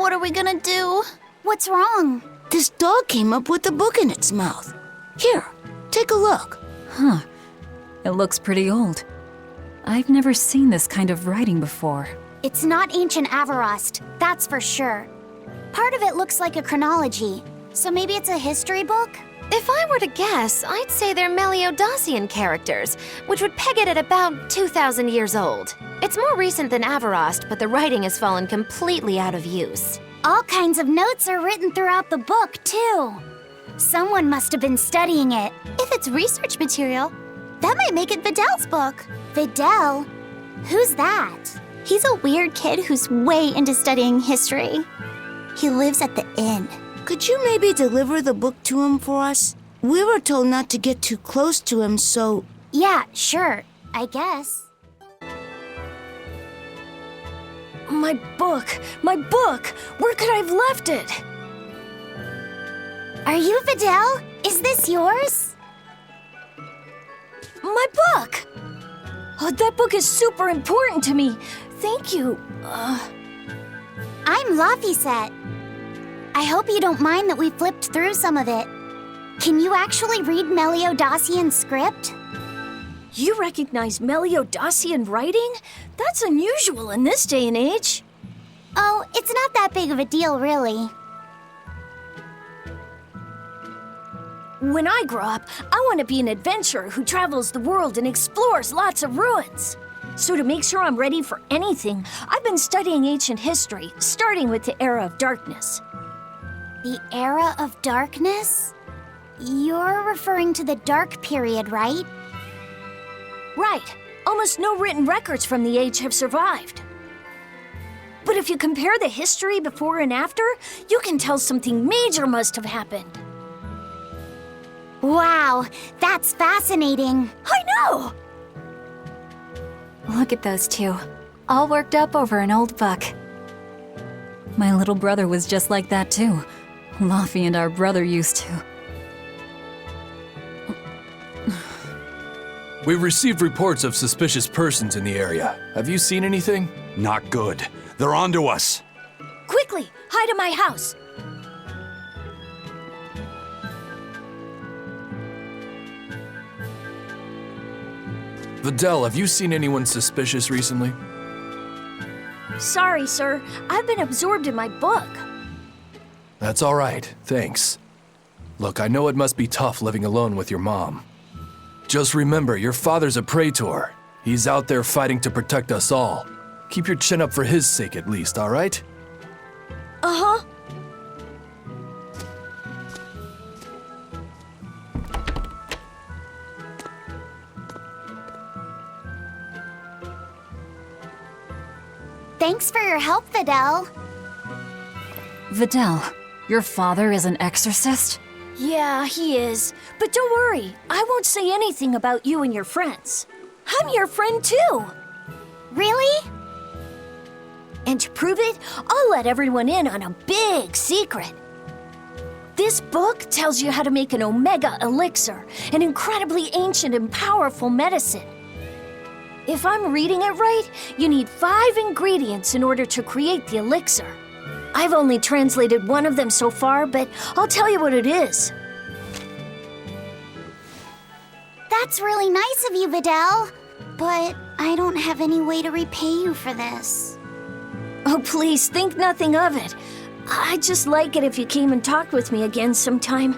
what are we gonna do? What's wrong? This dog came up with a book in its mouth. Here, take a look. Huh. It looks pretty old. I've never seen this kind of writing before. It's not ancient Avarost, that's for sure. Part of it looks like a chronology, so maybe it's a history book? If I were to guess, I'd say they're Meliodosian characters, which would peg it at about 2,000 years old. It's more recent than Avarost, but the writing has fallen completely out of use. All kinds of notes are written throughout the book, too. Someone must have been studying it. If it's research material, that might make it Videl's book. Videl? Who's that? He's a weird kid who's way into studying history. He lives at the inn. Could you maybe deliver the book to him for us? We were told not to get too close to him, so... Yeah, sure, I guess. My book! My book! Where could I have left it? Are you Videl? Is this yours? My book! Oh, that book is super important to me. Thank you. I'm Laphicet. I hope you don't mind that we flipped through some of it. Can you actually read Meliodosian script? You recognize Meliodosian writing? That's unusual in this day and age. Oh, it's not that big of a deal, really. When I grow up, I want to be an adventurer who travels the world and explores lots of ruins. So to make sure I'm ready for anything, I've been studying ancient history, starting with the Era of Darkness. The Era of Darkness? You're referring to the Dark Period, right? Right. Almost no written records from the age have survived. But if you compare the history before and after, you can tell something major must have happened. Wow, that's fascinating. I know! Look at those two, all worked up over an old book. My little brother was just like that too. Laffy and our brother used to. We've received reports of suspicious persons in the area. Have you seen anything? Not good. They're onto us. Quickly, hide in my house. Videl, have you seen anyone suspicious recently? Sorry, sir. I've been absorbed in my book. That's all right, thanks. Look, I know it must be tough living alone with your mom. Just remember, your father's a praetor. He's out there fighting to protect us all. Keep your chin up for his sake at least, all right? Uh-huh. Thanks for your help, Videl. Videl, your father is an exorcist? Yeah, he is. But don't worry, I won't say anything about you and your friends. I'm your friend too. Really? And to prove it, I'll let everyone in on a big secret. This book tells you how to make an Omega Elixir, an incredibly ancient and powerful medicine. If I'm reading it right, you need 5 ingredients in order to create the elixir. I've only translated one of them so far, but I'll tell you what it is. That's really nice of you, Videl. But I don't have any way to repay you for this. Oh, please, think nothing of it. I'd just like it if you came and talked with me again sometime.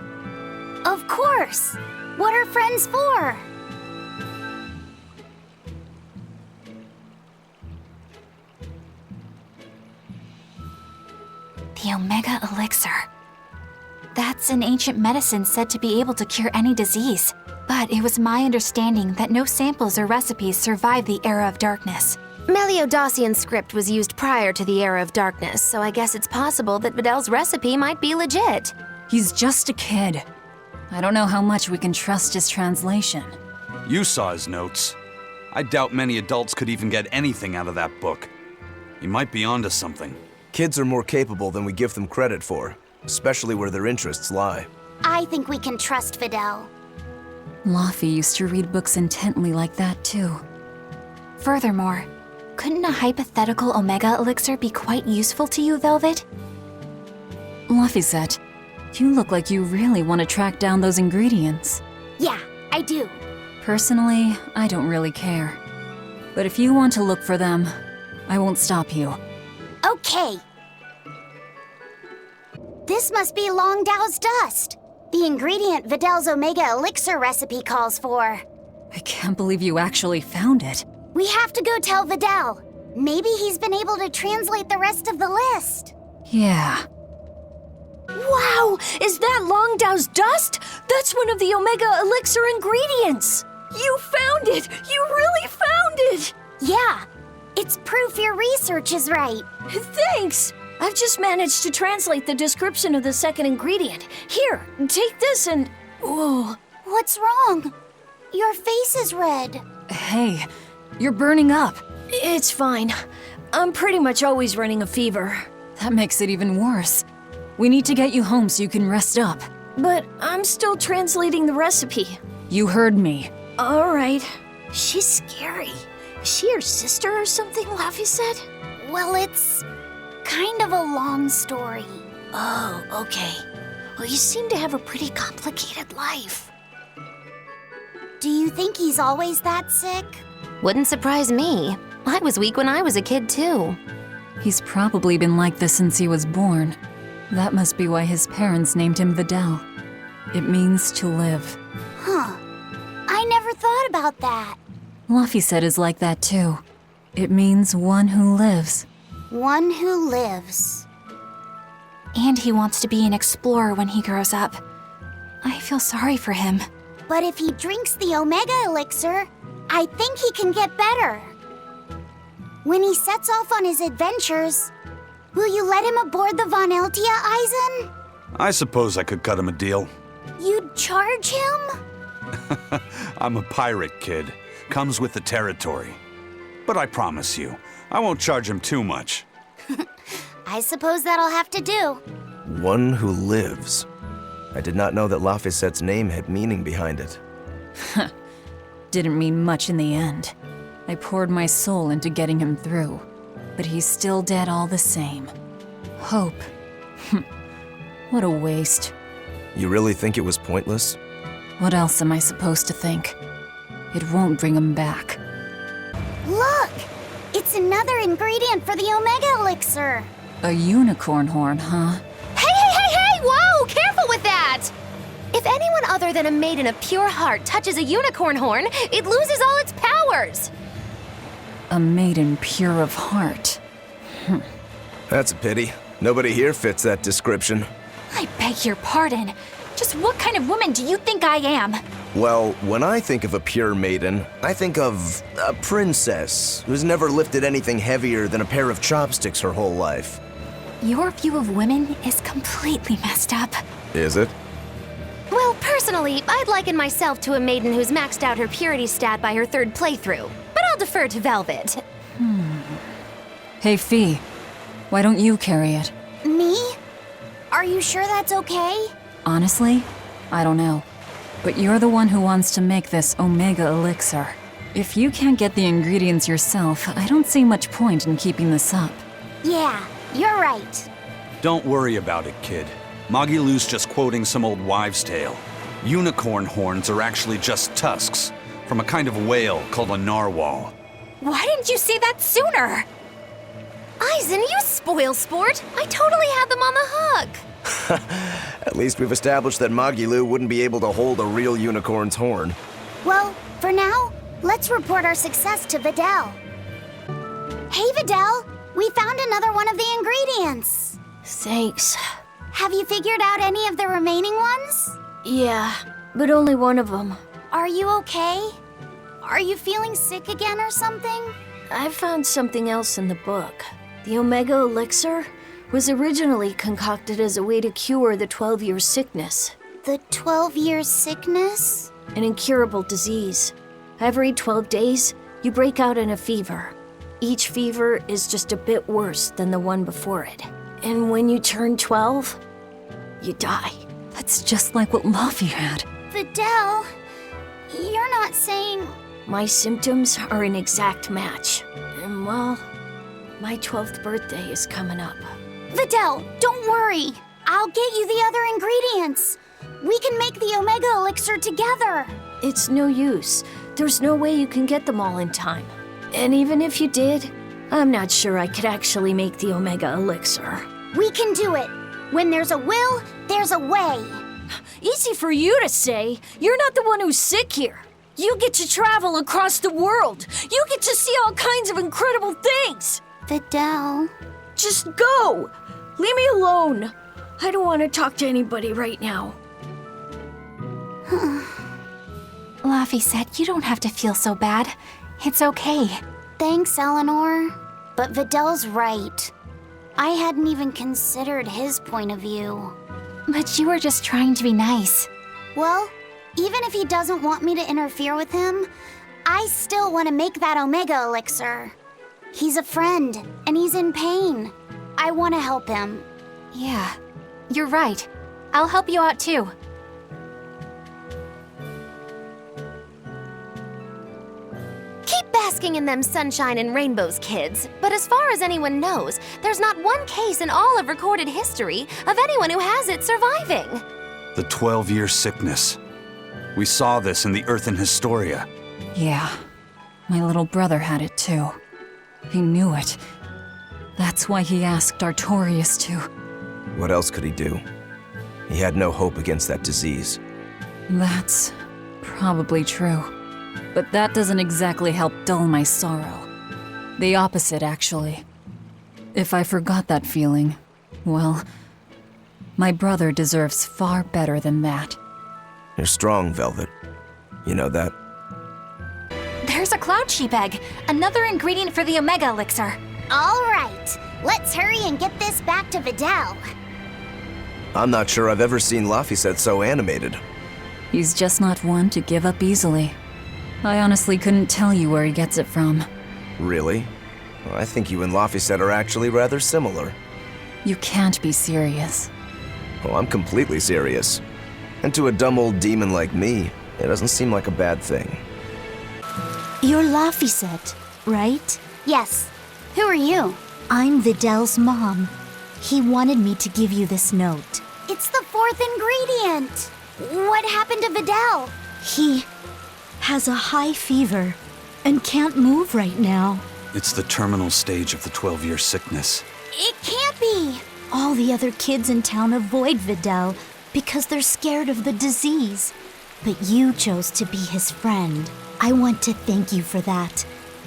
Of course. What are friends for? The Omega Elixir. That's an ancient medicine said to be able to cure any disease. But it was my understanding that no samples or recipes survived the Era of Darkness. Meliodosian script was used prior to the Era of Darkness, so I guess it's possible that Videl's recipe might be legit. He's just a kid. I don't know how much we can trust his translation. You saw his notes. I doubt many adults could even get anything out of that book. He might be onto something. Kids are more capable than we give them credit for, especially where their interests lie. I think we can trust Videl. Laffy used to read books intently like that too. Furthermore, couldn't a hypothetical Omega Elixir be quite useful to you, Velvet? Laphicet, you look like you really want to track down those ingredients. Yeah, I do. Personally, I don't really care. But if you want to look for them, I won't stop you. Okay. This must be Longdow's dust. The ingredient Vidal's Omega Elixir recipe calls for. I can't believe you actually found it. We have to go tell Vidal. Maybe he's been able to translate the rest of the list. Yeah. Wow! Is that Longdow's dust? That's one of the Omega Elixir ingredients! You found it! You really found it! Yeah, it's proof your research is right. Thanks! I've just managed to translate the description of the second ingredient. Here, take this and... Whoa. What's wrong? Your face is red. Hey, you're burning up. It's fine. I'm pretty much always running a fever. That makes it even worse. We need to get you home so you can rest up. But I'm still translating the recipe. You heard me. All right. She's scary. Is she your sister or something, Laffy said? Well, it's kind of a long story. Oh, okay. Well, you seem to have a pretty complicated life. Do you think he's always that sick? Wouldn't surprise me. I was weak when I was a kid, too. He's probably been like this since he was born. That must be why his parents named him Vidal. It means to live. Huh. I never thought about that. Laphicet is like that too. It means one who lives. One who lives. And he wants to be an explorer when he grows up. I feel sorry for him. But if he drinks the Omega Elixir, I think he can get better. When he sets off on his adventures, will you let him aboard the Von Eltia, Eisen? I suppose I could cut him a deal. You'd charge him? I'm a pirate, kid. Comes with the territory. But I promise you, I won't charge him too much. I suppose that'll have to do. One who lives. I did not know that Laphicet's name had meaning behind it. Didn't mean much in the end. I poured my soul into getting him through. But he's still dead all the same. Hope. What a waste. You really think it was pointless? What else am I supposed to think? It won't bring him back. Look! It's another ingredient for the Omega Elixir. A unicorn horn, huh? Hey! Whoa! Careful with that! If anyone other than a maiden of pure heart touches a unicorn horn, it loses all its powers. A maiden pure of heart. That's a pity. Nobody here fits that description. I beg your pardon. Just what kind of woman do you think I am? Well, when I think of a pure maiden, I think of a princess who's never lifted anything heavier than a pair of chopsticks her whole life. Your view of women is completely messed up. Is it? Well, personally, I'd liken myself to a maiden who's maxed out her purity stat by her third playthrough. But I'll defer to Velvet. Hey, Fee. Why don't you carry it? Me? Are you sure that's okay? Honestly, I don't know. But you're the one who wants to make this Omega Elixir. If you can't get the ingredients yourself, I don't see much point in keeping this up. Yeah, you're right. Don't worry about it, kid. Magilou's just quoting some old wives' tale. Unicorn horns are actually just tusks from a kind of whale called a narwhal. Why didn't you say that sooner? Eisen, you spoil sport! I totally had them on the hook! At least we've established that Magilou wouldn't be able to hold a real unicorn's horn. Well, for now, let's report our success to Vidal. Hey, Vidal! We found another one of the ingredients! Thanks. Have you figured out any of the remaining ones? Yeah, but only one of them. Are you okay? Are you feeling sick again or something? I found something else in the book. The Omega Elixir was originally concocted as a way to cure the 12-year sickness, The 12-year sickness? an incurable disease. Every 12 days, you break out in a fever. Each fever is just a bit worse than the one before it. And when you turn 12, you die. That's just like what Laffy had. Vidal, you're not saying... My symptoms are an exact match. And well, my 12th birthday is coming up. Vidal, don't worry. I'll get you the other ingredients. We can make the Omega Elixir together. It's no use. There's no way you can get them all in time. And even if you did, I'm not sure I could actually make the Omega Elixir. We can do it. When there's a will, there's a way. Easy for you to say. You're not the one who's sick here. You get to travel across the world. You get to see all kinds of incredible things. Videl. Just go. Leave me alone. I don't want to talk to anybody right now. Laffy said you don't have to feel so bad. It's okay. Thanks, Eleanor. But Videl's right. I hadn't even considered his point of view. But you were just trying to be nice. Well, even if he doesn't want me to interfere with him, I still want to make that Omega Elixir. He's a friend, and he's in pain. I want to help him. Yeah, you're right. I'll help you out too. Keep basking in them sunshine and rainbows, kids. But as far as anyone knows, there's not one case in all of recorded history of anyone who has it surviving. The 12-year sickness. We saw this in the Earthen Historia. Yeah, my little brother had it too. He knew it. That's why he asked Artorius to. What else could he do? He had no hope against that disease. That's probably true. But that doesn't exactly help dull my sorrow. The opposite, actually. If I forgot that feeling, well, my brother deserves far better than that. You're strong, Velvet. You know that? There's a cloud sheep egg, another ingredient for the Omega Elixir. All right, let's hurry and get this back to Videl. I'm not sure I've ever seen Laphicet so animated. He's just not one to give up easily. I honestly couldn't tell you where he gets it from. Really? Well, I think you and Laphicet are actually rather similar. You can't be serious. Oh, I'm completely serious. And to a dumb old demon like me, it doesn't seem like a bad thing. You're Laphicet, right? Yes. Who are you? I'm Videl's mom. He wanted me to give you this note. It's the fourth ingredient. What happened to Videl? He has a high fever and can't move right now. It's the terminal stage of the 12-year sickness. It can't be. All the other kids in town avoid Videl because they're scared of the disease. But you chose to be his friend. I want to thank you for that.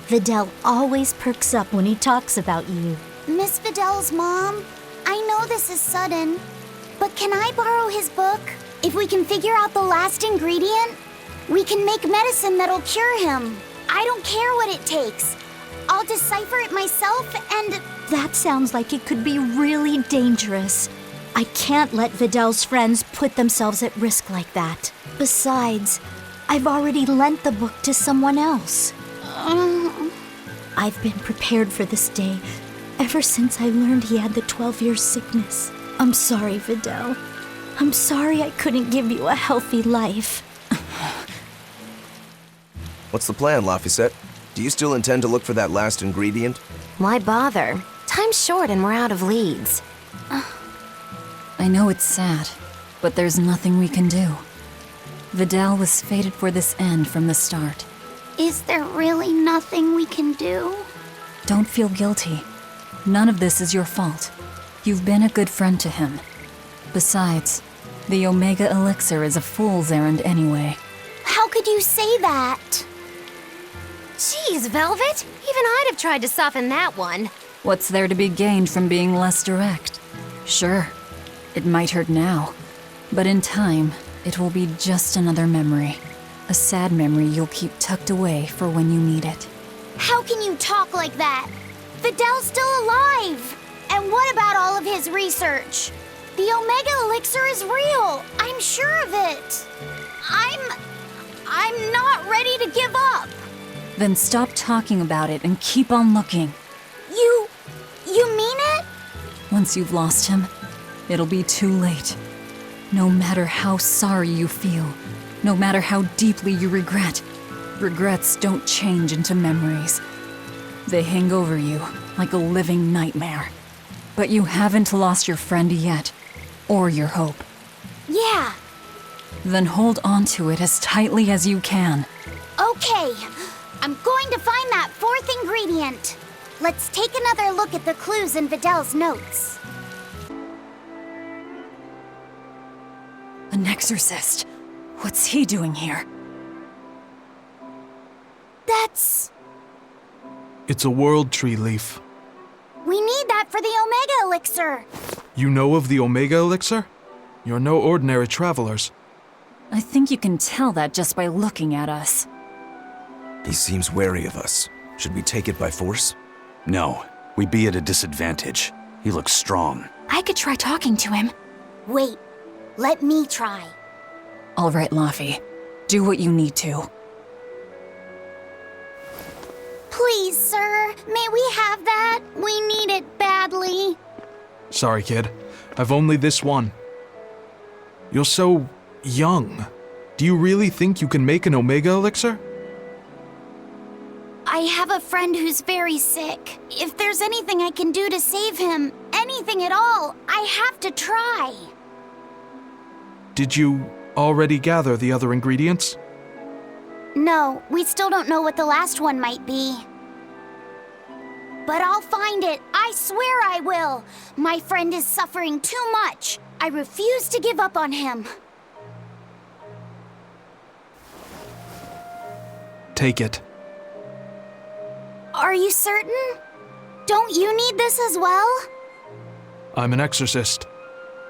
Videl always perks up when he talks about you. Miss Videl's mom, I know this is sudden, but can I borrow his book? If we can figure out the last ingredient, we can make medicine that'll cure him. I don't care what it takes. I'll decipher it myself and... That sounds like it could be really dangerous. I can't let Videl's friends put themselves at risk like that. Besides, I've already lent the book to someone else. I've been prepared for this day ever since I learned he had the 12-year sickness. I'm sorry, Videl. I'm sorry I couldn't give you a healthy life. What's the plan, Laphicet? Do you still intend to look for that last ingredient? Why bother? Time's short and we're out of leads. I know it's sad, but there's nothing we can do. Videl was fated for this end from the start. Is there really nothing we can do? Don't feel guilty. None of this is your fault. You've been a good friend to him. Besides, the Omega Elixir is a fool's errand anyway. How could you say that? Jeez, Velvet! Even I'd have tried to soften that one. What's there to be gained from being less direct? Sure, it might hurt now, but in time, it will be just another memory. A sad memory you'll keep tucked away for when you need it. How can you talk like that? Videl's still alive! And what about all of his research? The Omega Elixir is real! I'm sure of it! I'm not ready to give up! Then stop talking about it and keep on looking. You mean it? Once you've lost him, it'll be too late. No matter how sorry you feel, no matter how deeply you regret, regrets don't change into memories. They hang over you like a living nightmare. But you haven't lost your friend yet, or your hope. Yeah, Then hold on to it as tightly as you can. okay. I'm going to find that fourth ingredient. Let's take another look at the clues in Videl's notes. An exorcist. What's he doing here? That's... It's a world tree leaf. We need that for the Omega Elixir. You know of the Omega Elixir? You're no ordinary travelers. I think you can tell that just by looking at us. He seems wary of us. Should we take it by force? No, we'd be at a disadvantage. He looks strong. I could try talking to him. Wait, let me try. All right, Laffy. Do what you need to. Please, sir, may we have that? We need it badly. Sorry, kid. I've only this one. You're so young. Do you really think you can make an Omega Elixir? I have a friend who's very sick. If there's anything I can do to save him, anything at all, I have to try. Did you already gather the other ingredients? No, we still don't know what the last one might be. But I'll find it. I swear I will. My friend is suffering too much. I refuse to give up on him. Take it. Are you certain? Don't you need this as well? I'm an exorcist.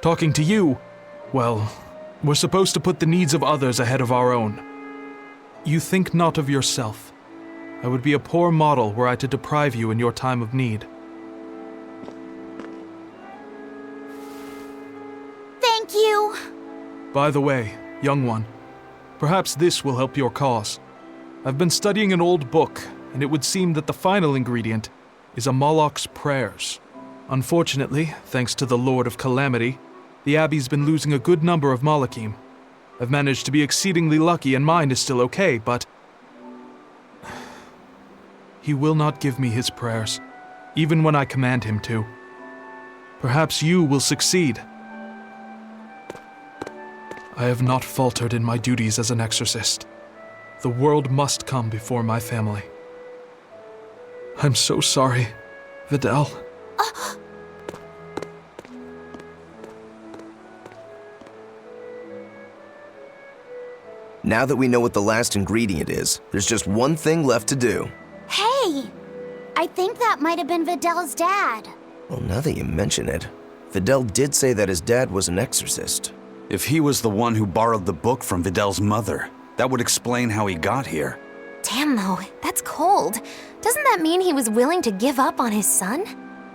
Talking to you, well, we're supposed to put the needs of others ahead of our own. You think not of yourself. I would be a poor model were I to deprive you in your time of need. Thank you. By the way, young one, perhaps this will help your cause. I've been studying an old book, and it would seem that the final ingredient is a Moloch's prayers. Unfortunately, thanks to the Lord of Calamity, the Abbey's been losing a good number of Malachim. I've managed to be exceedingly lucky and mine is still okay, but he will not give me his prayers, even when I command him to. Perhaps you will succeed. I have not faltered in my duties as an exorcist. The world must come before my family. I'm so sorry, Videl. Now that we know what the last ingredient is, there's just one thing left to do. Hey, I think that might have been Videl's dad. Well, now that you mention it, Videl did say that his dad was an exorcist. If he was the one who borrowed the book from Videl's mother, that would explain how he got here. Damn, though, that's cold. Doesn't that mean he was willing to give up on his son?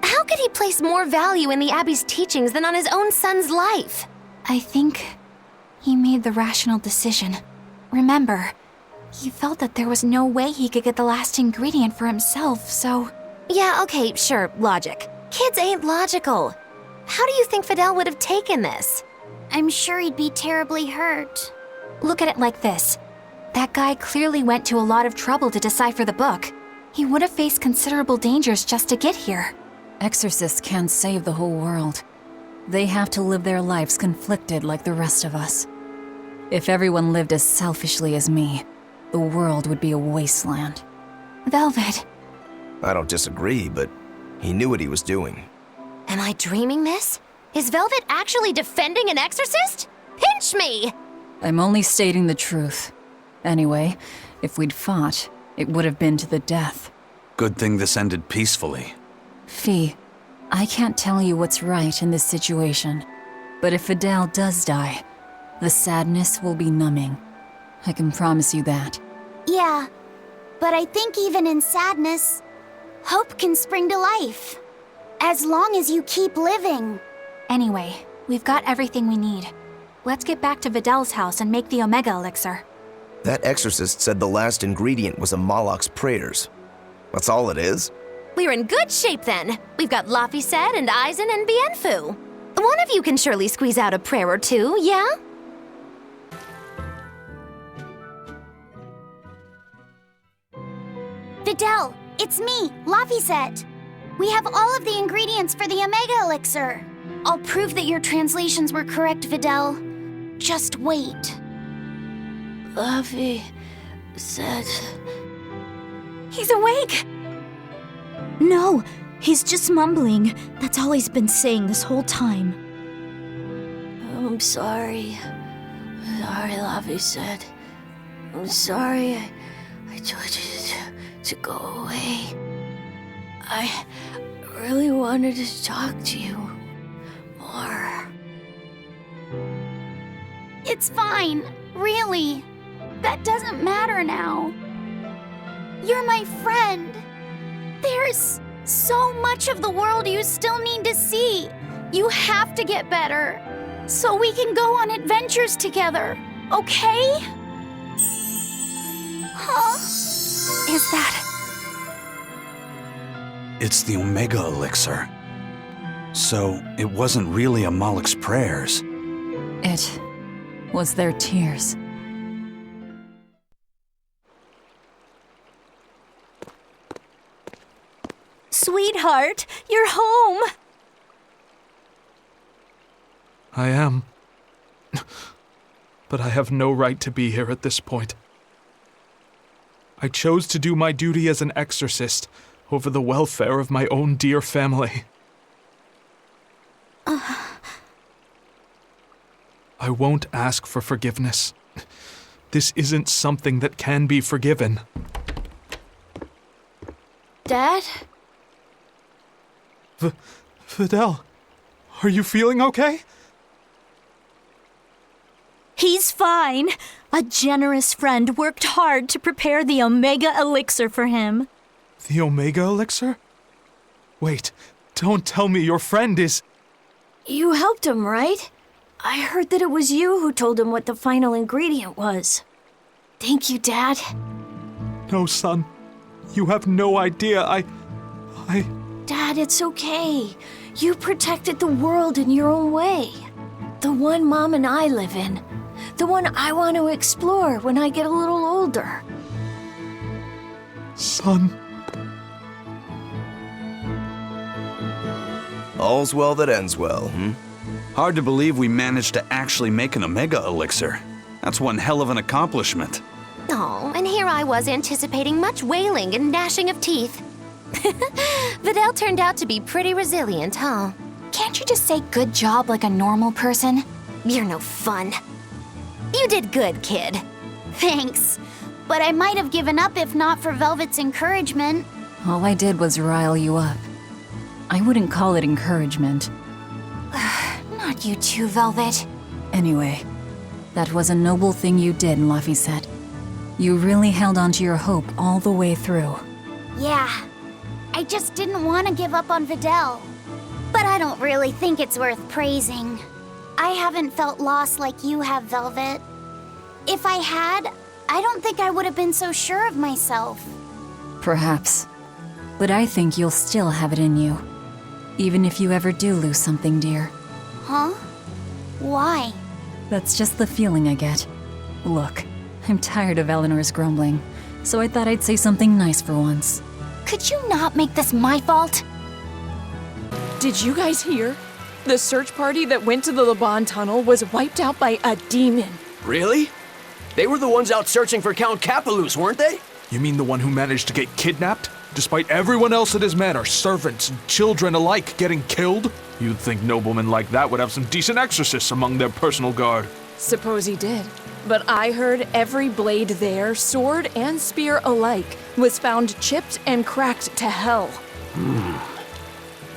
How could he place more value in the Abbey's teachings than on his own son's life? I think he made the rational decision. Remember, he felt that there was no way he could get the last ingredient for himself, so... Yeah, okay, sure, logic. Kids ain't logical. How do you think Videl would have taken this? I'm sure he'd be terribly hurt. Look at it like this. That guy clearly went to a lot of trouble to decipher the book. He would have faced considerable dangers just to get here. Exorcists can't save the whole world. They have to live their lives conflicted like the rest of us. If everyone lived as selfishly as me, the world would be a wasteland. Velvet. I don't disagree, but he knew what he was doing. Am I dreaming this? Is Velvet actually defending an exorcist? Pinch me! I'm only stating the truth. Anyway, if we'd fought, it would have been to the death. Good thing this ended peacefully. Fee, I can't tell you what's right in this situation, but if Videl does die, the sadness will be numbing. I can promise you that. Yeah, but I think even in sadness, hope can spring to life. As long as you keep living. Anyway, we've got everything we need. Let's get back to Videl's house and make the Omega Elixir. That exorcist said the last ingredient was a Moloch's prayers. That's all it is? We're in good shape then. We've got Laphicet and Aizen and Bienfu. One of you can surely squeeze out a prayer or two, yeah? Videl, it's me, Laphicet. We have all of the ingredients for the Omega Elixir. I'll prove that your translations were correct, Videl. Just wait. Luffy said... He's awake! No, he's just mumbling. That's all he's been saying this whole time. I'm sorry. Sorry, Luffy said. I'm sorry I told you to go away. I really wanted to talk to you more. It's fine, really. That doesn't matter now. You're my friend. There's so much of the world you still need to see. You have to get better, so we can go on adventures together, okay? Huh? Is that... It's the Omega Elixir. So, it wasn't really a Moloch's prayers. It was their tears. Sweetheart, you're home! I am. But I have no right to be here at this point. I chose to do my duty as an exorcist over the welfare of my own dear family. I won't ask for forgiveness. This isn't something that can be forgiven. Dad? Videl, are you feeling okay? He's fine. A generous friend worked hard to prepare the Omega Elixir for him. The Omega Elixir? Wait, don't tell me your friend is... You helped him, right? I heard that it was you who told him what the final ingredient was. Thank you, Dad. No, son. You have no idea. I... Dad, it's okay. You protected the world in your own way. The one Mom and I live in. The one I want to explore when I get a little older. Son. All's well that ends well, hmm? Hard to believe we managed to actually make an Omega Elixir. That's one hell of an accomplishment. Oh, and here I was anticipating much wailing and gnashing of teeth. Videl turned out to be pretty resilient, huh? Can't you just say good job like a normal person? You're no fun. You did good, kid. Thanks. But I might have given up if not for Velvet's encouragement. All I did was rile you up. I wouldn't call it encouragement. Not you too, Velvet. Anyway, that was a noble thing you did, Luffy said. You really held on to your hope all the way through. Yeah, I just didn't want to give up on Videl. But I don't really think it's worth praising. I haven't felt lost like you have, Velvet. If I had, I don't think I would have been so sure of myself. Perhaps. But I think you'll still have it in you. Even if you ever do lose something dear. Huh? Why? That's just the feeling I get. Look, I'm tired of Eleanor's grumbling, so I thought I'd say something nice for once. Could you not make this my fault? Did you guys hear? The search party that went to the Laban tunnel was wiped out by a demon. Really? They were the ones out searching for Count Capelus, weren't they? You mean the one who managed to get kidnapped? Despite everyone else at his manor, servants and children alike, getting killed? You'd think noblemen like that would have some decent exorcists among their personal guard. Suppose he did. But I heard every blade there, sword and spear alike, was found chipped and cracked to hell.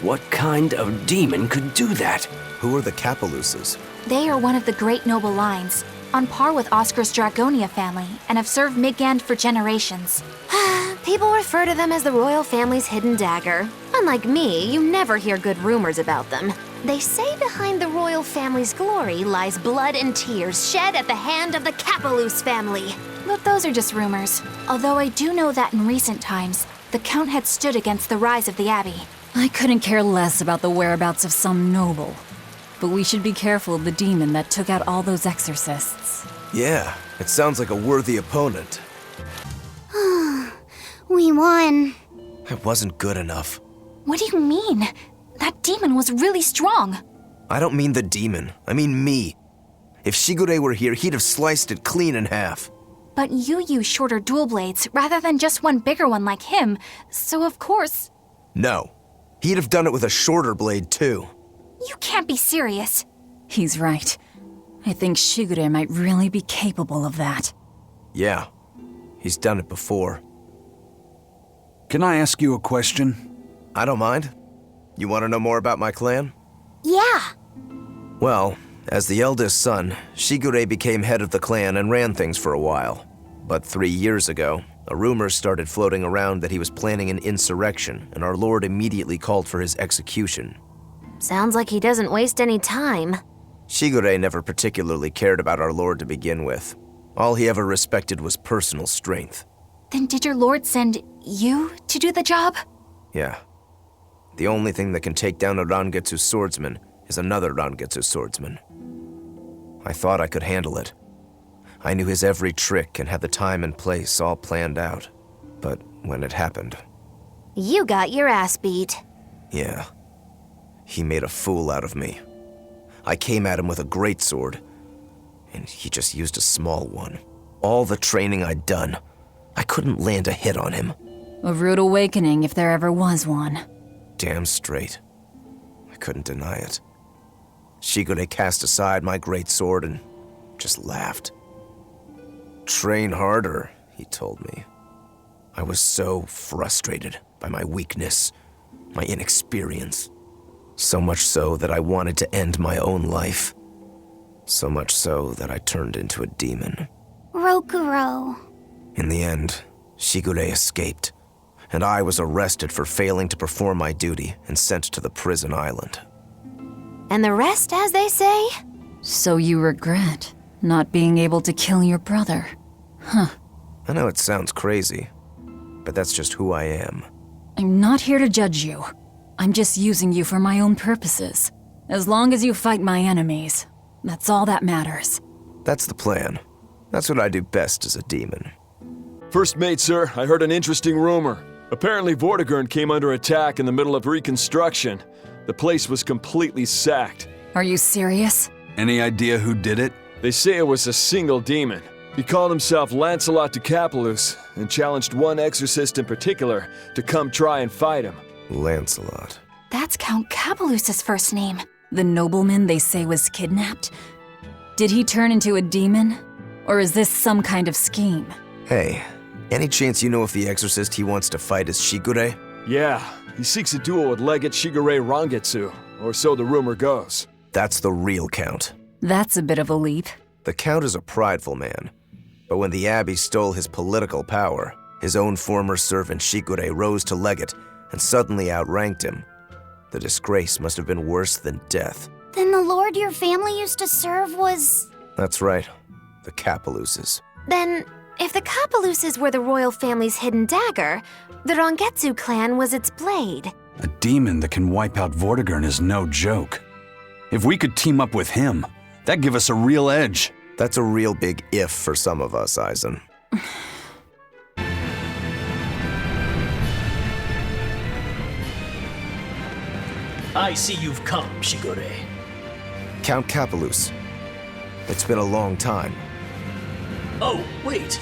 What kind of demon could do that? Who are the Capeluses? They are one of the great noble lines, on par with Oscar's Dragonia family, and have served Midgand for generations. People refer to them as the royal family's hidden dagger. Unlike me, you never hear good rumors about them. They say behind the royal family's glory lies blood and tears shed at the hand of the Capelus family. But those are just rumors. Although I do know that in recent times, the Count had stood against the rise of the Abbey. I couldn't care less about the whereabouts of some noble. But we should be careful of the demon that took out all those exorcists. Yeah, it sounds like a worthy opponent. We won. It wasn't good enough. What do you mean? That demon was really strong. I don't mean the demon. I mean me. If Shigure were here, he'd have sliced it clean in half. But you use shorter dual blades rather than just one bigger one like him, so of course... No. He'd have done it with a shorter blade, too. You can't be serious. He's right. I think Shigure might really be capable of that. Yeah. He's done it before. Can I ask you a question? I don't mind. You want to know more about my clan? Yeah. Well, as the eldest son, Shigure became head of the clan and ran things for a while. But 3 years ago, a rumor started floating around that he was planning an insurrection, and our lord immediately called for his execution. Sounds like he doesn't waste any time. Shigure never particularly cared about our lord to begin with. All he ever respected was personal strength. Then did your lord send you to do the job? Yeah. The only thing that can take down a Rangetsu swordsman is another Rangetsu swordsman. I thought I could handle it. I knew his every trick and had the time and place all planned out. But when it happened... You got your ass beat. Yeah. He made a fool out of me. I came at him with a greatsword, and he just used a small one. All the training I'd done, I couldn't land a hit on him. A rude awakening if there ever was one. Damn straight. I couldn't deny it. Shigure cast aside my greatsword and just laughed. Train harder, he told me. I was so frustrated by my weakness, my inexperience. So much so that I wanted to end my own life. So much so that I turned into a demon. Rokuro. In the end, Shigure escaped, and I was arrested for failing to perform my duty and sent to the prison island. And the rest, as they say? So you regret not being able to kill your brother? Huh. I know it sounds crazy, but that's just who I am. I'm not here to judge you. I'm just using you for my own purposes. As long as you fight my enemies, that's all that matters. That's the plan. That's what I do best as a demon. First mate, sir, I heard an interesting rumor. Apparently Vortigern came under attack in the middle of reconstruction. The place was completely sacked. Are you serious? Any idea who did it? They say it was a single demon. He called himself Lancelot de Capulus and challenged one exorcist in particular to come try and fight him. Lancelot. That's Count Capelus's first name. The nobleman they say was kidnapped? Did he turn into a demon? Or is this some kind of scheme? Hey, any chance you know if the exorcist he wants to fight is Shigure? Yeah, he seeks a duel with Legate Shigure Rangetsu, or so the rumor goes. That's the real Count. That's a bit of a leap. The Count is a prideful man. But when the Abbey stole his political power, his own former servant Shigure rose to Legate and suddenly outranked him. The disgrace must have been worse than death. Then the lord your family used to serve was... That's right. The Capeluses. Then, if the Capeluses were the royal family's hidden dagger, the Rangetsu clan was its blade. A demon that can wipe out Vortigern is no joke. If we could team up with him, that'd give us a real edge. That's a real big if for some of us, Aizen. I see you've come, Shigure. Count Capelus. It's been a long time. Oh, wait.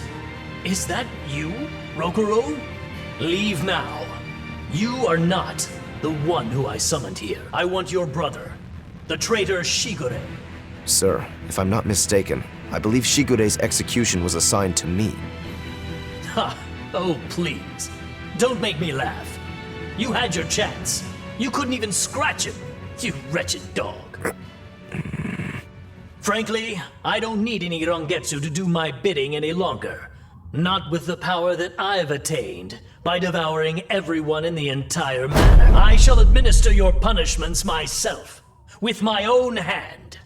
Is that you, Rokuro? Leave now. You are not the one who I summoned here. I want your brother, the traitor Shigure. Sir, if I'm not mistaken, I believe Shigure's execution was assigned to me. Ha! Oh, please. Don't make me laugh. You had your chance. You couldn't even scratch him, you wretched dog. Frankly, I don't need any Rangetsu to do my bidding any longer. Not with the power that I've attained by devouring everyone in the entire manor. I shall administer your punishments myself, with my own hand.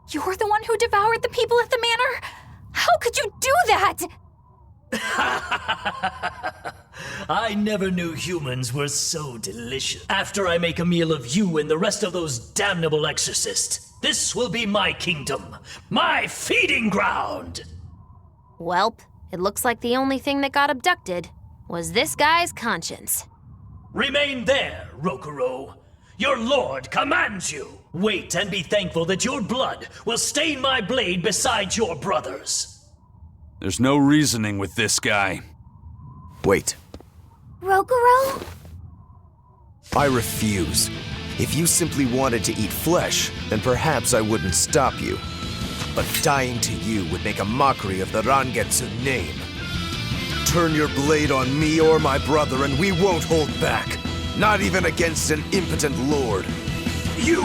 You're the one who devoured the people at the manor? How could you do that? I never knew humans were so delicious. After I make a meal of you and the rest of those damnable exorcists, this will be my kingdom, my feeding ground! Welp, it looks like the only thing that got abducted was this guy's conscience. Remain there, Rokuro. Your lord commands you! Wait and be thankful that your blood will stain my blade beside your brother's. There's no reasoning with this guy. Wait, Rokuro? I refuse. If you simply wanted to eat flesh, then perhaps I wouldn't stop you. But dying to you would make a mockery of the Rangetsu name. Turn your blade on me or my brother and we won't hold back. Not even against an impotent lord. You!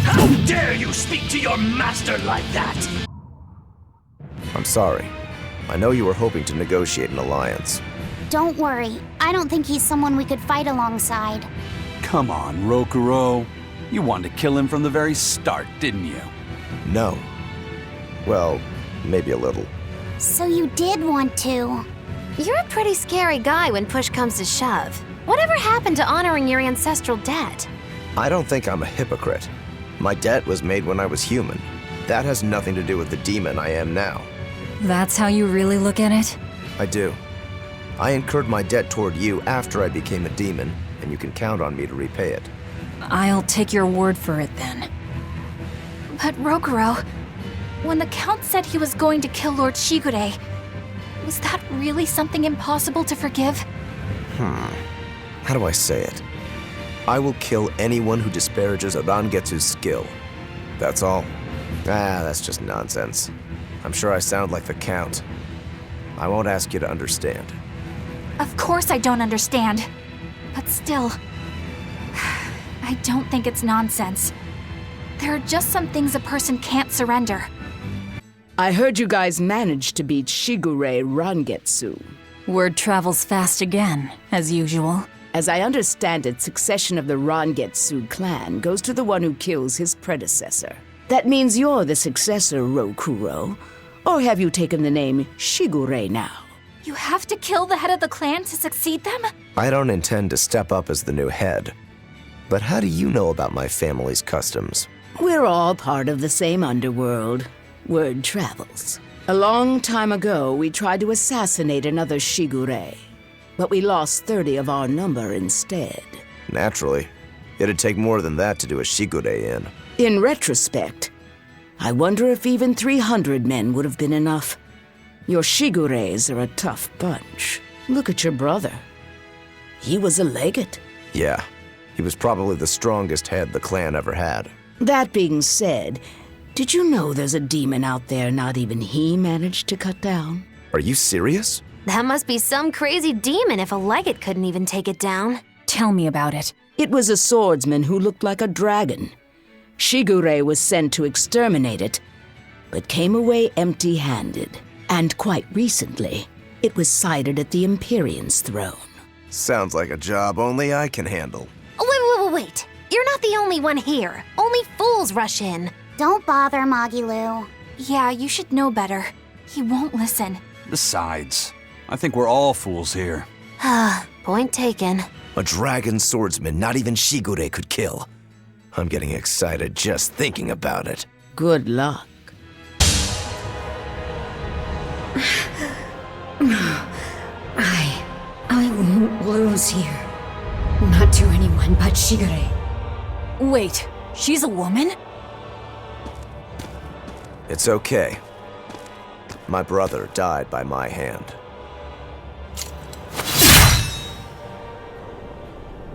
How dare you speak to your master like that? I'm sorry. I know you were hoping to negotiate an alliance. Don't worry. I don't think he's someone we could fight alongside. Come on, Rokuro. You wanted to kill him from the very start, didn't you? No. Well, maybe a little. So you did want to. You're a pretty scary guy when push comes to shove. Whatever happened to honoring your ancestral debt? I don't think I'm a hypocrite. My debt was made when I was human. That has nothing to do with the demon I am now. That's how you really look at it? I do. I incurred my debt toward you after I became a demon, and you can count on me to repay it. I'll take your word for it then. But Rokuro, when the Count said he was going to kill Lord Shigure, was that really something impossible to forgive? How do I say it? I will kill anyone who disparages a Rangetsu's skill. That's all? That's just nonsense. I'm sure I sound like the Count. I won't ask you to understand. Of course I don't understand. But still, I don't think it's nonsense. There are just some things a person can't surrender. I heard you guys managed to beat Shigure Rangetsu. Word travels fast again, as usual. As I understand it, succession of the Rangetsu clan goes to the one who kills his predecessor. That means you're the successor, Rokuro. Or have you taken the name Shigure now? You have to kill the head of the clan to succeed them? I don't intend to step up as the new head. But how do you know about my family's customs? We're all part of the same underworld. Word travels. A long time ago, we tried to assassinate another Shigure, but we lost 30 of our number instead. Naturally. It'd take more than that to do a Shigure in. In retrospect, I wonder if even 300 men would have been enough. Your Shigures are a tough bunch. Look at your brother. He was a legate. Yeah, he was probably the strongest head the clan ever had. That being said, did you know there's a demon out there not even he managed to cut down? Are you serious? That must be some crazy demon if a legate couldn't even take it down. Tell me about it. It was a swordsman who looked like a dragon. Shigure was sent to exterminate it, but came away empty-handed. And quite recently, it was sighted at the Empyrean's throne. Sounds like a job only I can handle. Wait. You're not the only one here. Only fools rush in. Don't bother, Magilu. Yeah, you should know better. He won't listen. Besides, I think we're all fools here. Point taken. A dragon swordsman not even Shigure could kill. I'm getting excited just thinking about it. Good luck. I won't lose here. Not to anyone but Shigure. Wait, she's a woman? It's okay. My brother died by my hand.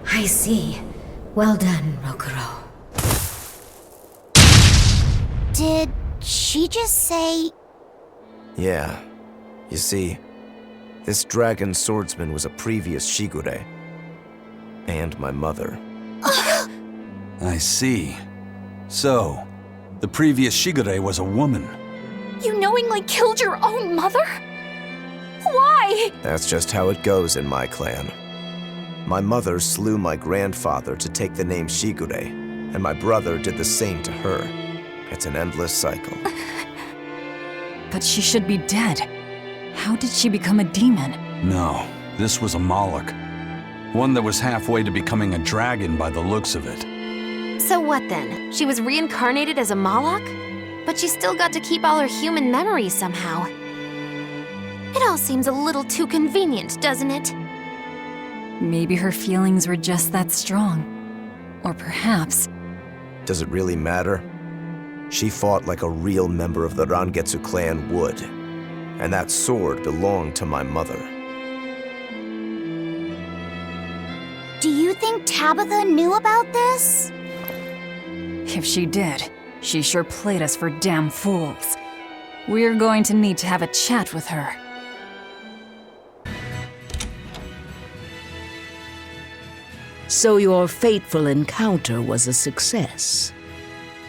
I see. Well done, Rokuro. Did she just say... Yeah. You see, this dragon swordsman was a previous Shigure. And my mother. I see. So, the previous Shigure was a woman. You knowingly killed your own mother? Why? That's just how it goes in my clan. My mother slew my grandfather to take the name Shigure, and my brother did the same to her. It's an endless cycle. But she should be dead. How did she become a demon? No, this was a Moloch. One that was halfway to becoming a dragon by the looks of it. So what then? She was reincarnated as a Moloch? But she still got to keep all her human memories somehow. It all seems a little too convenient, doesn't it? Maybe her feelings were just that strong. Or perhaps... Does it really matter? She fought like a real member of the Rangetsu clan would. And that sword belonged to my mother. Do you think Tabitha knew about this? If she did, she sure played us for damn fools. We're going to need to have a chat with her. So your fateful encounter was a success.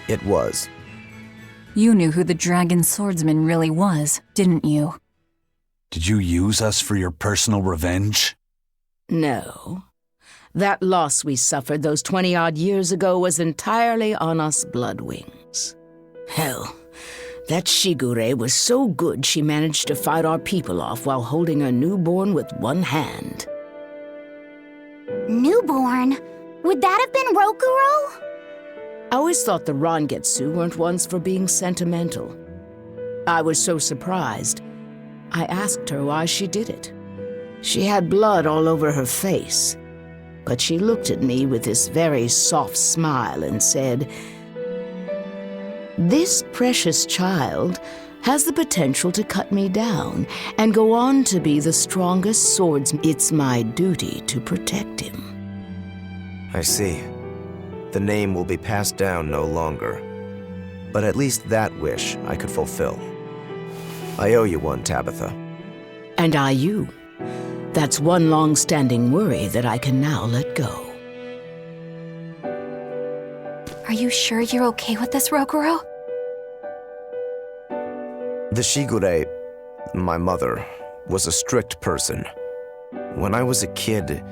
It was. You knew who the dragon swordsman really was, didn't you? Did you use us for your personal revenge? No. That loss we suffered those 20-odd years ago was entirely on us bloodwings. Hell, that Shigure was so good she managed to fight our people off while holding a newborn with one hand. Newborn? Would that have been Rokuro? I always thought the Rangetsu weren't ones for being sentimental. I was so surprised, I asked her why she did it. She had blood all over her face, but she looked at me with this very soft smile and said, "This precious child has the potential to cut me down and go on to be the strongest swordsman. It's my duty to protect him." I see. The name will be passed down no longer. But at least that wish I could fulfill. I owe you one, Tabitha. And I you. That's one long-standing worry that I can now let go. Are you sure you're okay with this, Rokuro? The Shigure, my mother, was a strict person. When I was a kid,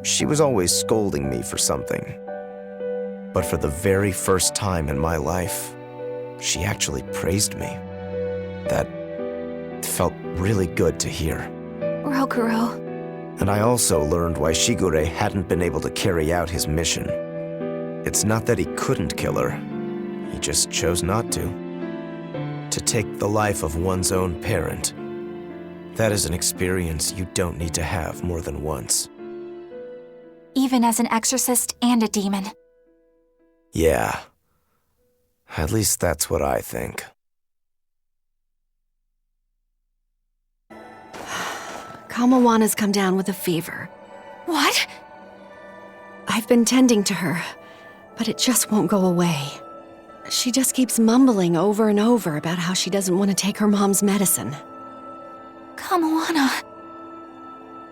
she was always scolding me for something. But for the very first time in my life, she actually praised me. That felt really good to hear. Rokuro. And I also learned why Shigure hadn't been able to carry out his mission. It's not that he couldn't kill her, he just chose not to. To take the life of one's own parent, that is an experience you don't need to have more than once. Even as an exorcist and a demon. Yeah. At least that's what I think. Kamawana's come down with a fever. What? I've been tending to her, but it just won't go away. She just keeps mumbling over and over about how she doesn't want to take her mom's medicine. Kamawana.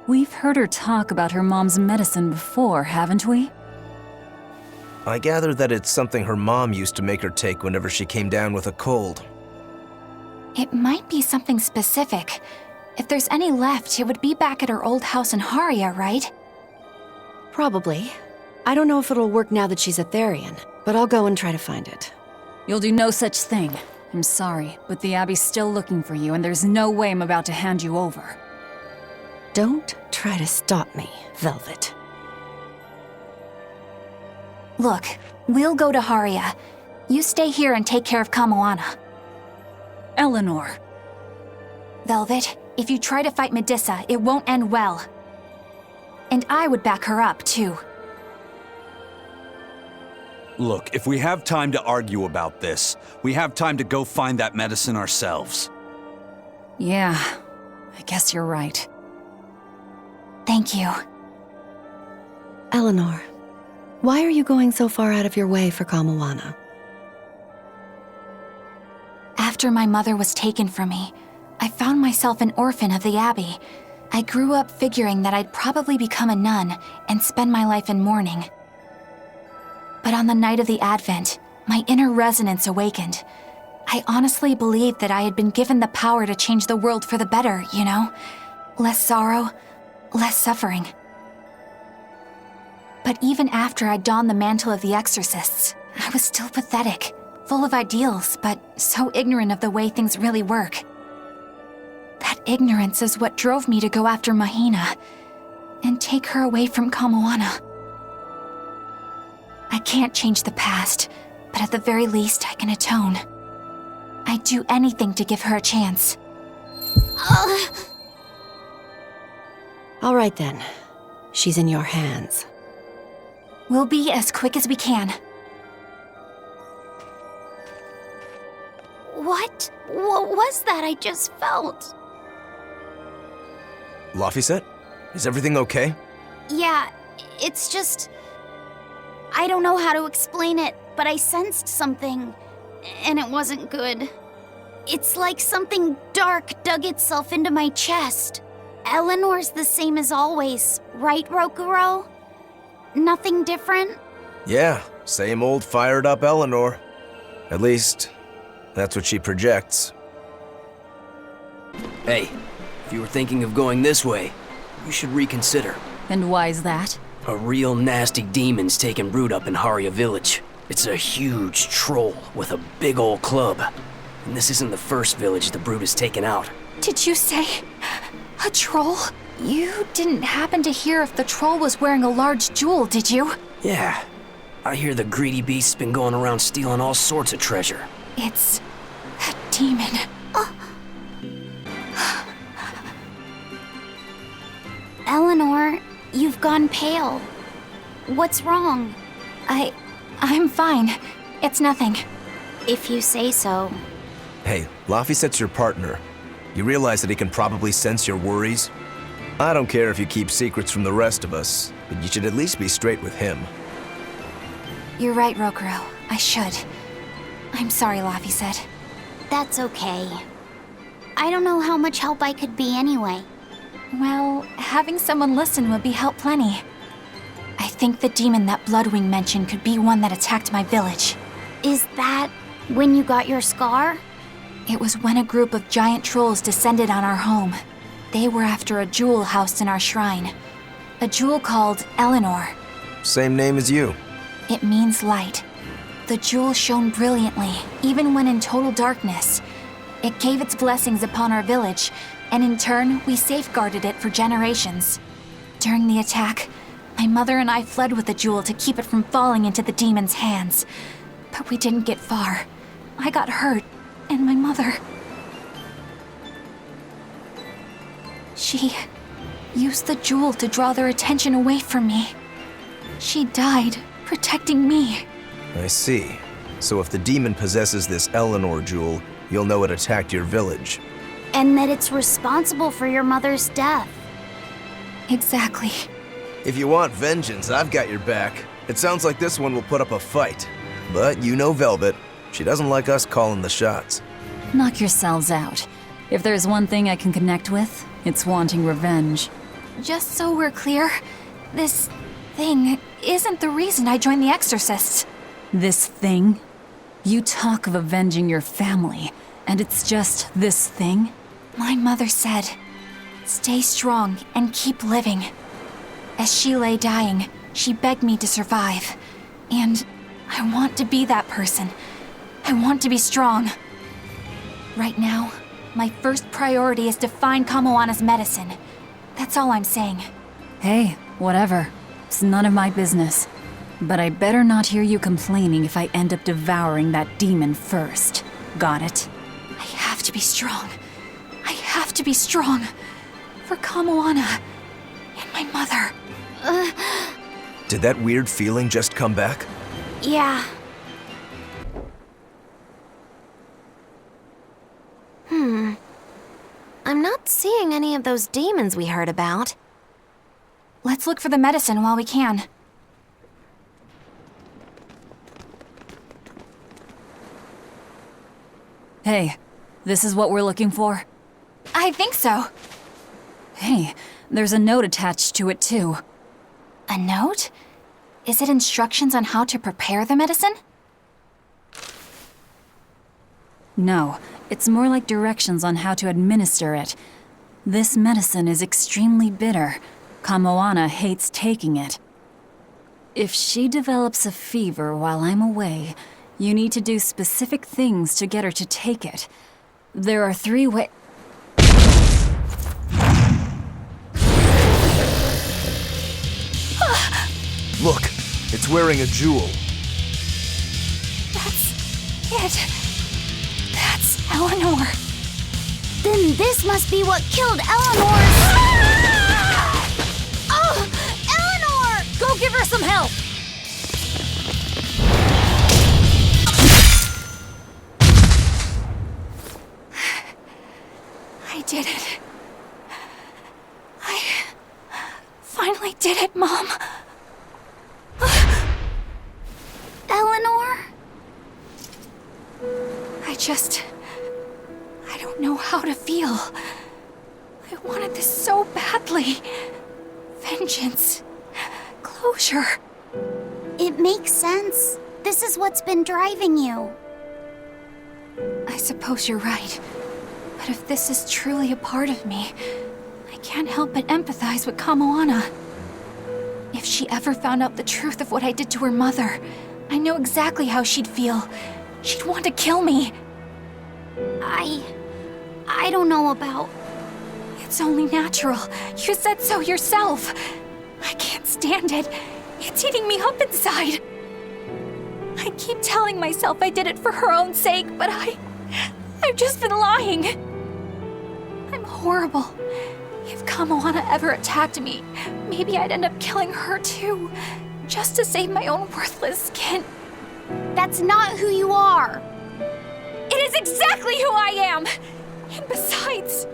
We've heard her talk about her mom's medicine before, haven't we? I gather that it's something her mom used to make her take whenever she came down with a cold. It might be something specific. If there's any left, it would be back at her old house in Haria, right? Probably. I don't know if it'll work now that she's a Therian, but I'll go and try to find it. You'll do no such thing. I'm sorry, but the Abbey's still looking for you, and there's no way I'm about to hand you over. Don't try to stop me, Velvet. Look, we'll go to Haria. You stay here and take care of Kamawana. Eleanor. Velvet, if you try to fight Medusa, it won't end well. And I would back her up, too. Look, if we have time to argue about this, we have time to go find that medicine ourselves. Yeah, I guess you're right. Thank you. Eleanor, why are you going so far out of your way for Kamawana? After my mother was taken from me, I found myself an orphan of the Abbey. I grew up figuring that I'd probably become a nun and spend my life in mourning. But on the night of the Advent, my inner resonance awakened. I honestly believed that I had been given the power to change the world for the better, you know? Less sorrow, less suffering. But even after I donned the mantle of the exorcists, I was still pathetic, full of ideals, but so ignorant of the way things really work. That ignorance is what drove me to go after Mahina and take her away from Kamawana. I can't change the past, but at the very least I can atone. I'd do anything to give her a chance. All right then. She's in your hands. We'll be as quick as we can. What? What was that I just felt? Laphicet? Is everything okay? Yeah, it's just... I don't know how to explain it, but I sensed something, and it wasn't good. It's like something dark dug itself into my chest. Eleanor's the same as always, right, Rokuro? Nothing different? Yeah, same old fired up Eleanor. At least, that's what she projects. Hey, if you were thinking of going this way, you should reconsider. And why's that? A real nasty demon's taken root up in Haria village. It's a huge troll with a big old club. And this isn't the first village the brute has taken out. Did you say a troll? You didn't happen to hear if the troll was wearing a large jewel, did you? Yeah, I hear the greedy beast's been going around stealing all sorts of treasure. It's a demon. Eleanor, you've gone pale. What's wrong? I'm fine. It's nothing. If you say so. Hey, Laphicet's your partner. You realize that he can probably sense your worries? I don't care if you keep secrets from the rest of us, but you should at least be straight with him. You're right, Rokuro. I should. I'm sorry, Laphicet. That's okay. I don't know how much help I could be anyway. Well, having someone listen would be help plenty. I think the demon that Bloodwing mentioned could be one that attacked my village. Is that when you got your scar? It was when a group of giant trolls descended on our home. They were after a jewel housed in our shrine. A jewel called Eleanor. Same name as you. It means light. The jewel shone brilliantly, even when in total darkness. It gave its blessings upon our village, and in turn, we safeguarded it for generations. During the attack, my mother and I fled with the jewel to keep it from falling into the demon's hands. But we didn't get far. I got hurt, and my mother... She used the jewel to draw their attention away from me. She died, protecting me. I see. So if the demon possesses this Eleanor jewel, you'll know it attacked your village. And that it's responsible for your mother's death. Exactly. If you want vengeance, I've got your back. It sounds like this one will put up a fight. But you know Velvet. She doesn't like us calling the shots. Knock yourselves out. If there's one thing I can connect with, it's wanting revenge. Just so we're clear, this thing isn't the reason I joined the Exorcists. This thing? You talk of avenging your family, and it's just this thing? My mother said, stay strong and keep living. As she lay dying, she begged me to survive. And I want to be that person. I want to be strong. Right now, my first priority is to find Kamoana's medicine. That's all I'm saying. Hey, whatever. It's none of my business. But I better not hear you complaining if I end up devouring that demon first. Got it? I have to be strong. I have to be strong. For Kamoana and my mother. Did that weird feeling just come back? Yeah. I'm not seeing any of those demons we heard about. Let's look for the medicine while we can. Hey, this is what we're looking for? I think so. Hey, there's a note attached to it too. A note? Is it instructions on how to prepare the medicine? No, it's more like directions on how to administer it. This medicine is extremely bitter. Kamoana hates taking it. If she develops a fever while I'm away, you need to do specific things to get her to take it. There are 3 ways. Look, it's wearing a jewel. That's it. That's Eleanor. Then this must be what killed Eleanor. Oh, Eleanor! Go give her some help! did it. I finally did it, Mom. Eleanor? I don't know how to feel. I wanted this so badly. Vengeance. Closure. It makes sense. This is what's been driving you. I suppose you're right. But if this is truly a part of me, I can't help but empathize with Kamoana. If she ever found out the truth of what I did to her mother, I know exactly how she'd feel. She'd want to kill me. I don't know about... It's only natural. You said so yourself. I can't stand it. It's eating me up inside. I keep telling myself I did it for her own sake, but I've just been lying. I'm horrible. If Kamoana ever attacked me, maybe I'd end up killing her too, just to save my own worthless skin. That's not who you are. It is exactly who I am! And besides...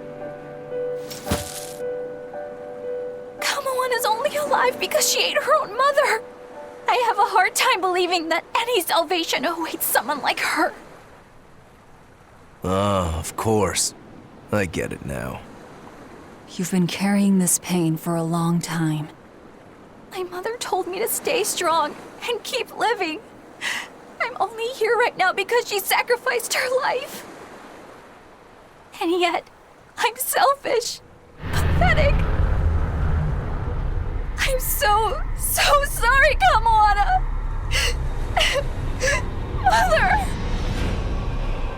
Kamoana's only alive because she ate her own mother! I have a hard time believing that any salvation awaits someone like her. Ah, of course. I get it now. You've been carrying this pain for a long time. My mother told me to stay strong and keep living. I'm only here right now because she sacrificed her life. And yet, I'm selfish, pathetic. I'm so sorry, Kamoana. Mother!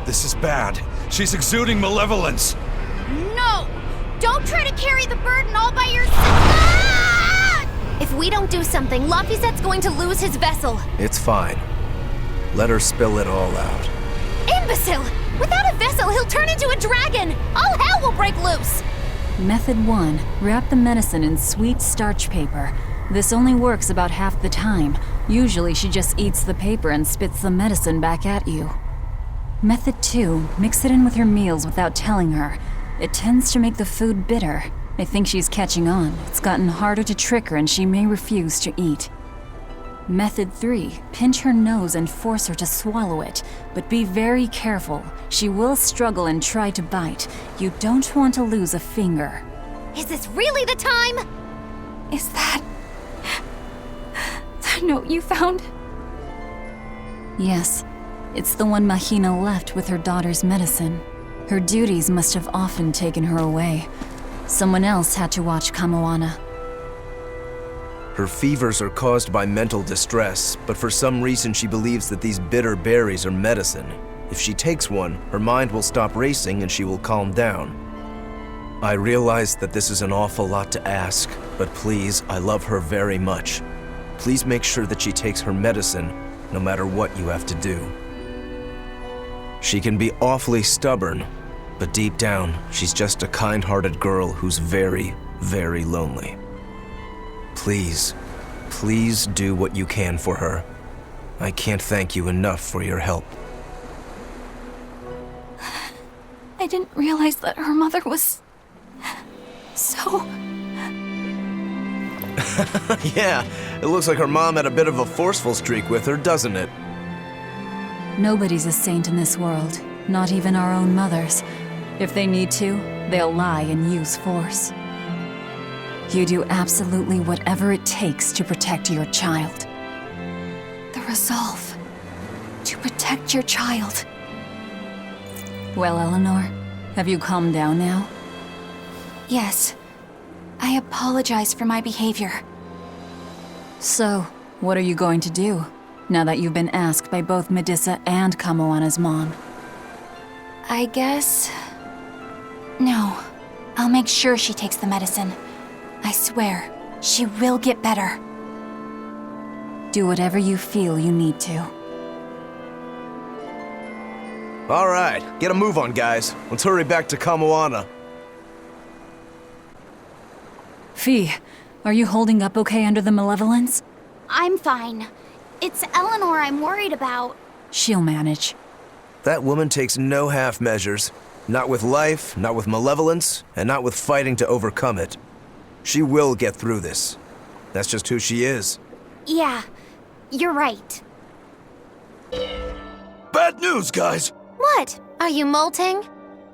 This is bad. She's exuding malevolence. No! Don't try to carry the burden all by yourself! Ah! If we don't do something, Laphicet's going to lose his vessel. It's fine. Let her spill it all out. Imbecile! Without a vessel, he'll turn into a dragon! All hell will break loose! Method 1. Wrap the medicine in sweet starch paper. This only works about half the time. Usually she just eats the paper and spits the medicine back at you. Method 2. Mix it in with your meals without telling her. It tends to make the food bitter. I think she's catching on. It's gotten harder to trick her and she may refuse to eat. Method 3. Pinch her nose and force her to swallow it. But be very careful. She will struggle and try to bite. You don't want to lose a finger. Is this really the time? Is that the note you found? Yes. It's the one Mahina left with her daughter's medicine. Her duties must have often taken her away. Someone else had to watch Kamoana. Her fevers are caused by mental distress, but for some reason she believes that these bitter berries are medicine. If she takes one, her mind will stop racing and she will calm down. I realize that this is an awful lot to ask, but please, I love her very much. Please make sure that she takes her medicine, no matter what you have to do. She can be awfully stubborn, but deep down, she's just a kind-hearted girl who's very, very lonely. Please, please do what you can for her. I can't thank you enough for your help. I didn't realize that her mother was so... Yeah, it looks like her mom had a bit of a forceful streak with her, doesn't it? Nobody's a saint in this world, not even our own mothers. If they need to, they'll lie and use force. You do absolutely whatever it takes to protect your child. The resolve to protect your child. Well, Eleanor, have you calmed down now? Yes. I apologize for my behavior. So, what are you going to do, now that you've been asked by both Medissa and Kamoana's mom? I guess... No. I'll make sure she takes the medicine. I swear, she will get better. Do whatever you feel you need to. All right, get a move on, guys. Let's hurry back to Kamoana. Fee, are you holding up okay under the malevolence? I'm fine. It's Eleanor I'm worried about. She'll manage. That woman takes no half measures. Not with life, not with malevolence, and not with fighting to overcome it. She will get through this. That's just who she is. Yeah, you're right. Bad news, guys! What? Are you molting?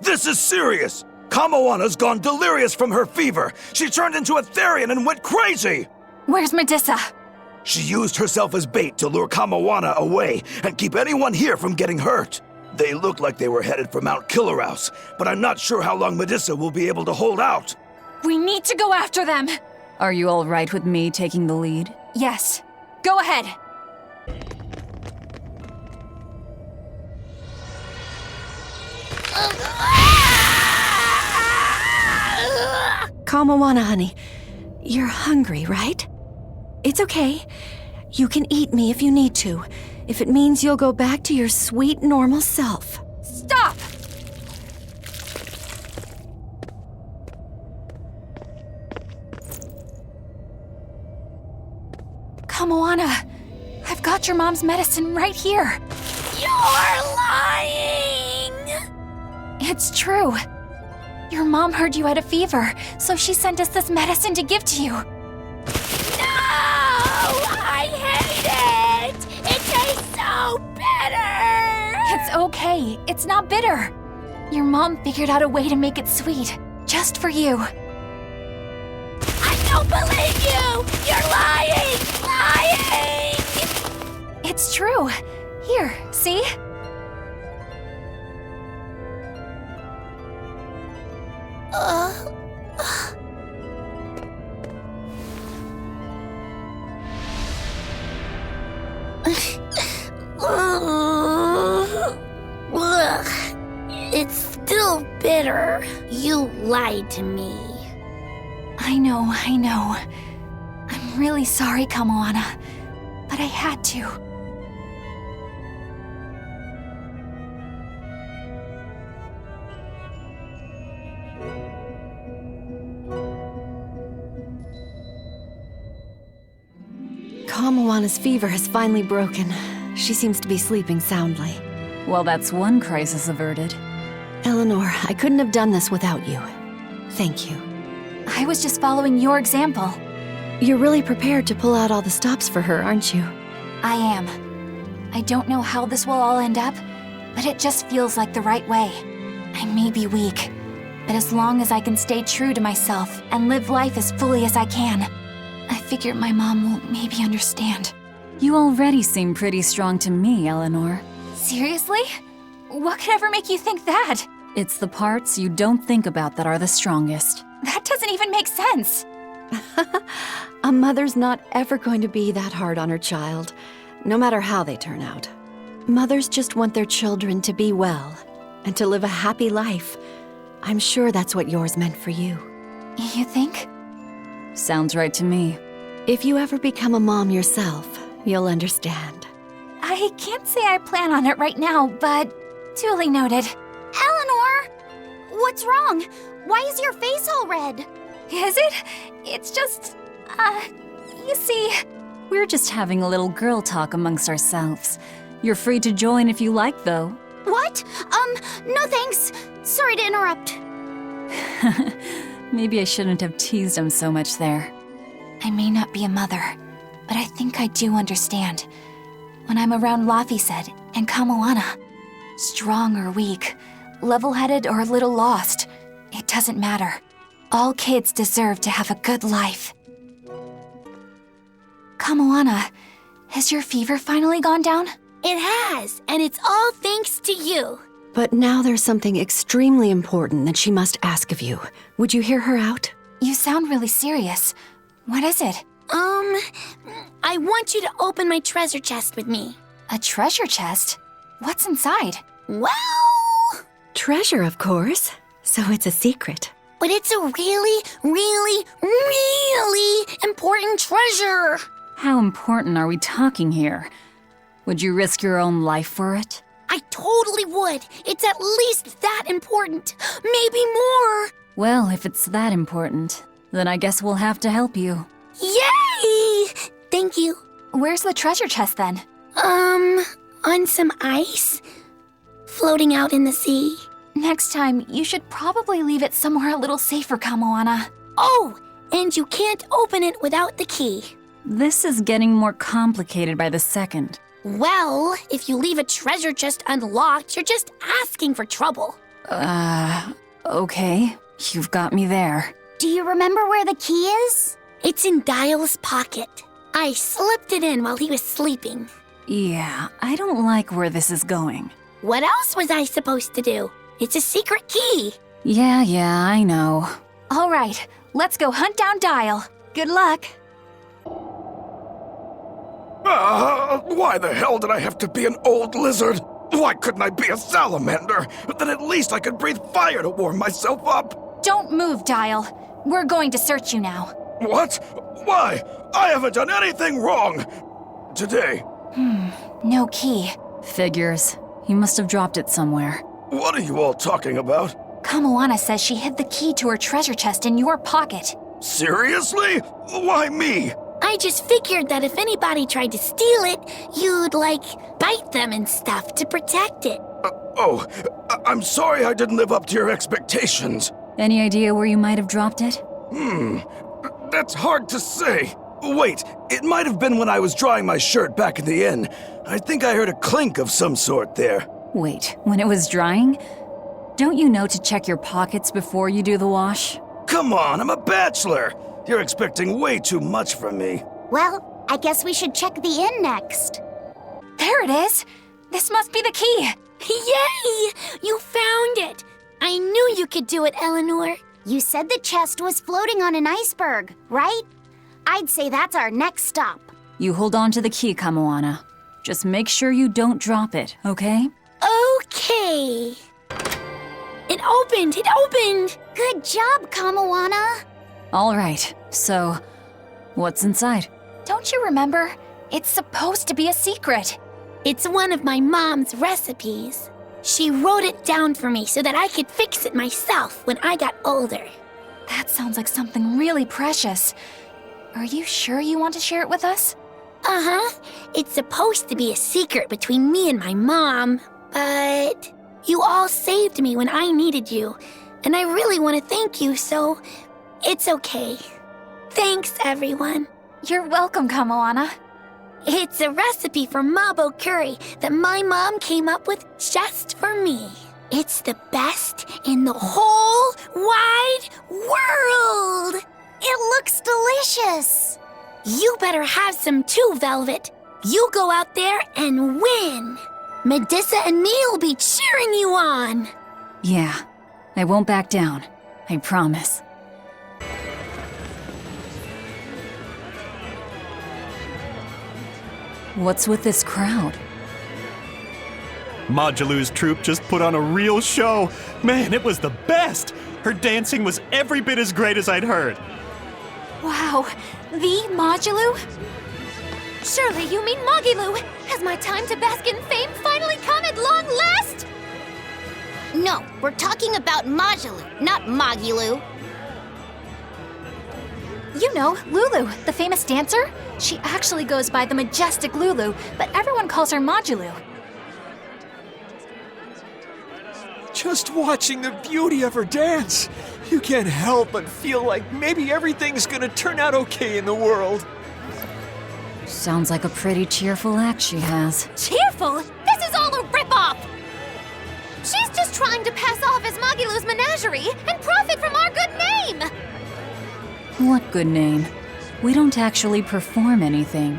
This is serious! Kamawana's gone delirious from her fever. She turned into a Therian and went crazy! Where's Medusa? She used herself as bait to lure Kamawana away and keep anyone here from getting hurt. They look like they were headed for Mount Killerhouse, but I'm not sure how long Medusa will be able to hold out. We need to go after them! Are you all right with me taking the lead? Yes. Go ahead. Kamawana, honey. You're hungry, right? It's okay. You can eat me if you need to, if it means you'll go back to your sweet, normal self. Stop! Kamoana, I've got your mom's medicine right here. You're lying! It's true. Your mom heard you had a fever, so she sent us this medicine to give to you. No! I hate it! It tastes so bitter! It's okay. It's not bitter. Your mom figured out a way to make it sweet, just for you. I don't believe you! You're lying! Lying! It's true. Here, see? It's still bitter. You lied to me. I know. I'm really sorry, Kamoana, but I had to. Kamawana's fever has finally broken. She seems to be sleeping soundly. Well, that's one crisis averted. Eleanor, I couldn't have done this without you. Thank you. I was just following your example. You're really prepared to pull out all the stops for her, aren't you? I am. I don't know how this will all end up, but it just feels like the right way. I may be weak, but as long as I can stay true to myself and live life as fully as I can, I figure my mom will maybe understand. You already seem pretty strong to me, Eleanor. Seriously? What could ever make you think that? It's the parts you don't think about that are the strongest. That doesn't even make sense. A mother's not ever going to be that hard on her child, no matter how they turn out. Mothers just want their children to be well and to live a happy life. I'm sure that's what yours meant for you. You think? Sounds right to me. If you ever become a mom yourself, you'll understand. I can't say I plan on it right now, but duly noted. Eleanor! What's wrong? Why is your face all red? Is it? It's just, you see... We're just having a little girl talk amongst ourselves. You're free to join if you like, though. What? No thanks. Sorry to interrupt. Maybe I shouldn't have teased him so much there. I may not be a mother, but I think I do understand. When I'm around Laphicet and Kamoana, strong or weak, level-headed or a little lost, it doesn't matter. All kids deserve to have a good life. Kamoana, has your fever finally gone down? It has, and it's all thanks to you. But now there's something extremely important that she must ask of you. Would you hear her out? You sound really serious. What is it? I want you to open my treasure chest with me. A treasure chest? What's inside? Well... Treasure, of course. So it's a secret. But it's a really, really, really important treasure. How important are we talking here? Would you risk your own life for it? I totally would. It's at least that important. Maybe more. Well, if it's that important, then I guess we'll have to help you. Yay! Thank you. Where's the treasure chest then? On some ice. Floating out in the sea. Next time, you should probably leave it somewhere a little safer, Kamoana. Oh, and you can't open it without the key. This is getting more complicated by the second. Well, if you leave a treasure chest unlocked, you're just asking for trouble. Okay. You've got me there. Do you remember where the key is? It's in Dial's pocket. I slipped it in while he was sleeping. Yeah, I don't like where this is going. What else was I supposed to do? It's a secret key. Yeah, I know. All right, let's go hunt down Dial. Good luck. Why the hell did I have to be an old lizard? Why couldn't I be a salamander? Then at least I could breathe fire to warm myself up. Don't move, Dial. We're going to search you now. What? Why? I haven't done anything wrong. Today. No key. Figures. He must have dropped it somewhere. What are you all talking about? Kamoana says she hid the key to her treasure chest in your pocket. Seriously? Why me? I just figured that if anybody tried to steal it, you'd, bite them and stuff to protect it. I'm sorry I didn't live up to your expectations. Any idea where you might have dropped it? That's hard to say. Wait, it might have been when I was drying my shirt back in the inn. I think I heard a clink of some sort there. Wait, when it was drying? Don't you know to check your pockets before you do the wash? Come on, I'm a bachelor. You're expecting way too much from me. Well, I guess we should check the inn next. There it is! This must be the key! Yay! You found it! I knew you could do it, Eleanor. You said the chest was floating on an iceberg, right? I'd say that's our next stop. You hold on to the key, Kamoana. Just make sure you don't drop it, okay? Okay. It opened! It opened! Good job, Kamoana. All right, so what's inside? Don't you remember? It's supposed to be a secret. It's one of my mom's recipes. She wrote it down for me so that I could fix it myself when I got older. That sounds like something really precious. Are you sure you want to share it with us? Uh-huh. It's supposed to be a secret between me and my mom, but you all saved me when I needed you, and I really want to thank you, so it's okay. Thanks, everyone. You're welcome, Kamoana. It's a recipe for mabo curry that my mom came up with just for me. It's the best in the whole wide world. It looks delicious. You better have some too, Velvet. You go out there and win. Medissa and me will be cheering you on. Yeah, I won't back down. I promise. What's with this crowd? Majalu's troupe just put on a real show. Man, it was the best! Her dancing was every bit as great as I'd heard. Wow, the Majalu? Surely you mean Magilu! Has my time to bask in fame finally come at long last? No, we're talking about Majalu, not Magilu. You know, Lulu, the famous dancer? She actually goes by the majestic Lulu, but everyone calls her Majalu. Just watching the beauty of her dance, you can't help but feel like maybe everything's gonna turn out okay in the world. Sounds like a pretty cheerful act she has. Cheerful? This is all a ripoff! She's just trying to pass off as Magilu's menagerie and profit from our good name! What good name? We don't actually perform anything.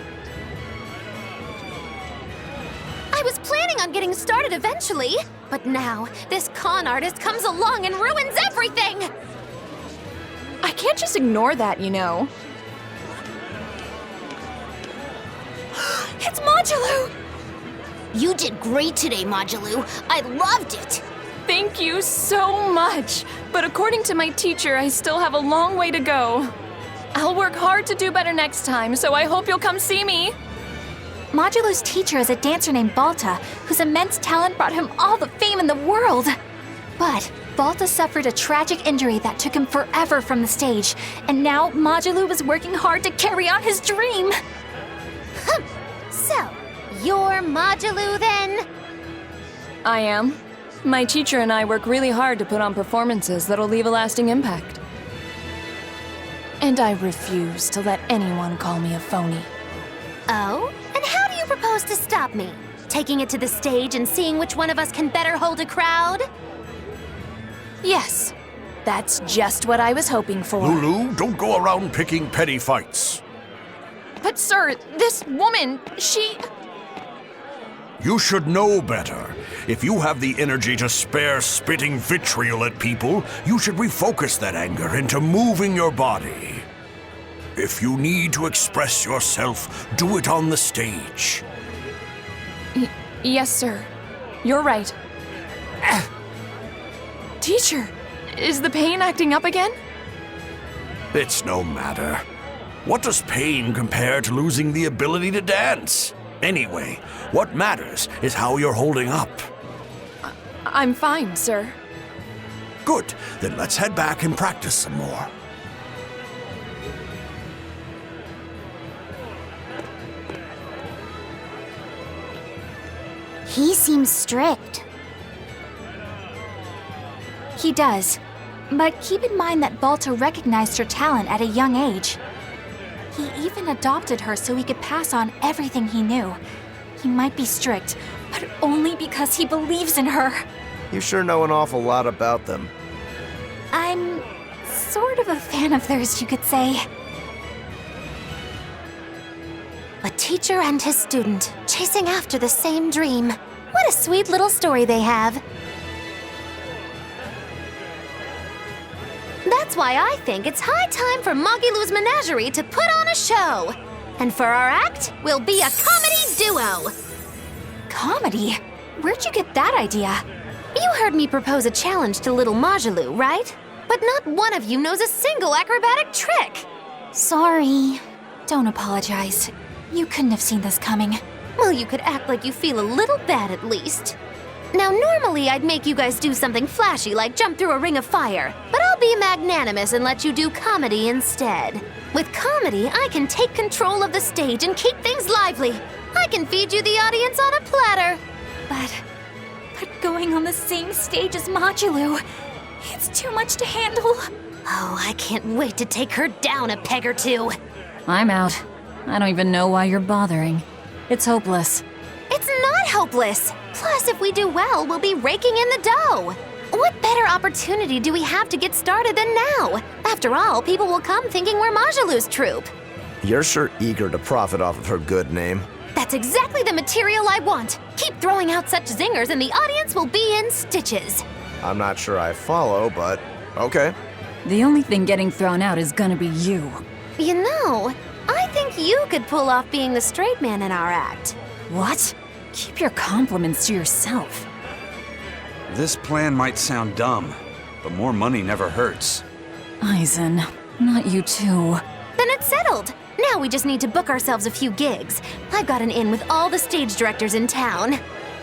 I was planning on getting started eventually, but now this con artist comes along and ruins everything! I can't just ignore that, you know. It's Majalu! You did great today, Majalu. I loved it. Thank you so much. But according to my teacher, I still have a long way to go. I'll work hard to do better next time, so I hope you'll come see me. Majalu's teacher is a dancer named Balta, whose immense talent brought him all the fame in the world. But Balta suffered a tragic injury that took him forever from the stage, and now Majalu was working hard to carry on his dream. So, you're Majalu then? I am. My teacher and I work really hard to put on performances that'll leave a lasting impact. And I refuse to let anyone call me a phony. Oh? And how do you propose to stop me? Taking it to the stage and seeing which one of us can better hold a crowd? Yes, that's just what I was hoping for. Lulu, don't go around picking petty fights. But sir, this woman, she... You should know better. If you have the energy to spare spitting vitriol at people, you should refocus that anger into moving your body. If you need to express yourself, do it on the stage. Yes, sir. You're right. Teacher, is the pain acting up again? It's no matter. What does pain compare to losing the ability to dance? Anyway, what matters is how you're holding up. I'm fine, sir. Good, then let's head back and practice some more. He seems strict. He does. But keep in mind that Balto recognized her talent at a young age. He even adopted her so he could pass on everything he knew. He might be strict, but only because he believes in her. You sure know an awful lot about them. I'm sort of a fan of theirs, you could say. A teacher and his student, chasing after the same dream. What a sweet little story they have. That's why I think it's high time for Magilou's Menagerie to put on a show. And for our act, we'll be a comedy duo. Comedy? Where'd you get that idea? You heard me propose a challenge to little Magalou, right? But not one of you knows a single acrobatic trick. Sorry. Don't apologize. You couldn't have seen this coming. Well, you could act like you feel a little bad at least. Now, normally I'd make you guys do something flashy like jump through a ring of fire, but I'll be magnanimous and let you do comedy instead. With comedy, I can take control of the stage and keep things lively. I can feed you the audience on a platter. But going on the same stage as Magalou, it's too much to handle. Oh, I can't wait to take her down a peg or two. I'm out. I don't even know why you're bothering. It's hopeless. It's not hopeless. Plus, if we do well, we'll be raking in the dough. What better opportunity do we have to get started than now? After all, people will come thinking we're Magalou's troupe. You're sure eager to profit off of her good name. That's exactly the material I want. Keep throwing out such zingers and the audience will be in stitches. I'm not sure I follow, but okay. The only thing getting thrown out is gonna be you. You know, I think you could pull off being the straight man in our act. What? Keep your compliments to yourself. This plan might sound dumb, but more money never hurts. Eisen, not you too. Then it's settled. Now we just need to book ourselves a few gigs. I've got an in with all the stage directors in town.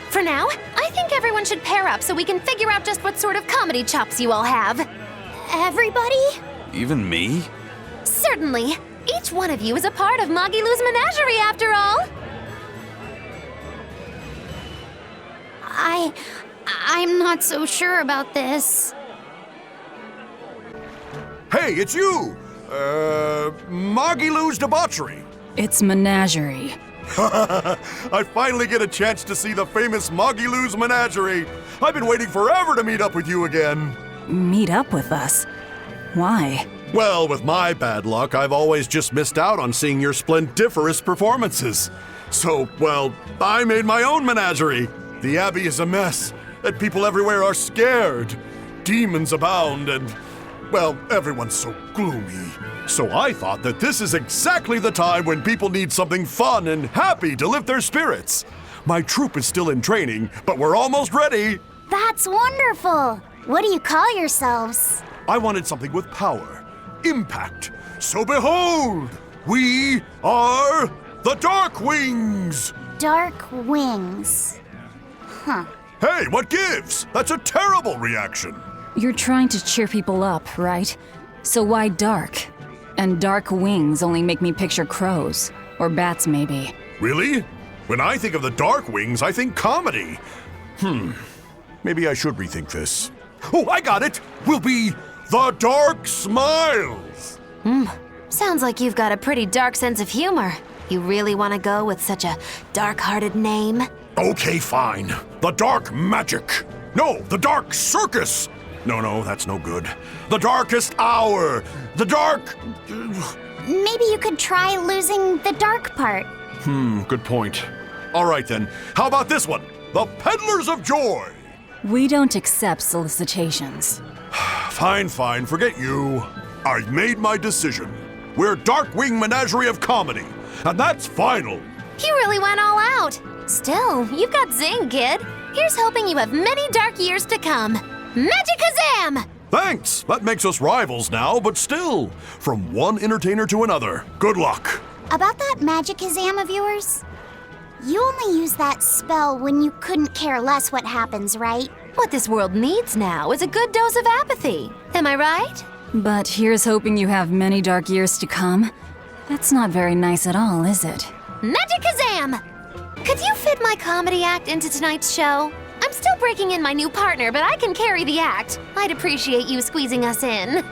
For now, I think everyone should pair up so we can figure out just what sort of comedy chops you all have. Everybody? Even me? Certainly. Each one of you is a part of Magilou's Menagerie, after all. I'm not so sure about this. Hey, it's you! Magilou's Debauchery. It's Menagerie. I finally get a chance to see the famous Magilou's Menagerie. I've been waiting forever to meet up with you again. Meet up with us? Why? Well, with my bad luck, I've always just missed out on seeing your splendiferous performances. So, well, I made my own menagerie. The Abbey is a mess, and people everywhere are scared. Demons abound, and, well, everyone's so gloomy. So I thought that this is exactly the time when people need something fun and happy to lift their spirits. My troupe is still in training, but we're almost ready. That's wonderful. What do you call yourselves? I wanted something with power, impact. So behold, we are the Dark Wings. Dark Wings. Huh. Hey, what gives? That's a terrible reaction. You're trying to cheer people up, right? So why dark? And dark wings only make me picture crows. Or bats, maybe. Really? When I think of the Dark Wings, I think comedy. Maybe I should rethink this. Oh, I got it! We'll be the Dark Smiles! Sounds like you've got a pretty dark sense of humor. You really want to go with such a dark-hearted name? Okay, fine. The Dark Magic. No, the Dark Circus. No, that's no good. The Darkest Hour. The Dark... Maybe you could try losing the dark part. Good point. All right then. How about this one? The Peddlers of Joy. We don't accept solicitations. Fine, forget you. I've made my decision. We're Darkwing Menagerie of Comedy, and that's final. You really went all out. Still, you've got zing, kid. Here's hoping you have many dark years to come. Magikazam! Thanks! That makes us rivals now, but still, from one entertainer to another. Good luck. About that Magikazam of yours? You only use that spell when you couldn't care less what happens, right? What this world needs now is a good dose of apathy. Am I right? But here's hoping you have many dark years to come. That's not very nice at all, is it? Magikazam! Could you fit my comedy act into tonight's show? I'm still breaking in my new partner, but I can carry the act. I'd appreciate you squeezing us in.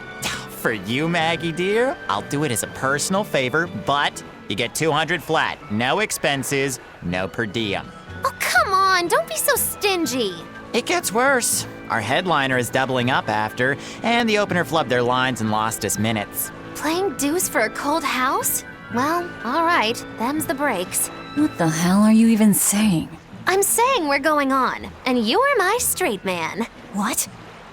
For you, Maggie dear, I'll do it as a personal favor, but you get 200 flat. No expenses, no per diem. Oh, come on, don't be so stingy. It gets worse. Our headliner is doubling up after, and the opener flubbed their lines and lost us minutes. Playing deuce for a cold house? Well, all right, them's the breaks. What the hell are you even saying? I'm saying we're going on, and you're my straight man. What?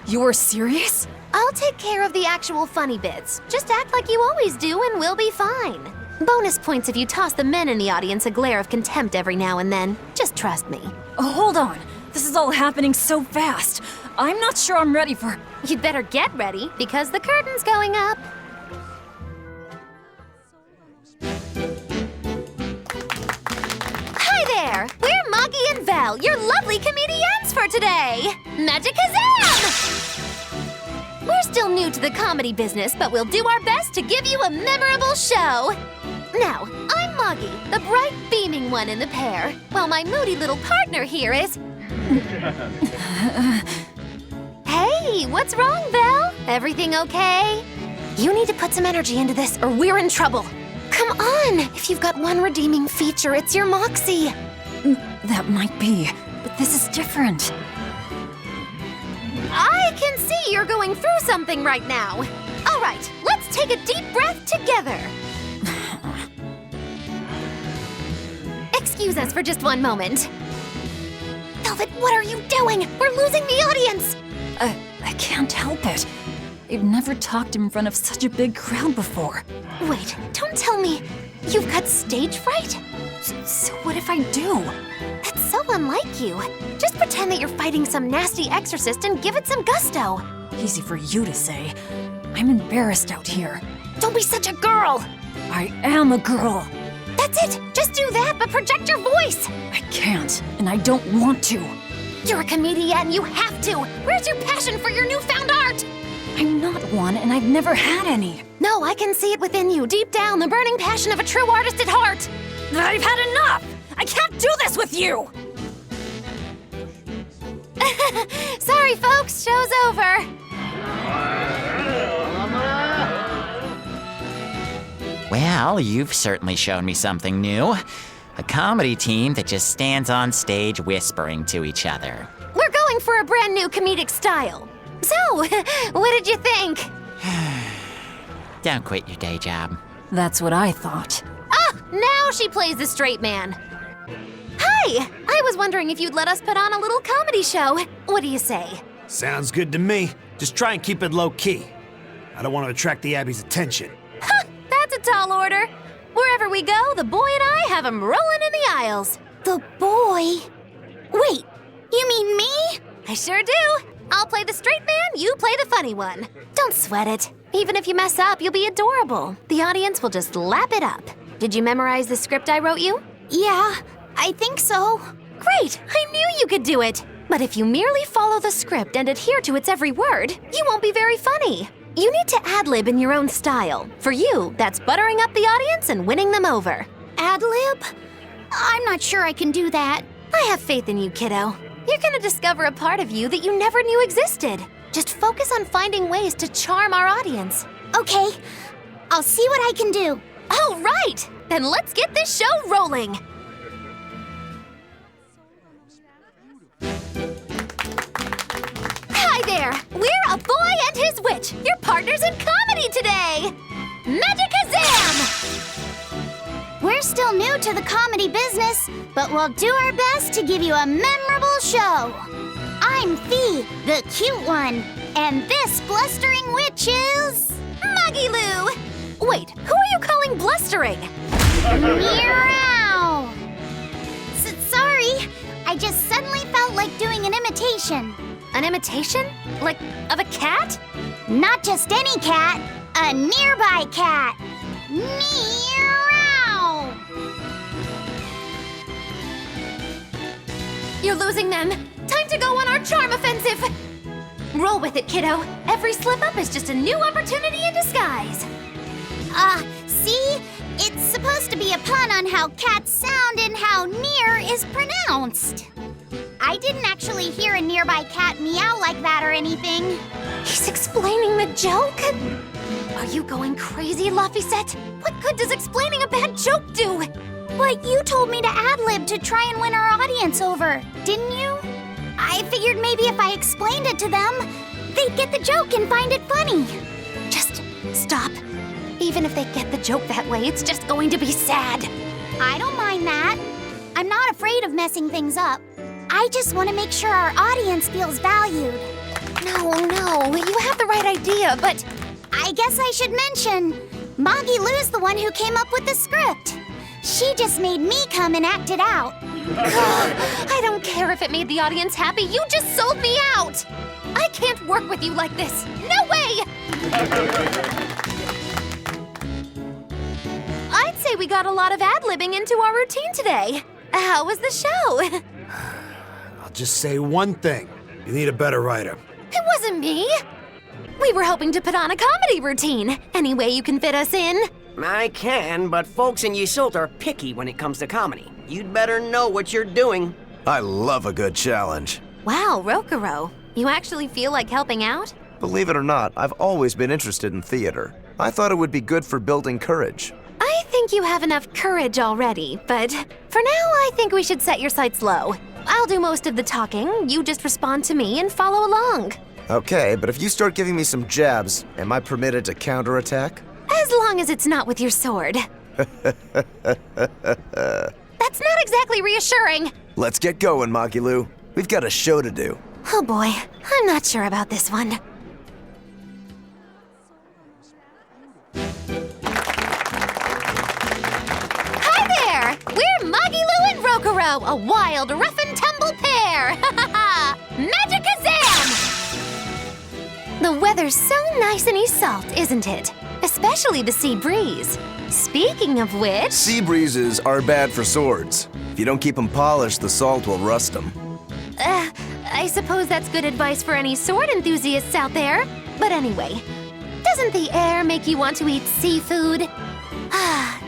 You're serious? I'll take care of the actual funny bits. Just act like you always do and we'll be fine. Bonus points if you toss the men in the audience a glare of contempt every now and then. Just trust me. Oh, hold on. This is all happening so fast. I'm not sure I'm ready for... You'd better get ready, because the curtain's going up. Hi there! We're Moggy and Val, your lovely comedians for today! Magikazam! We're still new to the comedy business, but we'll do our best to give you a memorable show. Now, I'm Moggy, the bright, beaming one in the pair, while my moody little partner here is... Hey, what's wrong, Val? Everything okay? You need to put some energy into this or we're in trouble. Come on, if you've got one redeeming feature, it's your moxie. That might be, but this is different. I can see you're going through something right now. All right, let's take a deep breath together. Excuse us for just one moment. Velvet, what are you doing? We're losing the audience. I can't help it. I've never talked in front of such a big crowd before. Wait, don't tell me you've got stage fright? So what if I do? That's so unlike you. Just pretend that you're fighting some nasty exorcist and give it some gusto. Easy for you to say. I'm embarrassed out here. Don't be such a girl. I am a girl. That's it. Just do that, but project your voice. I can't, and I don't want to. You're a comedian, you have to. Where's your passion for your newfound art? I'm not one, and I've never had any. No, I can see it within you, deep down, the burning passion of a true artist at heart. I've had enough! I can't do this with you! Sorry, folks, show's over. Well, you've certainly shown me something new. A comedy team that just stands on stage whispering to each other. We're going for a brand new comedic style. So, what did you think? Don't quit your day job. That's what I thought. Ah, now she plays the straight man. Hi, I was wondering if you'd let us put on a little comedy show. What do you say? Sounds good to me. Just try and keep it low-key. I don't want to attract the Abbey's attention. Ha! That's a tall order. Wherever we go, the boy and I have him rolling in the aisles. The boy? Wait, you mean me? I sure do. I'll play the straight man, you play the funny one. Don't sweat it. Even if you mess up, you'll be adorable. The audience will just lap it up. Did you memorize the script I wrote you? Yeah, I think so. Great, I knew you could do it. But if you merely follow the script and adhere to its every word, you won't be very funny. You need to ad-lib in your own style. For you, that's buttering up the audience and winning them over. Ad-lib? I'm not sure I can do that. I have faith in you, kiddo. You're gonna discover a part of you that you never knew existed. Just focus on finding ways to charm our audience. Okay, I'll see what I can do. All right! Then let's get this show rolling! Hi there! We're A Boy and His Witch, your partners in comedy today! Magicazam! We're still new to the comedy business, but we'll do our best to give you a memorable show. I'm Fee, the cute one, and this blustering witch is... Maggie-Loo! Wait, who are you calling blustering? Meow! Sorry, I just suddenly felt like doing an imitation. An imitation? Like, of a cat? Not just any cat, a nearby cat. Meow! You're losing them. Time to go on our charm offensive. Roll with it, kiddo. Every slip-up is just a new opportunity in disguise. See? It's supposed to be a pun on how cats sound and how near is pronounced. I didn't actually hear a nearby cat meow like that or anything. He's explaining the joke? Are you going crazy, Laphicet? What good does explaining a bad joke do? But you told me to ad-lib to try and win our audience over, didn't you? I figured maybe if I explained it to them, they'd get the joke and find it funny. Just stop. Even if they get the joke that way, it's just going to be sad. I don't mind that. I'm not afraid of messing things up. I just want to make sure our audience feels valued. No, you have the right idea, but... I guess I should mention, Maggie-Lou's the one who came up with the script. She just made me come and act it out. I don't care if it made the audience happy, you just sold me out! I can't work with you like this, no way! I'd say we got a lot of ad-libbing into our routine today. How was the show? I'll just say one thing. You need a better writer. It wasn't me. We were hoping to put on a comedy routine. Any way you can fit us in? I can, but folks in Ysolt are picky when it comes to comedy. You'd better know what you're doing. I love a good challenge. Wow, Rokuro. You actually feel like helping out? Believe it or not, I've always been interested in theater. I thought it would be good for building courage. I think you have enough courage already, but for now I think we should set your sights low. I'll do most of the talking, you just respond to me and follow along. Okay, but if you start giving me some jabs, am I permitted to counterattack? As long as it's not with your sword. That's not exactly reassuring. Let's get going, Maggie-Lou. We've got a show to do. Oh boy, I'm not sure about this one. Hi there! We're Maggie-Lou and Rokuro, a wild, rough and tumble pair! Magicazam! The weather's so nice in Ysolt, isn't it? Especially the sea breeze. Speaking of which... Sea breezes are bad for swords. If you don't keep them polished, the salt will rust them. I suppose that's good advice for any sword enthusiasts out there. But anyway, doesn't the air make you want to eat seafood?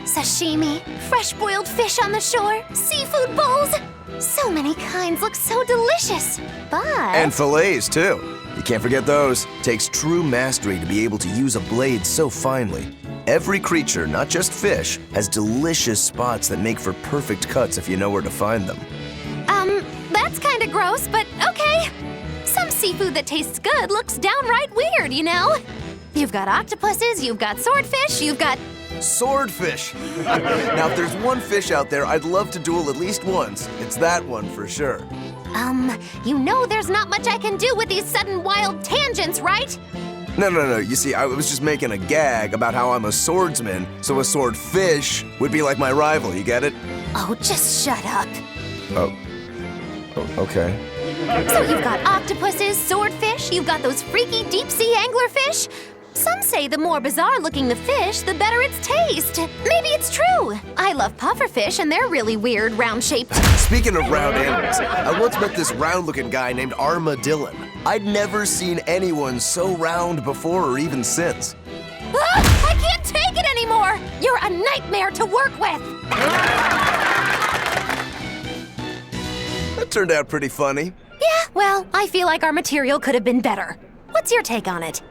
Sashimi, fresh-boiled fish on the shore, seafood bowls. So many kinds look so delicious, but... And fillets, too. You can't forget those. Takes true mastery to be able to use a blade so finely. Every creature, not just fish, has delicious spots that make for perfect cuts if you know where to find them. That's kinda gross, but okay. Some seafood that tastes good looks downright weird, you know? You've got octopuses, you've got swordfish, you've got... Swordfish! Now, if there's one fish out there I'd love to duel at least once, it's that one for sure. You know there's not much I can do with these sudden wild tangents, right? No. You see, I was just making a gag about how I'm a swordsman, so a swordfish would be like my rival, you get it? Oh, just shut up. Oh, okay. So you've got octopuses, swordfish, you've got those freaky deep-sea anglerfish. Some say the more bizarre-looking the fish, the better its taste. Maybe it's true. I love pufferfish, and they're really weird, round-shaped. Speaking of round animals, I once met this round-looking guy named Armadillon. I'd never seen anyone so round before or even since. I can't take it anymore! You're a nightmare to work with! That turned out pretty funny. Yeah, well, I feel like our material could have been better. What's your take on it?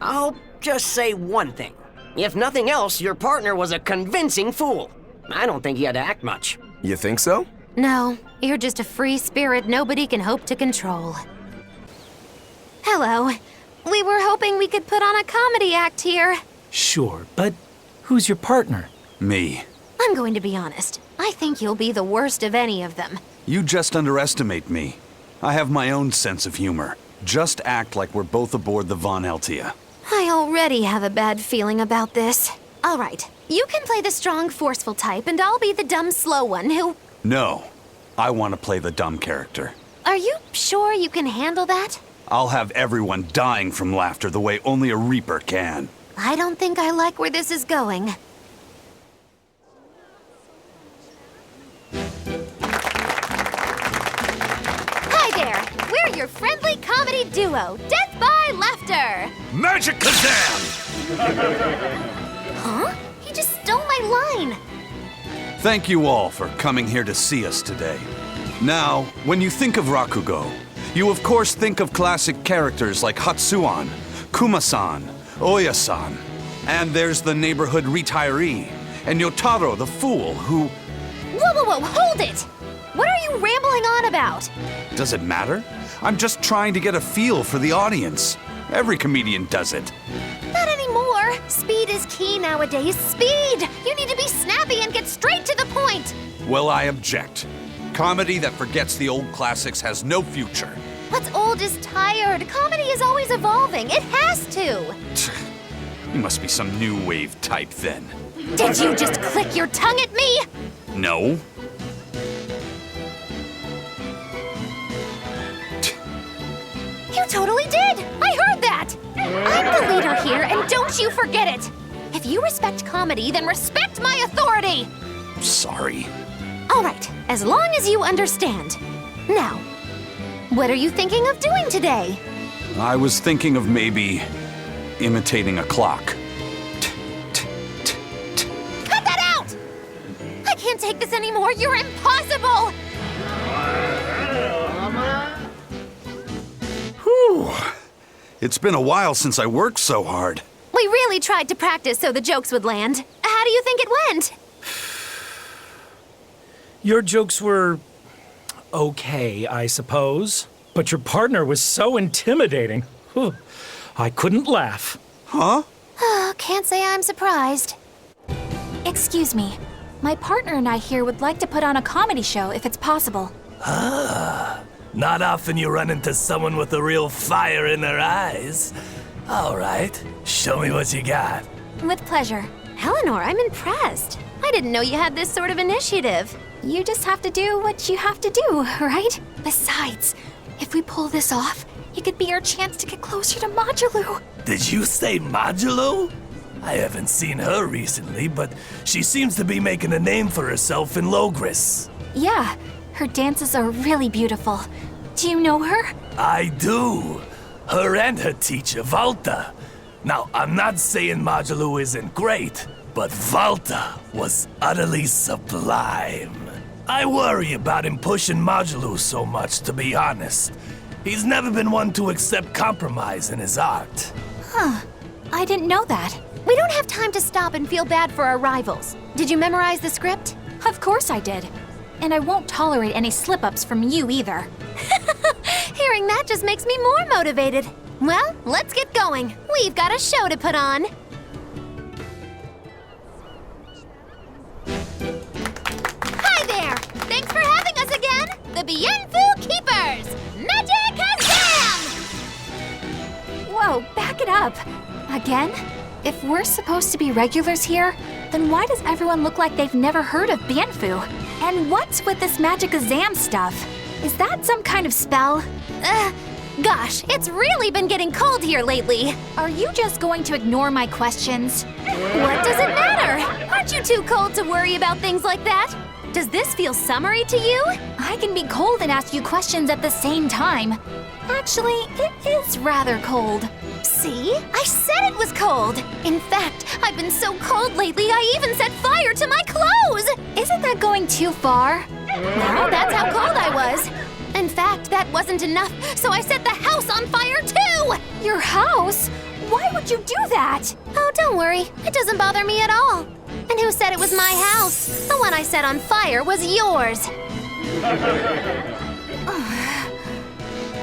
I'll just say one thing. If nothing else, your partner was a convincing fool. I don't think he had to act much. You think so? No, you're just a free spirit nobody can hope to control. Hello. We were hoping we could put on a comedy act here. Sure, but who's your partner? Me. I'm going to be honest. I think you'll be the worst of any of them. You just underestimate me. I have my own sense of humor. Just act like we're both aboard the Von Eltia. I already have a bad feeling about this. All right, you can play the strong, forceful type, and I'll be the dumb, slow one who... No. I want to play the dumb character. Are you sure you can handle that? I'll have everyone dying from laughter the way only a Reaper can. I don't think I like where this is going. Hi there! We're your friendly comedy duo, Death by Laughter! Magic Kazam! Huh? He just stole my line! Thank you all for coming here to see us today. Now, when you think of Rakugo, you of course think of classic characters like Hatsuan, Kuma-san, Oya-san, and there's the neighborhood retiree, and Yotaro the fool who... Whoa, hold it! What are you rambling on about? Does it matter? I'm just trying to get a feel for the audience. Every comedian does it. Not anymore! Speed is key nowadays. Speed! You need to be snappy and get straight to the point! Well, I object. Comedy that forgets the old classics has no future. What's old is tired. Comedy is always evolving. It has to. You must be some new wave type then. Did you just click your tongue at me? No. You totally did! I heard that! I'm the leader here, and don't you forget it! If you respect comedy, then respect my authority! Sorry. All right, as long as you understand. Now, what are you thinking of doing today? I was thinking of maybe imitating a clock. Cut that out! I can't take this anymore. You're impossible! Whew. It's been a while since I worked so hard. We really tried to practice so the jokes would land. How do you think it went? Your jokes were okay, I suppose. But your partner was so intimidating. Whew. I couldn't laugh. Huh? Can't say I'm surprised. Excuse me. My partner and I here would like to put on a comedy show if it's possible. Not often you run into someone with a real fire in their eyes. All right, show me what you got. With pleasure. Eleanor, I'm impressed. I didn't know you had this sort of initiative. You just have to do what you have to do, right? Besides, if we pull this off, it could be our chance to get closer to Majulu. Did you say Majulu? I haven't seen her recently, but she seems to be making a name for herself in Logris. Yeah, her dances are really beautiful. Do you know her? I do. Her and her teacher, Valta. Now, I'm not saying Majulu isn't great, but Valta was utterly sublime. I worry about him pushing Majulu so much, to be honest. He's never been one to accept compromise in his art. Huh. I didn't know that. We don't have time to stop and feel bad for our rivals. Did you memorize the script? Of course I did. And I won't tolerate any slip-ups from you either. Hearing that just makes me more motivated. Well, let's get going. We've got a show to put on. Hi there! Thanks for having us again! The Bienfu Keepers! Magic Kazam! Whoa, back it up. Again? If we're supposed to be regulars here, then why does everyone look like they've never heard of Bienfu? And what's with this Magicazam stuff? Is that some kind of spell? Gosh, it's really been getting cold here lately. Are you just going to ignore my questions? What does it matter? Aren't you too cold to worry about things like that? Does this feel summery to you? I can be cold and ask you questions at the same time. Actually, it is rather cold. See? I said it was cold! In fact, I've been so cold lately, I even set fire to my clothes! Isn't that going too far? Well, that's how cold I was. In fact, that wasn't enough, so I set the house on fire too! Your house? Why would you do that? Oh, don't worry. It doesn't bother me at all. And who said it was my house? The one I set on fire was yours.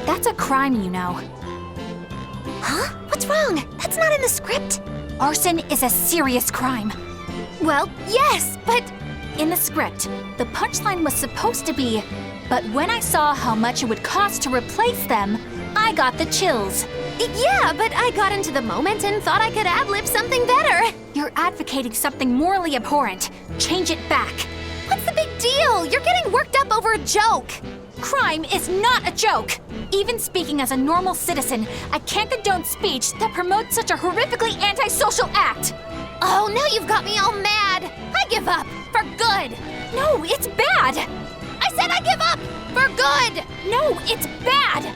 That's a crime, you know. Huh? What's wrong? That's not in the script. Arson is a serious crime. Well, yes, but... In the script, the punchline was supposed to be, but when I saw how much it would cost to replace them, I got the chills. Yeah, but I got into the moment and thought I could ad-lib something better. You're advocating something morally abhorrent. Change it back. What's the big deal? You're getting worked up over a joke. Crime is not a joke. Even speaking as a normal citizen, I can't condone speech that promotes such a horrifically antisocial act. Oh, now you've got me all mad. I give up. For good. No, it's bad. I said I give up. For good. No, it's bad.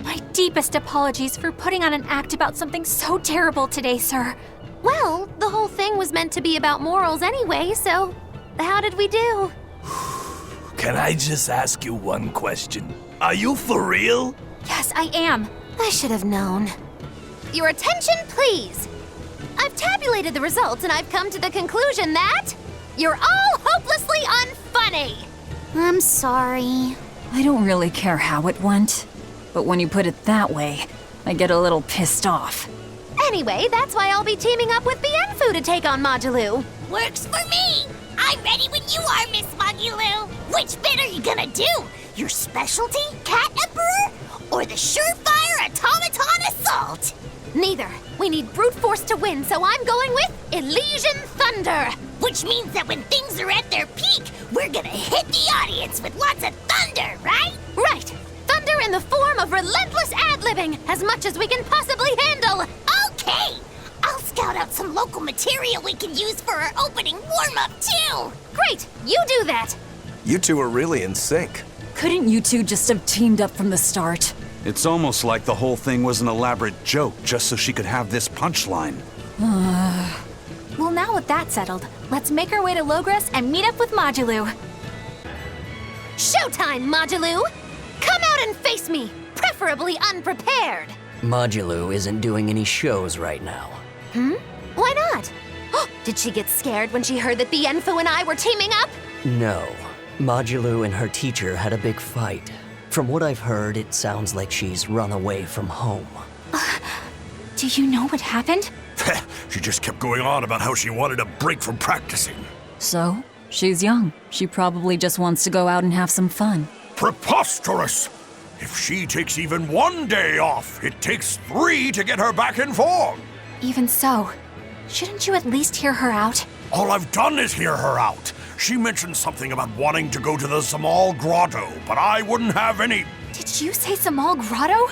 My deepest apologies for putting on an act about something so terrible today, sir. Well, the whole thing was meant to be about morals anyway, so how did we do? Can I just ask you one question? Are you for real? Yes, I am. I should have known. Your attention, please. I've tabulated the results and I've come to the conclusion that you're all hopelessly unfunny. I'm sorry. I don't really care how it went, but when you put it that way, I get a little pissed off. Anyway, that's why I'll be teaming up with Bienfu to take on Majulu. Works for me! I'm ready when you are, Miss Magulu! Which bit are you gonna do? Your specialty, Cat Emperor? Or the surefire automaton assault? Neither. We need brute force to win, so I'm going with Elysian Thunder! Which means that when things are at their peak, we're gonna hit the audience with lots of thunder, right? Right! Thunder in the form of relentless ad-libbing, as much as we can possibly handle! Okay! I'll scout out some local material we can use for our opening warm-up, too! Great! You do that! You two are really in sync. Couldn't you two just have teamed up from the start? It's almost like the whole thing was an elaborate joke just so she could have this punchline. Well, now with that settled, let's make our way to Logres and meet up with Majulu. Showtime, Majulu! Come out and face me, preferably unprepared! Majulu isn't doing any shows right now. Why not? Did she get scared when she heard that Bienfu and I were teaming up? No. Majulu and her teacher had a big fight. From what I've heard, it sounds like she's run away from home. Do you know what happened? She just kept going on about how she wanted a break from practicing. So, she's young. She probably just wants to go out and have some fun. Preposterous! If she takes even one day off, it takes 3 to get her back in form. Even so, shouldn't you at least hear her out? All I've done is hear her out. She mentioned something about wanting to go to the Zamal Grotto, but I wouldn't have any... Did you say Zamal Grotto?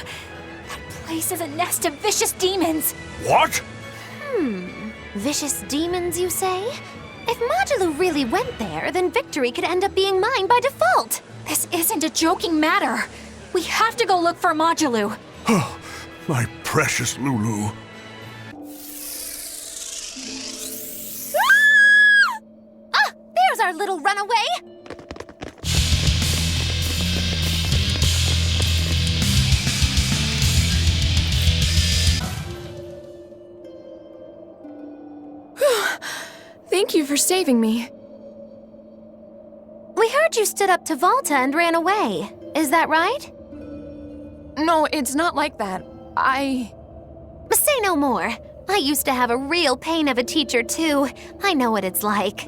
That place is a nest of vicious demons. What? Vicious demons, you say? If Majulu really went there, then victory could end up being mine by default. This isn't a joking matter. We have to go look for Majulu. My precious Lulu. There's our little runaway! Thank you for saving me. We heard you stood up to Volta and ran away. Is that right? No, it's not like that. Say no more. I used to have a real pain of a teacher, too. I know what it's like.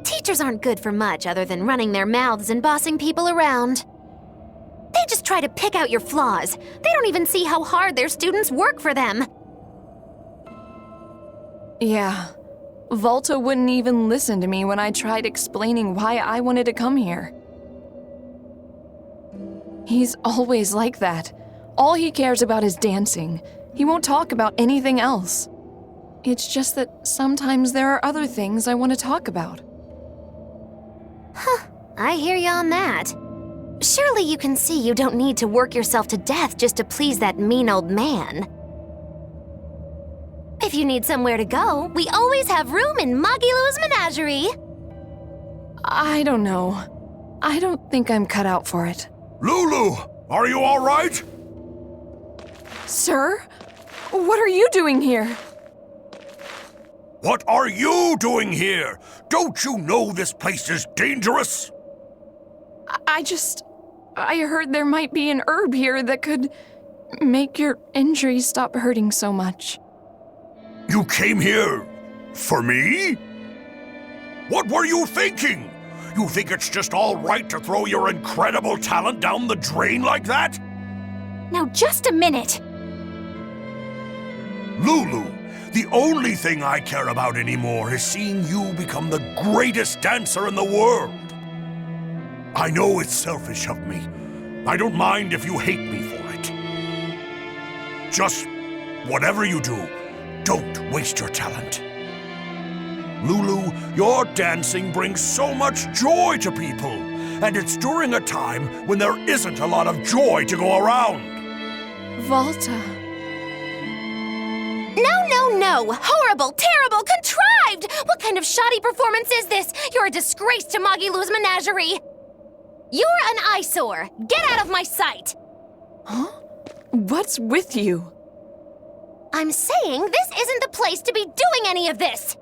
Teachers aren't good for much other than running their mouths and bossing people around. They just try to pick out your flaws. They don't even see how hard their students work for them. Yeah. Volta wouldn't even listen to me when I tried explaining why I wanted to come here. He's always like that. All he cares about is dancing. He won't talk about anything else. It's just that sometimes there are other things I want to talk about. I hear you on that. Surely you can see you don't need to work yourself to death just to please that mean old man. If you need somewhere to go, we always have room in Magilu's menagerie. I don't know. I don't think I'm cut out for it. Lulu, are you all right? Sir? What are you doing here? What are you doing here? Don't you know this place is dangerous? I heard there might be an herb here that could make your injuries stop hurting so much. You came here for me? What were you thinking? You think it's just all right to throw your incredible talent down the drain like that? Now, just a minute. Lulu, the only thing I care about anymore is seeing you become the greatest dancer in the world. I know it's selfish of me. I don't mind if you hate me for it. Just whatever you do, don't waste your talent. Lulu, your dancing brings so much joy to people, and it's during a time when there isn't a lot of joy to go around. Volta. No! Horrible, terrible, contrived! What kind of shoddy performance is this? You're a disgrace to Magilou's menagerie! You're an eyesore! Get out of my sight! Huh? What's with you? I'm saying this isn't the place to be doing any of this!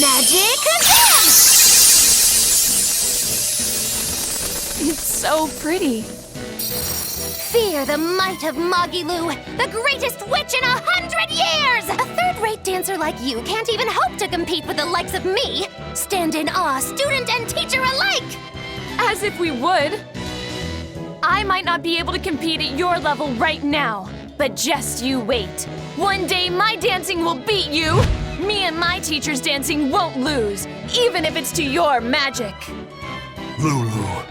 Magic Kazam! It's so pretty. Fear the might of Magilou, the greatest witch in 100 years! A third-rate dancer like you can't even hope to compete with the likes of me! Stand in awe, student and teacher alike! As if we would. I might not be able to compete at your level right now, but just you wait. One day my dancing will beat you! Me and my teacher's dancing won't lose, even if it's to your magic. Lulu.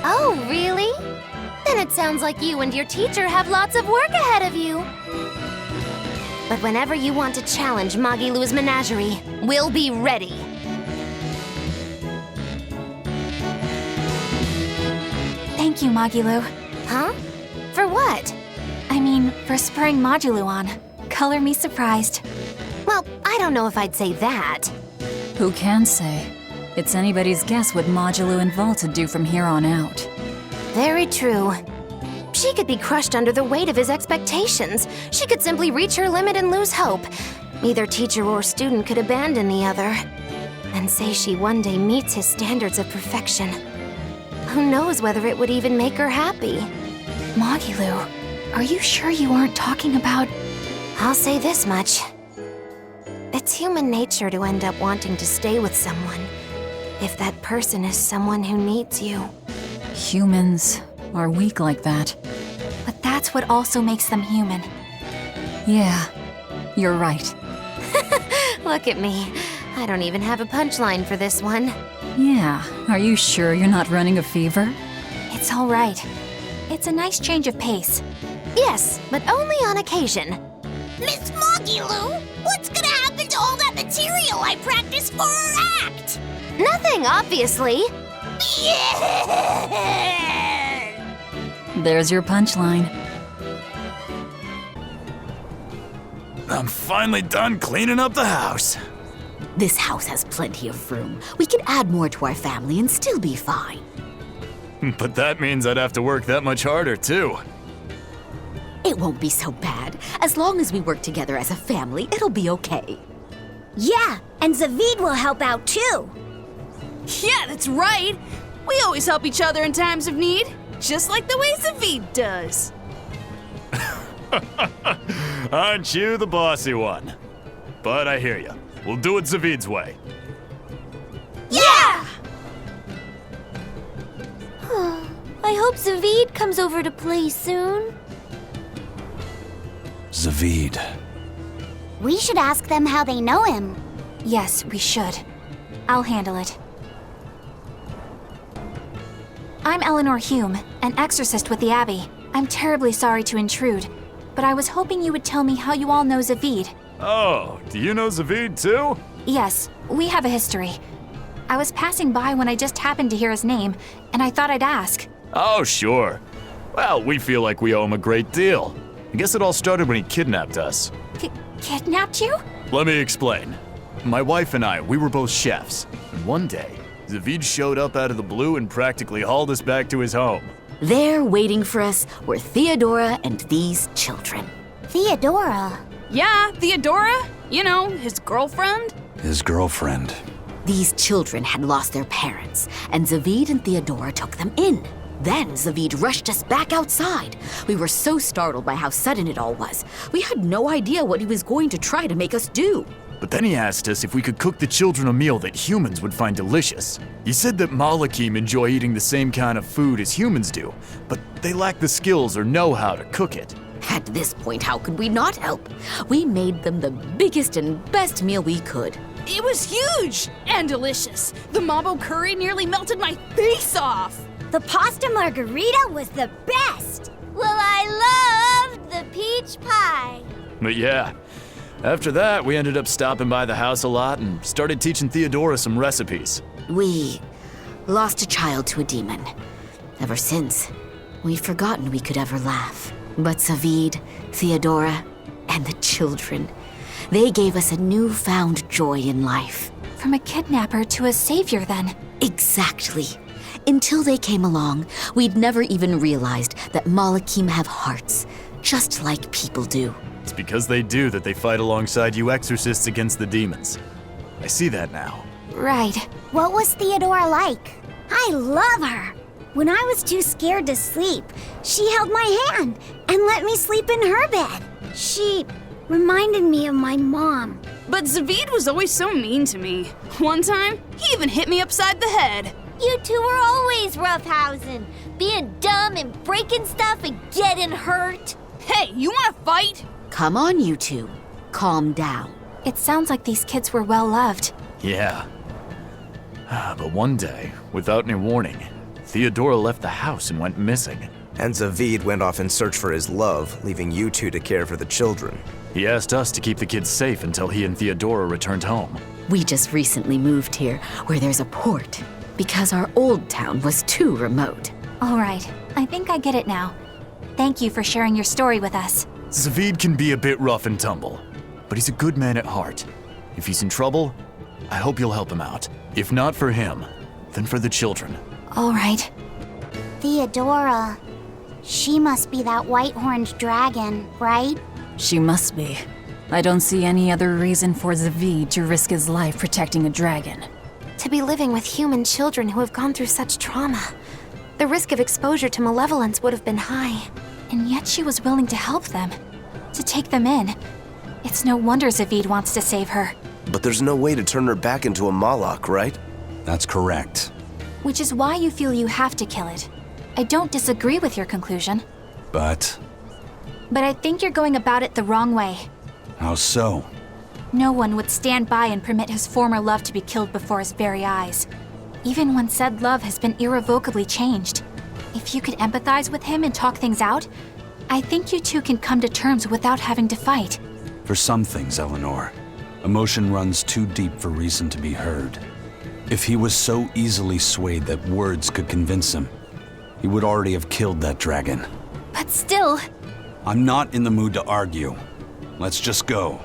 Oh, really? Then it sounds like you and your teacher have lots of work ahead of you. But whenever you want to challenge Magilou's menagerie, we'll be ready. Thank you, Magilou. Huh? For what? I mean, for spurring Magilou on. Color me surprised. Well, I don't know if I'd say that. Who can say? It's anybody's guess what Magilou and Volta do from here on out. Very true. She could be crushed under the weight of his expectations. She could simply reach her limit and lose hope. Neither teacher or student could abandon the other. And say she one day meets his standards of perfection. Who knows whether it would even make her happy? Magilou, are you sure you aren't talking about... I'll say this much. It's human nature to end up wanting to stay with someone, if that person is someone who needs you. Humans are weak like that. But that's what also makes them human. Yeah, you're right. Look at me. I don't even have a punchline for this one. Yeah, are you sure you're not running a fever? It's all right. It's a nice change of pace. Yes, but only on occasion. Miss Magilou, what's gonna happen to all that material I practiced for our act? Nothing, obviously. Yeah! There's your punchline. I'm finally done cleaning up the house. This house has plenty of room. We can add more to our family and still be fine. But that means I'd have to work that much harder, too. It won't be so bad. As long as we work together as a family, it'll be okay. Yeah, and Zavid will help out too. Yeah, that's right. We always help each other in times of need, just like the way Zavid does. Aren't you the bossy one? But I hear you. We'll do it Zavid's way. Yeah! I hope Zavid comes over to play soon. Zavid. We should ask them how they know him. Yes, we should. I'll handle it. I'm Eleanor Hume, an exorcist with the Abbey. I'm terribly sorry to intrude, but I was hoping you would tell me how you all know Zavid. Oh, do you know Zavid too? Yes, we have a history. I was passing by when I just happened to hear his name, and I thought I'd ask. Oh, sure. Well, we feel like we owe him a great deal. I guess it all started when he kidnapped us. Kidnapped you? Let me explain. My wife and I, we were both chefs. And one day, Zavid showed up out of the blue and practically hauled us back to his home. There, waiting for us, were Theodora and these children. Theodora? Yeah, Theodora. You know, his girlfriend. His girlfriend. These children had lost their parents, and Zavid and Theodora took them in. Then Zavid rushed us back outside. We were so startled by how sudden it all was. We had no idea what he was going to try to make us do. But then he asked us if we could cook the children a meal that humans would find delicious. He said that Malakim enjoy eating the same kind of food as humans do, but they lack the skills or know-how to cook it. At this point, how could we not help? We made them the biggest and best meal we could. It was huge and delicious. The mambo curry nearly melted my face off. The pasta margarita was the best. Well, I loved the peach pie. But yeah, after that, we ended up stopping by the house a lot and started teaching Theodora some recipes. We lost a child to a demon. Ever since, we've forgotten we could ever laugh. But Zavid, Theodora, and the children, they gave us a newfound joy in life. From a kidnapper to a savior, then. Exactly. Until they came along, we'd never even realized that Malakim have hearts, just like people do. It's because they do that they fight alongside you exorcists against the demons. I see that now. Right. What was Theodora like? I love her. When I was too scared to sleep, she held my hand and let me sleep in her bed. She reminded me of my mom. But Zavid was always so mean to me. One time, he even hit me upside the head. You two were always roughhousing, being dumb and breaking stuff and getting hurt. Hey, you wanna fight? Come on, you two. Calm down. It sounds like these kids were well loved. Yeah. But one day, without any warning, Theodora left the house and went missing. And Zavid went off in search for his love, leaving you two to care for the children. He asked us to keep the kids safe until he and Theodora returned home. We just recently moved here, where there's a port, because our old town was too remote. All right, I think I get it now. Thank you for sharing your story with us. Zavid can be a bit rough and tumble, but he's a good man at heart. If he's in trouble, I hope you'll help him out. If not for him, then for the children. All right. Theodora. She must be that white-horned dragon, right? She must be. I don't see any other reason for Zavid to risk his life protecting a dragon. To be living with human children who have gone through such trauma, the risk of exposure to malevolence would have been high. And yet she was willing to help them, to take them in. It's no wonder Zavid wants to save her. But there's no way to turn her back into a Malak, right? That's correct. Which is why you feel you have to kill it. I don't disagree with your conclusion. But I think you're going about it the wrong way. how so? No one would stand by and permit his former love to be killed before his very eyes. Even when said love has been irrevocably changed. If you could empathize with him and talk things out, I think you two can come to terms without having to fight. For some things, Eleanor, emotion runs too deep for reason to be heard. If he was so easily swayed that words could convince him, he would already have killed that dragon. But still... I'm not in the mood to argue. Let's just go.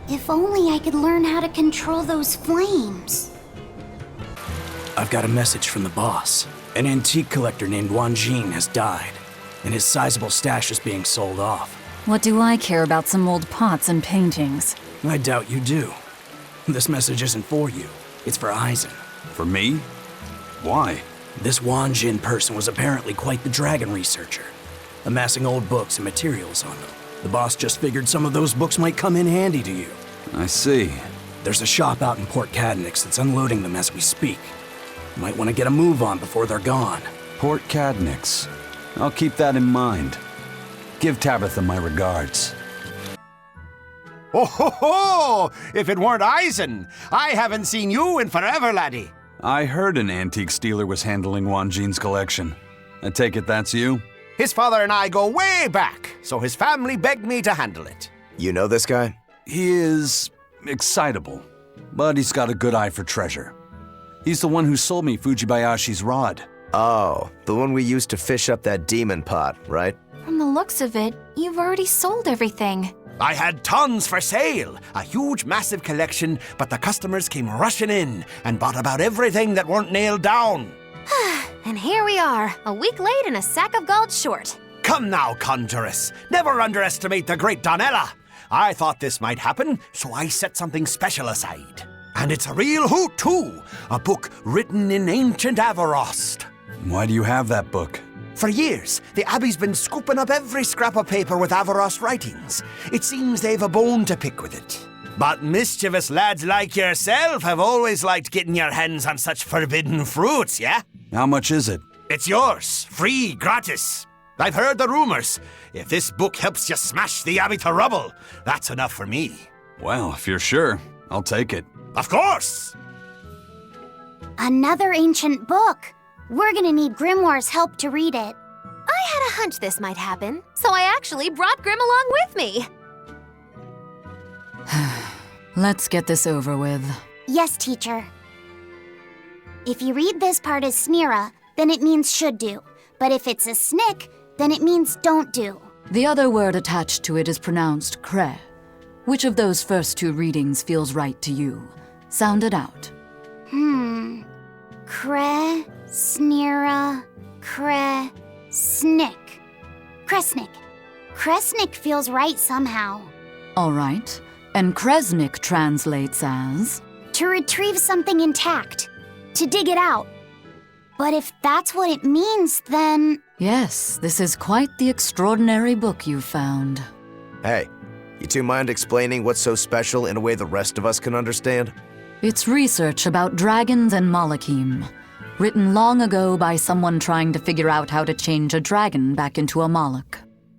If only I could learn how to control those flames. I've got a message from the boss. An antique collector named Wanjin has died, and his sizable stash is being sold off. What do I care about some old pots and paintings? I doubt you do. This message isn't for you. It's for Eisen. For me? Why? This Wanjin person was apparently quite the dragon researcher, amassing old books and materials on them. The boss just figured some of those books might come in handy to you. I see. There's a shop out in Port Cadnix that's unloading them as we speak. You might want to get a move on before they're gone. Port Cadnix. I'll keep that in mind. Give Tabitha my regards. Oh ho ho! If it weren't Eisen, I haven't seen you in forever, laddie. I heard an antique stealer was handling Wanjin's collection. I take it that's you? His father and I go way back, so his family begged me to handle it. You know this guy? He is excitable, but he's got a good eye for treasure. He's the one who sold me Fujibayashi's rod. Oh, the one we used to fish up that demon pot, right? From the looks of it, you've already sold everything. I had tons for sale, a huge, massive collection, but the customers came rushing in and bought about everything that weren't nailed down. And here we are, a week late and a sack of gold short. Come now, Conjuress. Never underestimate the great Donella. I thought this might happen, so I set something special aside. And it's a real hoot, too. A book written in ancient Avarost. Why do you have that book? For years, the Abbey's been scooping up every scrap of paper with Avarost writings. It seems they've a bone to pick with it. But mischievous lads like yourself have always liked getting your hands on such forbidden fruits, yeah? How much is it? It's yours, free, gratis. I've heard the rumors. If this book helps you smash the Abbey to rubble, that's enough for me. Well, if you're sure, I'll take it. Of course! Another ancient book. We're gonna need Grimoire's help to read it. I had a hunch this might happen, so I actually brought Grim along with me. Let's get this over with. Yes, teacher. If you read this part as Snira, then it means should do. But if it's a snick, then it means don't do. The other word attached to it is pronounced cre. Which of those first two readings feels right to you? Sound it out. Cre, Snira, Cre, Snick. Kresnik. Kresnik feels right somehow. All right. And Kresnik translates as? To retrieve something intact. To dig it out. But if that's what it means, then... Yes, this is quite the extraordinary book you found. Hey, you two mind explaining what's so special in a way the rest of us can understand? It's research about dragons and Malachim, written long ago by someone trying to figure out how to change a dragon back into a Malach.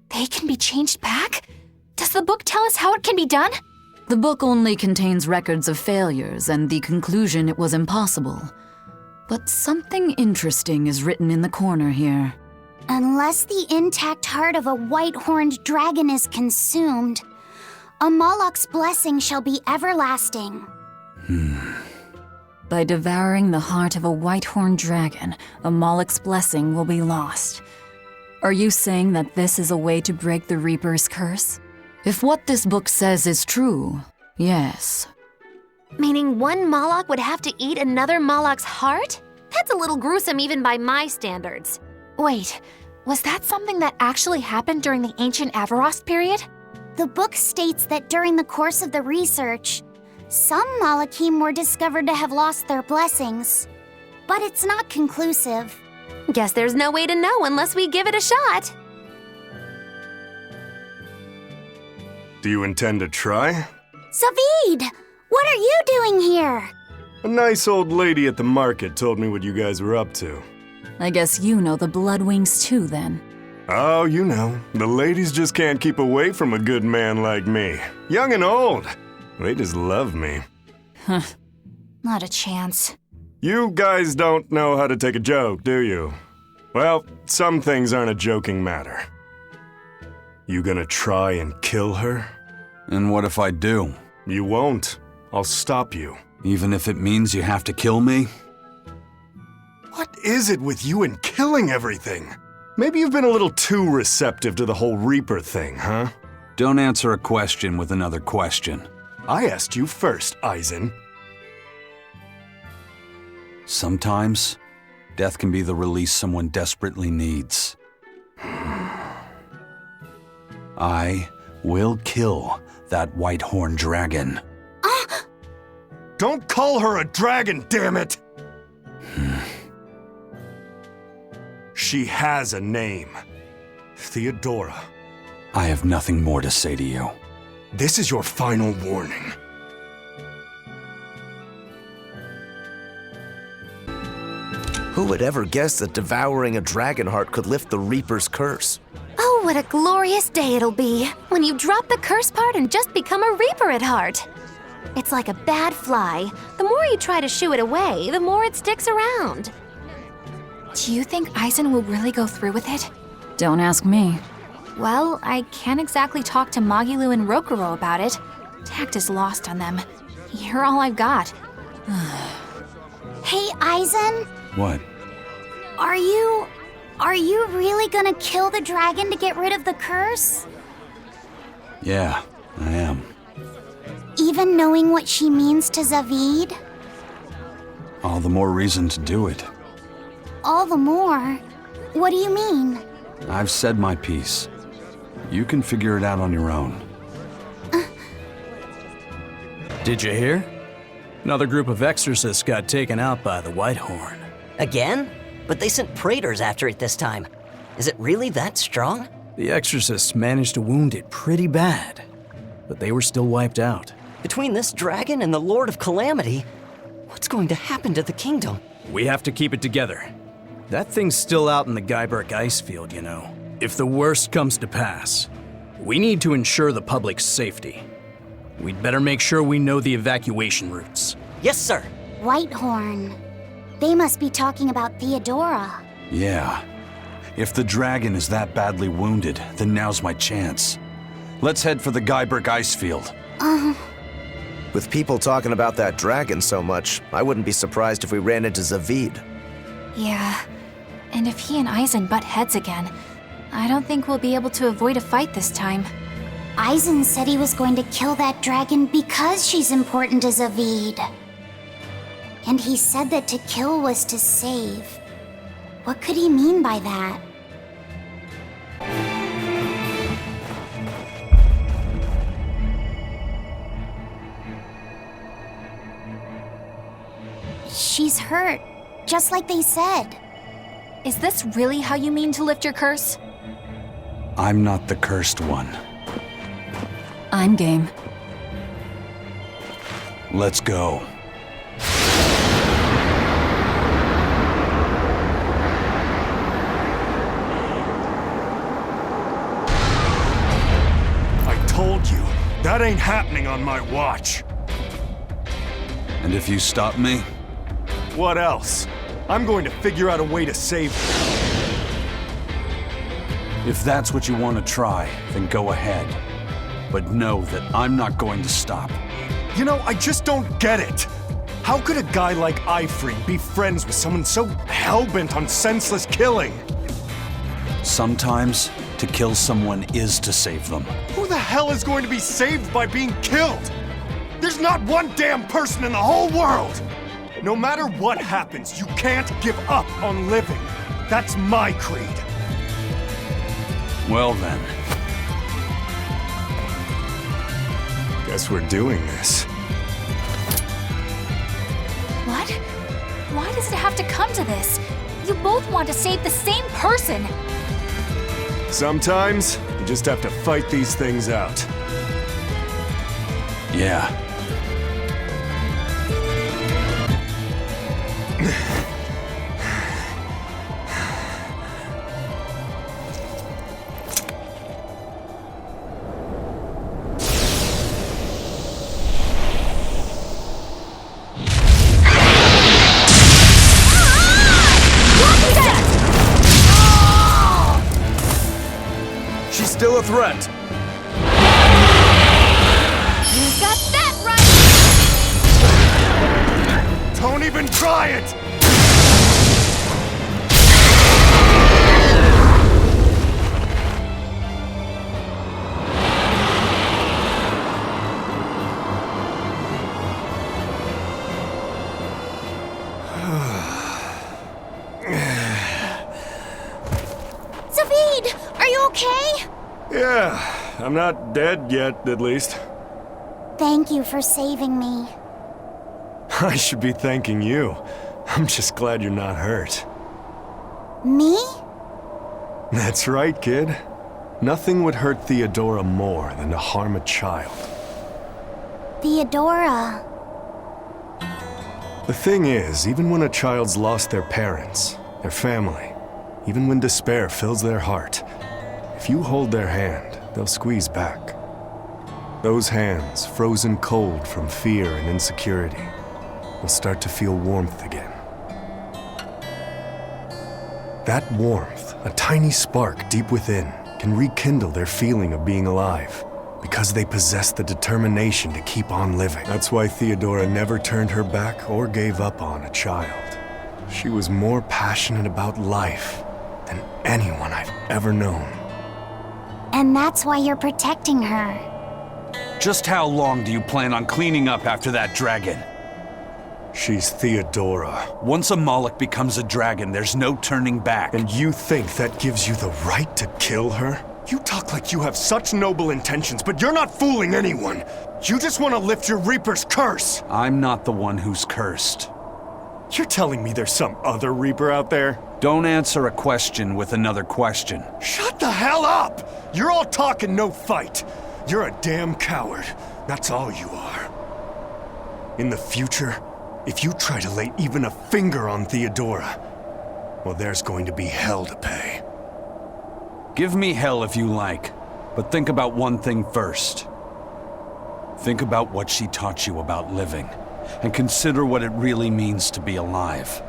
They can be changed back? Does the book tell us how it can be done? The book only contains records of failures and the conclusion it was impossible. But something interesting is written in the corner here. Unless the intact heart of a white-horned dragon is consumed, a Moloch's blessing shall be everlasting. By devouring the heart of a white-horned dragon, a Moloch's blessing will be lost. Are you saying that this is a way to break the Reaper's curse? If what this book says is true, yes. Meaning one Moloch would have to eat another Moloch's heart? That's a little gruesome even by my standards. Wait, was that something that actually happened during the ancient Avarost period? The book states that during the course of the research, some Malachim were discovered to have lost their blessings. But it's not conclusive. Guess there's no way to know unless we give it a shot. Do you intend to try? Savid! What are you doing here? A nice old lady at the market told me what you guys were up to. I guess you know the Bloodwings too, then. Oh, you know, the ladies just can't keep away from a good man like me. Young and old. They just love me. Huh. Not a chance. You guys don't know how to take a joke, do you? Well, some things aren't a joking matter. You gonna try and kill her? And what if I do? You won't. I'll stop you. Even if it means you have to kill me? What is it with you and killing everything? Maybe you've been a little too receptive to the whole Reaper thing, huh? Don't answer a question with another question. I asked you first, Eisen. Sometimes, death can be the release someone desperately needs. I will kill that white-horned dragon. Don't call her a dragon, damn it! She has a name. Theodora. I have nothing more to say to you. This is your final warning. Who would ever guess that devouring a dragon heart could lift the Reaper's curse? Oh, what a glorious day it'll be when you drop the curse part and just become a Reaper at heart. It's like a bad fly. The more you try to shoo it away, the more it sticks around. Do you think Eisen will really go through with it? Don't ask me. Well, I can't exactly talk to Magilu and Rokuro about it. Tact is lost on them. You're all I've got. Hey, Eisen? What? Are you really gonna kill the dragon to get rid of the curse? Yeah, even knowing what she means to Zavid? All the more reason to do it. All the more? What do you mean? I've said my piece. You can figure it out on your own. Did you hear? Another group of exorcists got taken out by the Whitehorn. Again? But they sent praetors after it this time. Is it really that strong? The exorcists managed to wound it pretty bad, but they were still wiped out. Between this dragon and the Lord of Calamity, what's going to happen to the kingdom? We have to keep it together. That thing's still out in the Guyberg ice field, you know. If the worst comes to pass, we need to ensure the public's safety. We'd better make sure we know the evacuation routes. Yes, sir. Whitehorn. They must be talking about Theodora. Yeah. If the dragon is that badly wounded, then now's my chance. Let's head for the Guyberg ice field. With people talking about that dragon so much, I wouldn't be surprised if we ran into Zavid. Yeah. And if he and Eisen butt heads again, I don't think we'll be able to avoid a fight this time. Eisen said he was going to kill that dragon because she's important to Zavid. And he said that to kill was to save. What could he mean by that? She's hurt, just like they said. Is this really how you mean to lift your curse? I'm not the cursed one. I'm game. Let's go. I told you, that ain't happening on my watch. And if you stop me? What else? I'm going to figure out a way to save you. If that's what you want to try, then go ahead. But know that I'm not going to stop. You know, I just don't get it. How could a guy like Ifrey be friends with someone so hell-bent on senseless killing? Sometimes, to kill someone is to save them. Who the hell is going to be saved by being killed? There's not one damn person in the whole world! No matter what happens, you can't give up on living. That's my creed. Well then. Guess we're doing this. What? Why does it have to come to this? You both want to save the same person! Sometimes, you just have to fight these things out. Yeah. She's still a threat. You got that right! Don't even try it! Zavid, are you okay? Yeah, I'm not dead yet, at least. Thank you for saving me. I should be thanking you. I'm just glad you're not hurt. Me? That's right, kid. Nothing would hurt Theodora more than to harm a child. Theodora. The thing is, even when a child's lost their parents, their family, even when despair fills their heart, if you hold their hand, they'll squeeze back. Those hands, frozen cold from fear and insecurity, will start to feel warmth again. That warmth, a tiny spark deep within, can rekindle their feeling of being alive, because they possess the determination to keep on living. That's why Theodora never turned her back or gave up on a child. She was more passionate about life than anyone I've ever known. And that's why you're protecting her. Just how long do you plan on cleaning up after that dragon? She's Theodora. Once a Moloch becomes a dragon, there's no turning back. And you think that gives you the right to kill her? You talk like you have such noble intentions, but you're not fooling anyone. You just want to lift your Reaper's curse. I'm not the one who's cursed. You're telling me there's some other Reaper out there? Don't answer a question with another question. Shut the hell up! You're all talk and no fight. You're a damn coward. That's all you are. In the future, if you try to lay even a finger on Theodora, well, there's going to be hell to pay. Give me hell if you like, but think about one thing first. Think about what she taught you about living, and consider what it really means to be alive.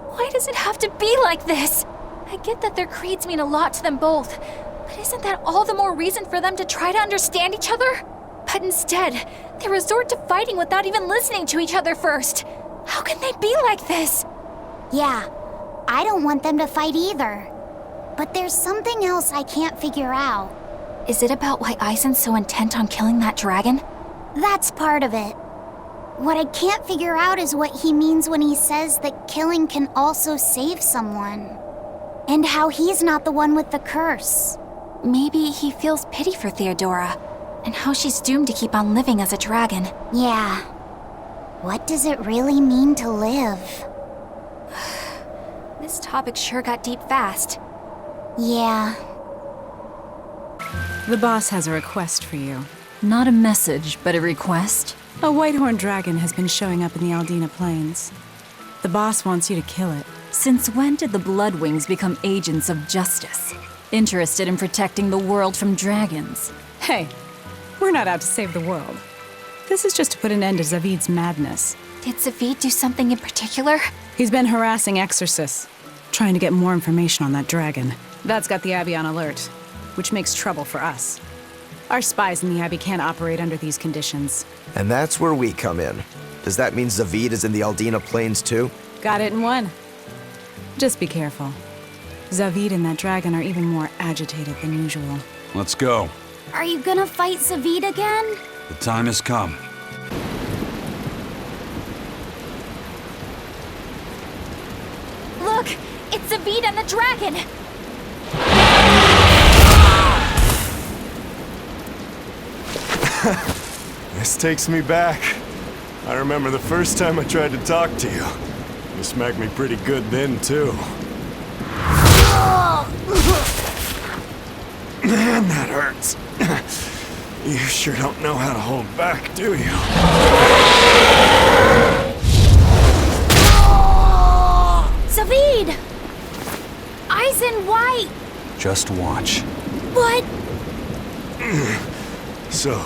Why does it have to be like this? I get that their creeds mean a lot to them both, but isn't that all the more reason for them to try to understand each other? But instead, they resort to fighting without even listening to each other first. How can they be like this? Yeah, I don't want them to fight either. But there's something else I can't figure out. Is it about why Aizen's so intent on killing that dragon? That's part of it. What I can't figure out is what he means when he says that killing can also save someone. And how he's not the one with the curse. Maybe he feels pity for Theodora, and how she's doomed to keep on living as a dragon. Yeah. What does it really mean to live? This topic sure got deep fast. Yeah. The boss has a request for you. Not a message, but a request? A whitehorn dragon has been showing up in the Aldina Plains. The boss wants you to kill it. Since when did the Bloodwings become agents of justice? Interested in protecting the world from dragons? Hey, we're not out to save the world. This is just to put an end to Zavid's madness. Did Zavid do something in particular? He's been harassing exorcists, trying to get more information on that dragon. That's got the Abbey on alert, which makes trouble for us. Our spies in the Abbey can't operate under these conditions. And that's where we come in. Does that mean Zavid is in the Aldina Plains too? Got it in one. Just be careful. Zavid and that dragon are even more agitated than usual. Let's go. Are you gonna fight Zavid again? The time has come. Look! It's Zavid and the dragon! This takes me back. I remember the first time I tried to talk to you. You smacked me pretty good then, too. Man, that hurts. You sure don't know how to hold back, do you? Zavid! Aizen, why? Just watch. What? So,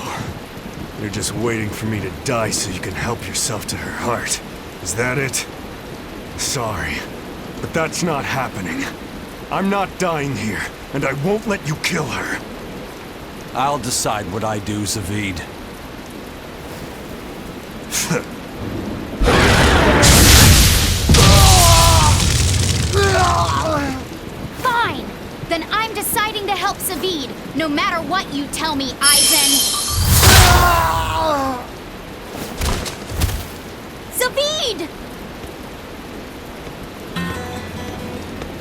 you're just waiting for me to die so you can help yourself to her heart. Is that it? Sorry, but that's not happening. I'm not dying here, and I won't let you kill her. I'll decide what I do, Zavid. Fine! Then I'm deciding to help Zavid, no matter what you tell me, Aizen. Zavid!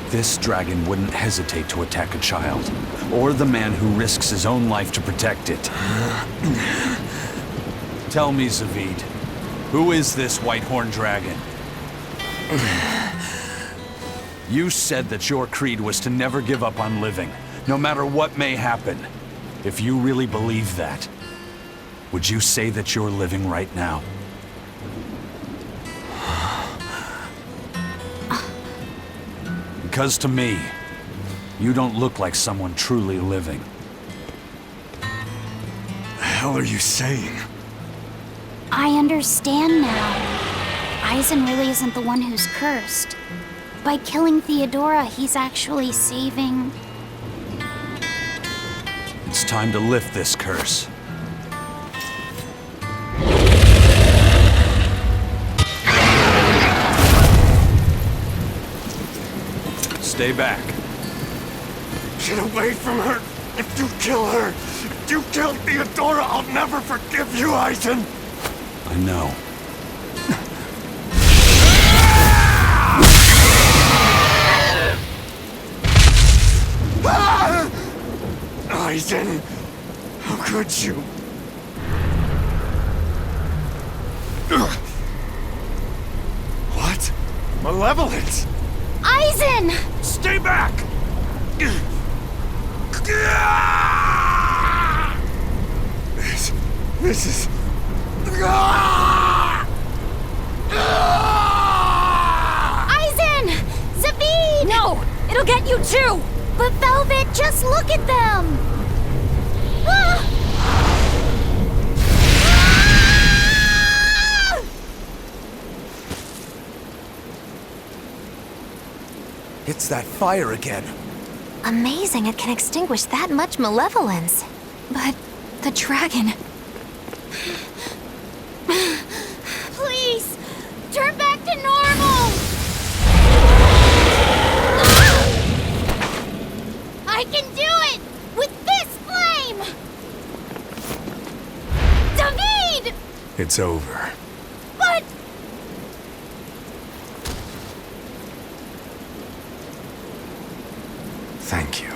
This dragon wouldn't hesitate to attack a child, or the man who risks his own life to protect it. Tell me, Zavid, who is this whitehorn dragon? You said that your creed was to never give up on living, no matter what may happen. If you really believe that, would you say that you're living right now? Because to me, you don't look like someone truly living. The hell are you saying? I understand now. Aizen really isn't the one who's cursed. By killing Theodora, he's actually saving... It's time to lift this curse. Stay back. Get away from her! If you kill her, if you kill Theodora, I'll never forgive you, Aizen! I know. Aizen, how could you? What? Malevolence? Aizen! Stay back! This is... Aizen! Zavid! No! It'll get you too! But Velvet, just look at them! Ah! It's that fire again. Amazing it can extinguish that much malevolence. But the dragon... Please, turn back to normal! I can do it! With this flame! David! It's over. But... Thank you.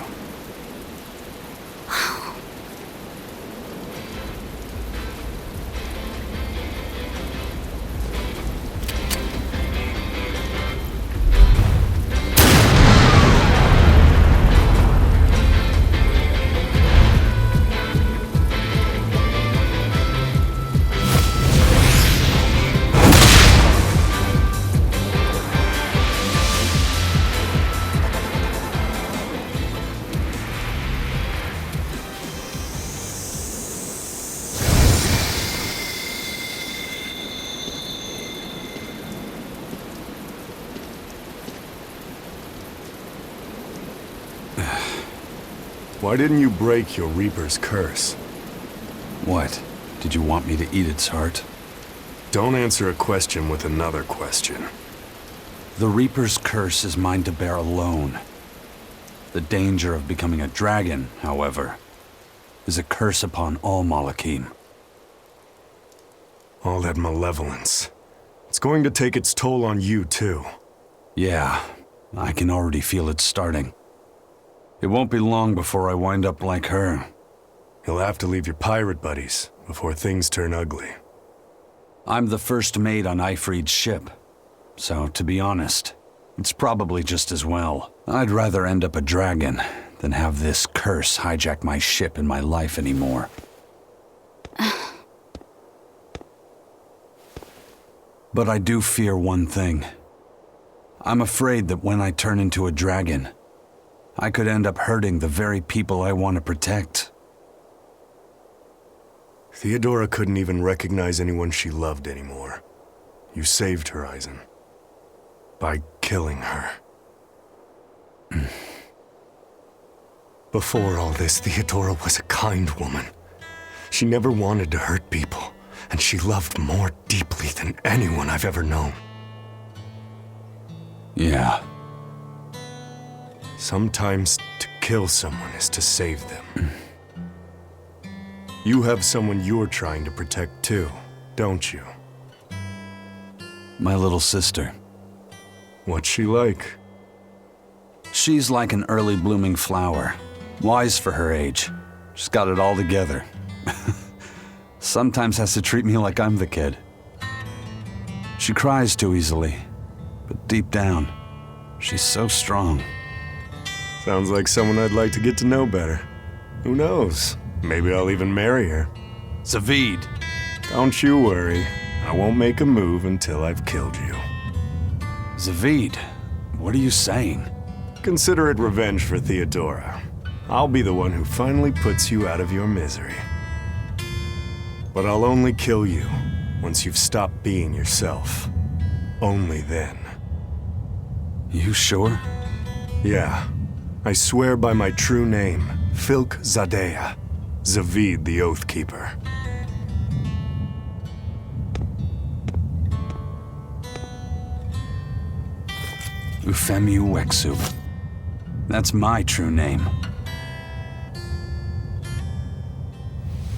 Why didn't you break your Reaper's curse? What? Did you want me to eat its heart? Don't answer a question with another question. The Reaper's curse is mine to bear alone. The danger of becoming a dragon, however, is a curse upon all Malakim. All that malevolence. It's going to take its toll on you, too. Yeah, I can already feel it starting. It won't be long before I wind up like her. You'll have to leave your pirate buddies before things turn ugly. I'm the first mate on Ifrid's ship, so to be honest, it's probably just as well. I'd rather end up a dragon than have this curse hijack my ship and my life anymore. But I do fear one thing. I'm afraid that when I turn into a dragon, I could end up hurting the very people I want to protect. Theodora couldn't even recognize anyone she loved anymore. You saved her, Aizen. By killing her. Before all this, Theodora was a kind woman. She never wanted to hurt people, and she loved more deeply than anyone I've ever known. Yeah. Sometimes to kill someone is to save them. You have someone you're trying to protect too, don't you? My little sister. What's she like? She's like an early blooming flower. Wise for her age. She's got it all together. Sometimes has to treat me like I'm the kid. She cries too easily, but deep down, she's so strong. Sounds like someone I'd like to get to know better. Who knows? Maybe I'll even marry her. Zavid! Don't you worry. I won't make a move until I've killed you. Zavid, what are you saying? Consider it revenge for Theodora. I'll be the one who finally puts you out of your misery. But I'll only kill you once you've stopped being yourself. Only then. You sure? Yeah. I swear by my true name, Filk Zadea, Zavid the Oathkeeper. Ufemu Wexu. That's my true name.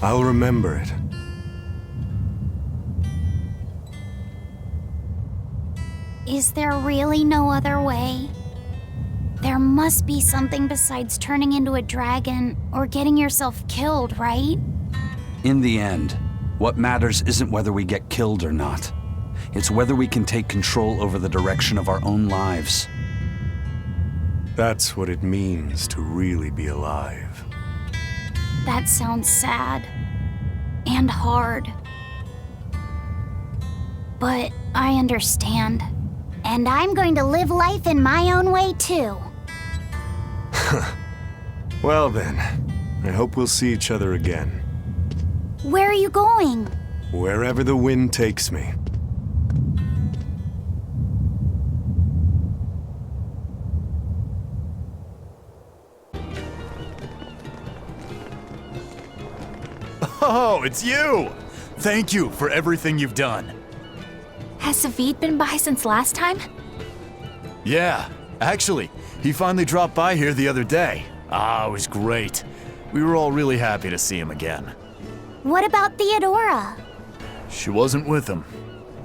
I'll remember it. Is there really no other way? There must be something besides turning into a dragon or getting yourself killed, right? In the end, what matters isn't whether we get killed or not. It's whether we can take control over the direction of our own lives. That's what it means to really be alive. That sounds sad. And hard. But I understand. And I'm going to live life in my own way, too. Well then, I hope we'll see each other again. Where are you going? Wherever the wind takes me. Oh, it's you! Thank you for everything you've done. Has Savid been by since last time? Yeah, actually, he finally dropped by here the other day. Ah, it was great. We were all really happy to see him again. What about Theodora? She wasn't with him,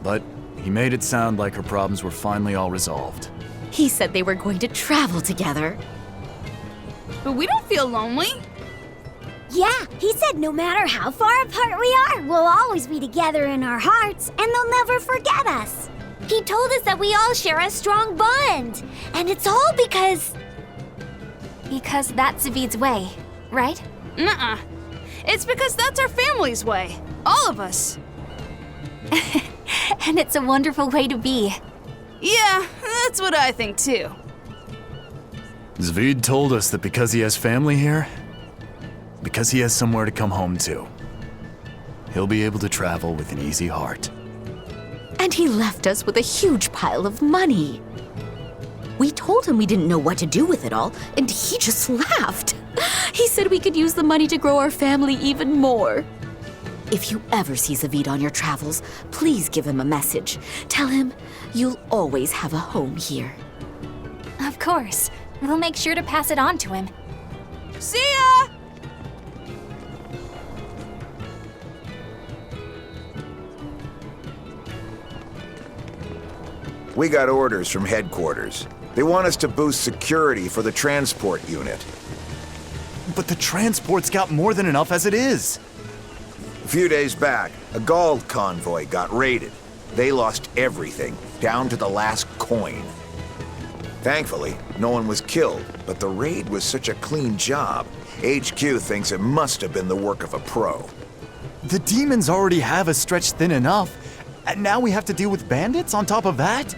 but he made it sound like her problems were finally all resolved. He said they were going to travel together. But we don't feel lonely. Yeah, he said no matter how far apart we are, we'll always be together in our hearts, and they'll never forget us. He told us that we all share a strong bond, and it's all because... Because that's Savid's way, right? Nuh-uh. It's because that's our family's way. All of us. And it's a wonderful way to be. Yeah, that's what I think too. Zvid told us that because he has family here, because he has somewhere to come home to, he'll be able to travel with an easy heart. And he left us with a huge pile of money. We told him we didn't know what to do with it all, and he just laughed. He said we could use the money to grow our family even more. If you ever see Zavid on your travels, please give him a message. Tell him you'll always have a home here. Of course. We'll make sure to pass it on to him. See ya! We got orders from headquarters. They want us to boost security for the transport unit. But the transport's got more than enough as it is. A few days back, a Gald convoy got raided. They lost everything, down to the last coin. Thankfully, no one was killed, but the raid was such a clean job, HQ thinks it must have been the work of a pro. The demons already have us stretched thin enough, and now we have to deal with bandits on top of that?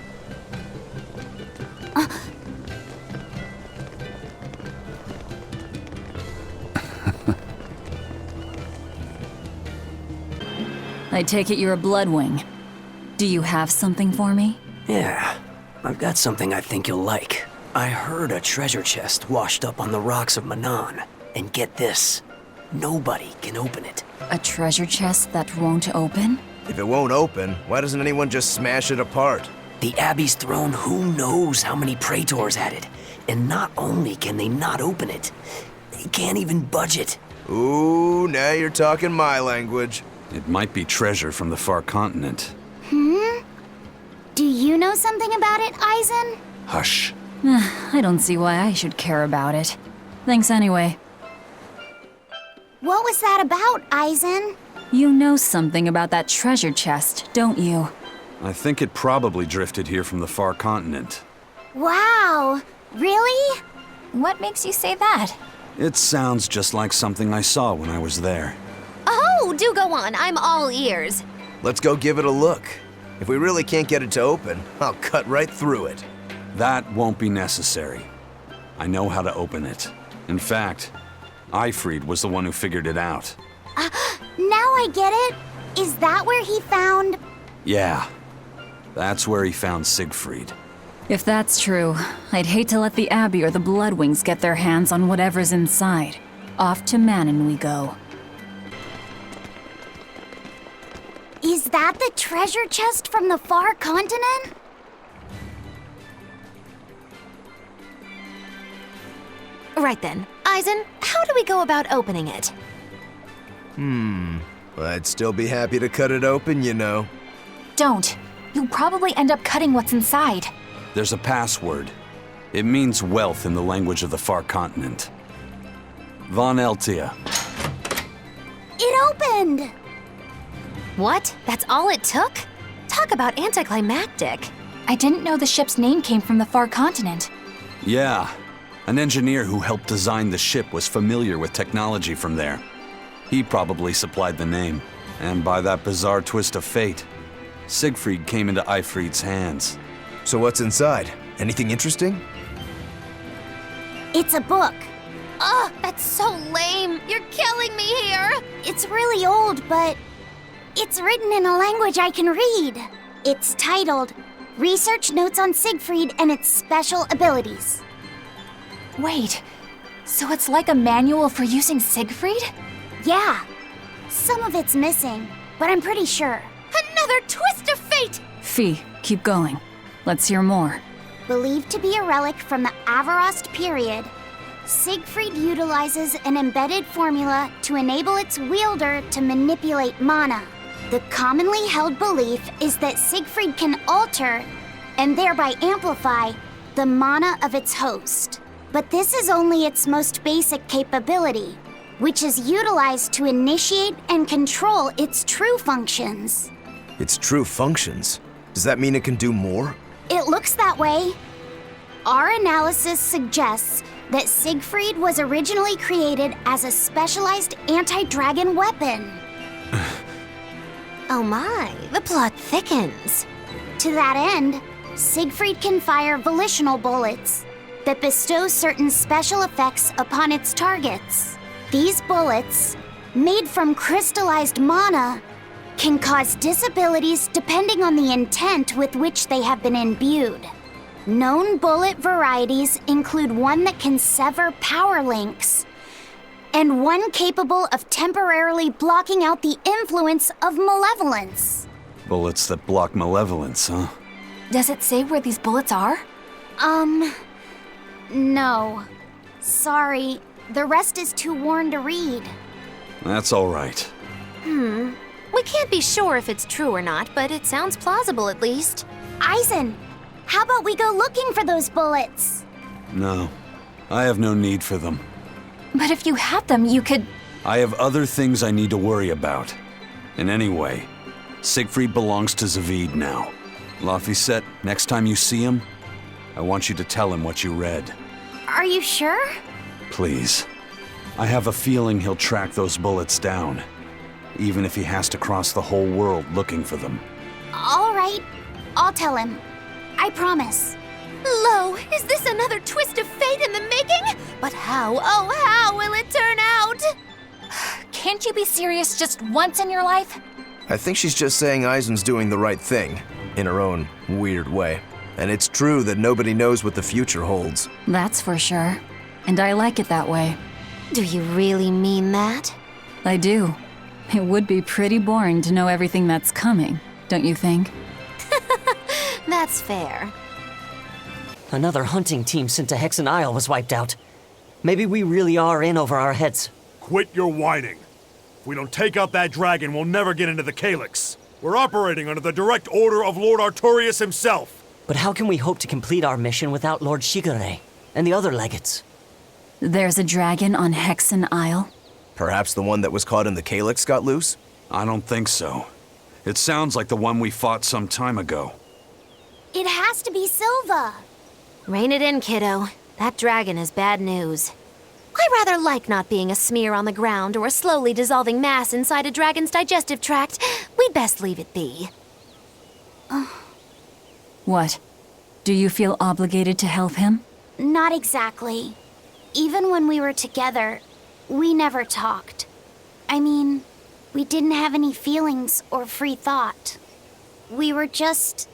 I take it you're a Bloodwing. Do you have something for me? Yeah, I've got something I think you'll like. I heard a treasure chest washed up on the rocks of Manon. And get this, nobody can open it. A treasure chest that won't open? If it won't open, why doesn't anyone just smash it apart? The Abbey's throne, who knows how many praetors at it. And not only can they not open it, they can't even budge it. Ooh, now you're talking my language. It might be treasure from the far continent. Do you know something about it, Eisen? Hush. I don't see why I should care about it. Thanks anyway. What was that about, Eisen? You know something about that treasure chest, don't you? I think it probably drifted here from the far continent. Wow, really? What makes you say that? It sounds just like something I saw when I was there. Oh, do go on. I'm all ears. Let's go give it a look. If we really can't get it to open, I'll cut right through it. That won't be necessary. I know how to open it. In fact, Eifried was the one who figured it out. Now I get it. Is that where he found... Yeah, that's where he found Siegfried. If that's true, I'd hate to let the Abbey or the Bloodwings get their hands on whatever's inside. Off to Manon we go. Is that the treasure chest from the far continent? Right then. Eisen, how do we go about opening it? I'd still be happy to cut it open, you know. Don't. You'll probably end up cutting what's inside. There's a password. It means wealth in the language of the far continent. Von Eltia. It opened! What? That's all it took? Talk about anticlimactic. I didn't know the ship's name came from the far continent. Yeah. An engineer who helped design the ship was familiar with technology from there. He probably supplied the name. And by that bizarre twist of fate, Siegfried came into Eifried's hands. So what's inside? Anything interesting? It's a book. Ugh, that's so lame. You're killing me here. It's really old, but it's written in a language I can read. It's titled Research Notes on Siegfried and Its Special Abilities. Wait, so it's like a manual for using Siegfried? Yeah. Some of it's missing, but I'm pretty sure. Another twist of fate! Fee, keep going. Let's hear more. Believed to be a relic from the Avarost period, Siegfried utilizes an embedded formula to enable its wielder to manipulate mana. The commonly held belief is that Siegfried can alter, and thereby amplify, the mana of its host. But this is only its most basic capability, which is utilized to initiate and control its true functions. Its true functions? Does that mean it can do more? It looks that way. Our analysis suggests that Siegfried was originally created as a specialized anti-dragon weapon. Oh my, the plot thickens. To that end, Siegfried can fire volitional bullets that bestow certain special effects upon its targets. These bullets, made from crystallized mana, can cause disabilities depending on the intent with which they have been imbued. Known bullet varieties include one that can sever power links, and one capable of temporarily blocking out the influence of malevolence. Bullets that block malevolence, huh? Does it say where these bullets are? No. Sorry, the rest is too worn to read. That's all right. We can't be sure if it's true or not, but it sounds plausible at least. Eisen, how about we go looking for those bullets? No, I have no need for them. But if you had them, you could... I have other things I need to worry about. And anyway, Siegfried belongs to Zavid now. Laphicet, next time you see him, I want you to tell him what you read. Are you sure? Please. I have a feeling he'll track those bullets down, even if he has to cross the whole world looking for them. All right, I'll tell him. I promise. Lo, is this another twist of fate in the making? But how, oh how will it turn out? Can't you be serious just once in your life? I think she's just saying Eisen's doing the right thing, in her own weird way. And it's true that nobody knows what the future holds. That's for sure. And I like it that way. Do you really mean that? I do. It would be pretty boring to know everything that's coming, don't you think? That's fair. Another hunting team sent to Hexen Isle was wiped out. Maybe we really are in over our heads. Quit your whining. If we don't take out that dragon, we'll never get into the Calyx. We're operating under the direct order of Lord Artorius himself. But how can we hope to complete our mission without Lord Shigure and the other legates? There's a dragon on Hexen Isle? Perhaps the one that was caught in the Calyx got loose? I don't think so. It sounds like the one we fought some time ago. It has to be Silva. Rein it in, kiddo. That dragon is bad news. I rather like not being a smear on the ground or a slowly dissolving mass inside a dragon's digestive tract. We'd best leave it be. What? Do you feel obligated to help him? Not exactly. Even when we were together, we never talked. I mean, we didn't have any feelings or free thought. We were just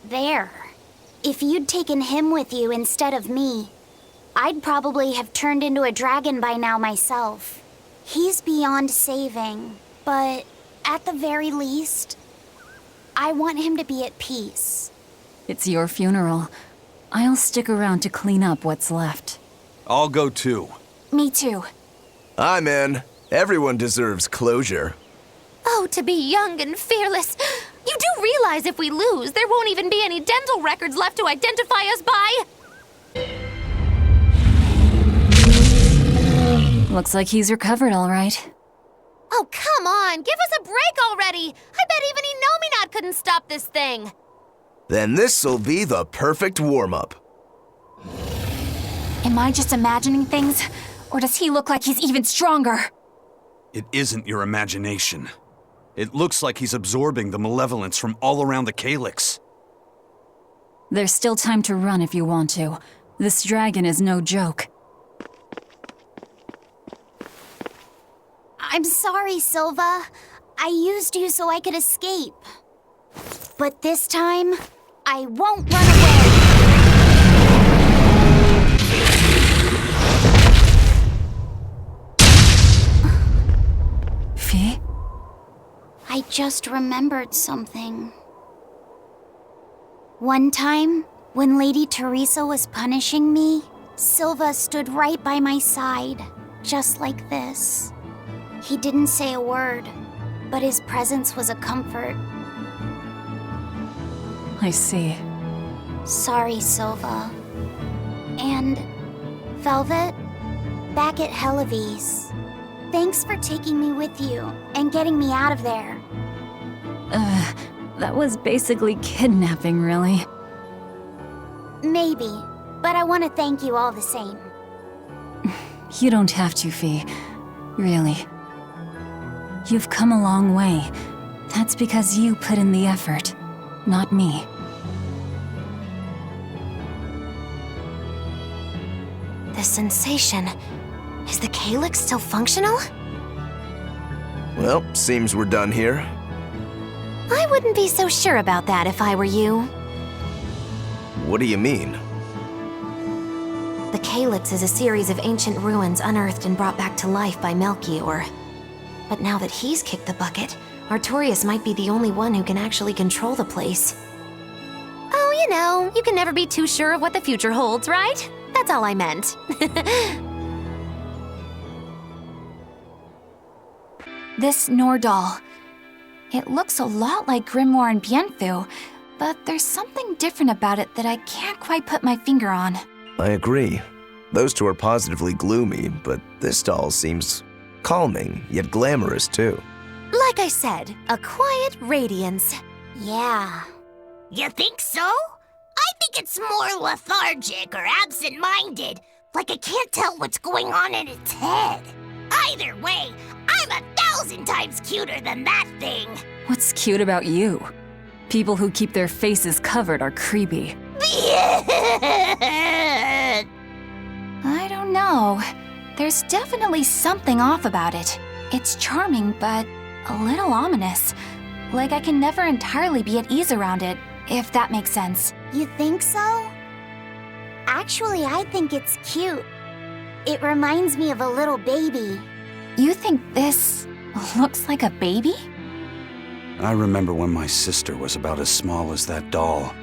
there. If you'd taken him with you instead of me, I'd probably have turned into a dragon by now myself. He's beyond saving, but at the very least, I want him to be at peace. It's your funeral. I'll stick around to clean up what's left. I'll go too. Me too. I'm in. Everyone deserves closure. Oh, to be young and fearless. You do realize if we lose, there won't even be any dental records left to identify us by? Looks like he's recovered all right. Oh, come on! Give us a break already! I bet even Inominat couldn't stop this thing! Then this'll be the perfect warm-up. Am I just imagining things? Or does he look like he's even stronger? It isn't your imagination. It looks like he's absorbing the malevolence from all around the Calyx. There's still time to run if you want to. This dragon is no joke. I'm sorry, Silva. I used you so I could escape. But this time, I won't run away. Fee? I just remembered something. One time, when Lady Teresa was punishing me, Silva stood right by my side, just like this. He didn't say a word, but his presence was a comfort. I see. Sorry, Silva. And Velvet, back at Helives. Thanks for taking me with you and getting me out of there. That was basically kidnapping, really. Maybe, but I want to thank you all the same. You don't have to, Fee. Really. You've come a long way. That's because you put in the effort, not me. The sensation. Is the Calyx still functional? Well, seems we're done here. I wouldn't be so sure about that if I were you. What do you mean? The Calyx is a series of ancient ruins unearthed and brought back to life by Melchior. But now that he's kicked the bucket, Artorius might be the only one who can actually control the place. Oh, you know, you can never be too sure of what the future holds, right? That's all I meant. This Nordal. It looks a lot like Grimoire and Bienfu, but there's something different about it that I can't quite put my finger on. I agree. Those two are positively gloomy, but this doll seems calming, yet glamorous too. Like I said, a quiet radiance. Yeah. You think so? I think it's more lethargic or absent-minded, like it can't tell what's going on in its head. Either way, I'm 1,000 times cuter than that thing. What's cute about you? People who keep their faces covered are creepy. I don't know. There's definitely something off about it. It's charming, but a little ominous. Like I can never entirely be at ease around it, if that makes sense. You think so? Actually, I think it's cute. It reminds me of a little baby. You think this looks like a baby? I remember when my sister was about as small as that doll.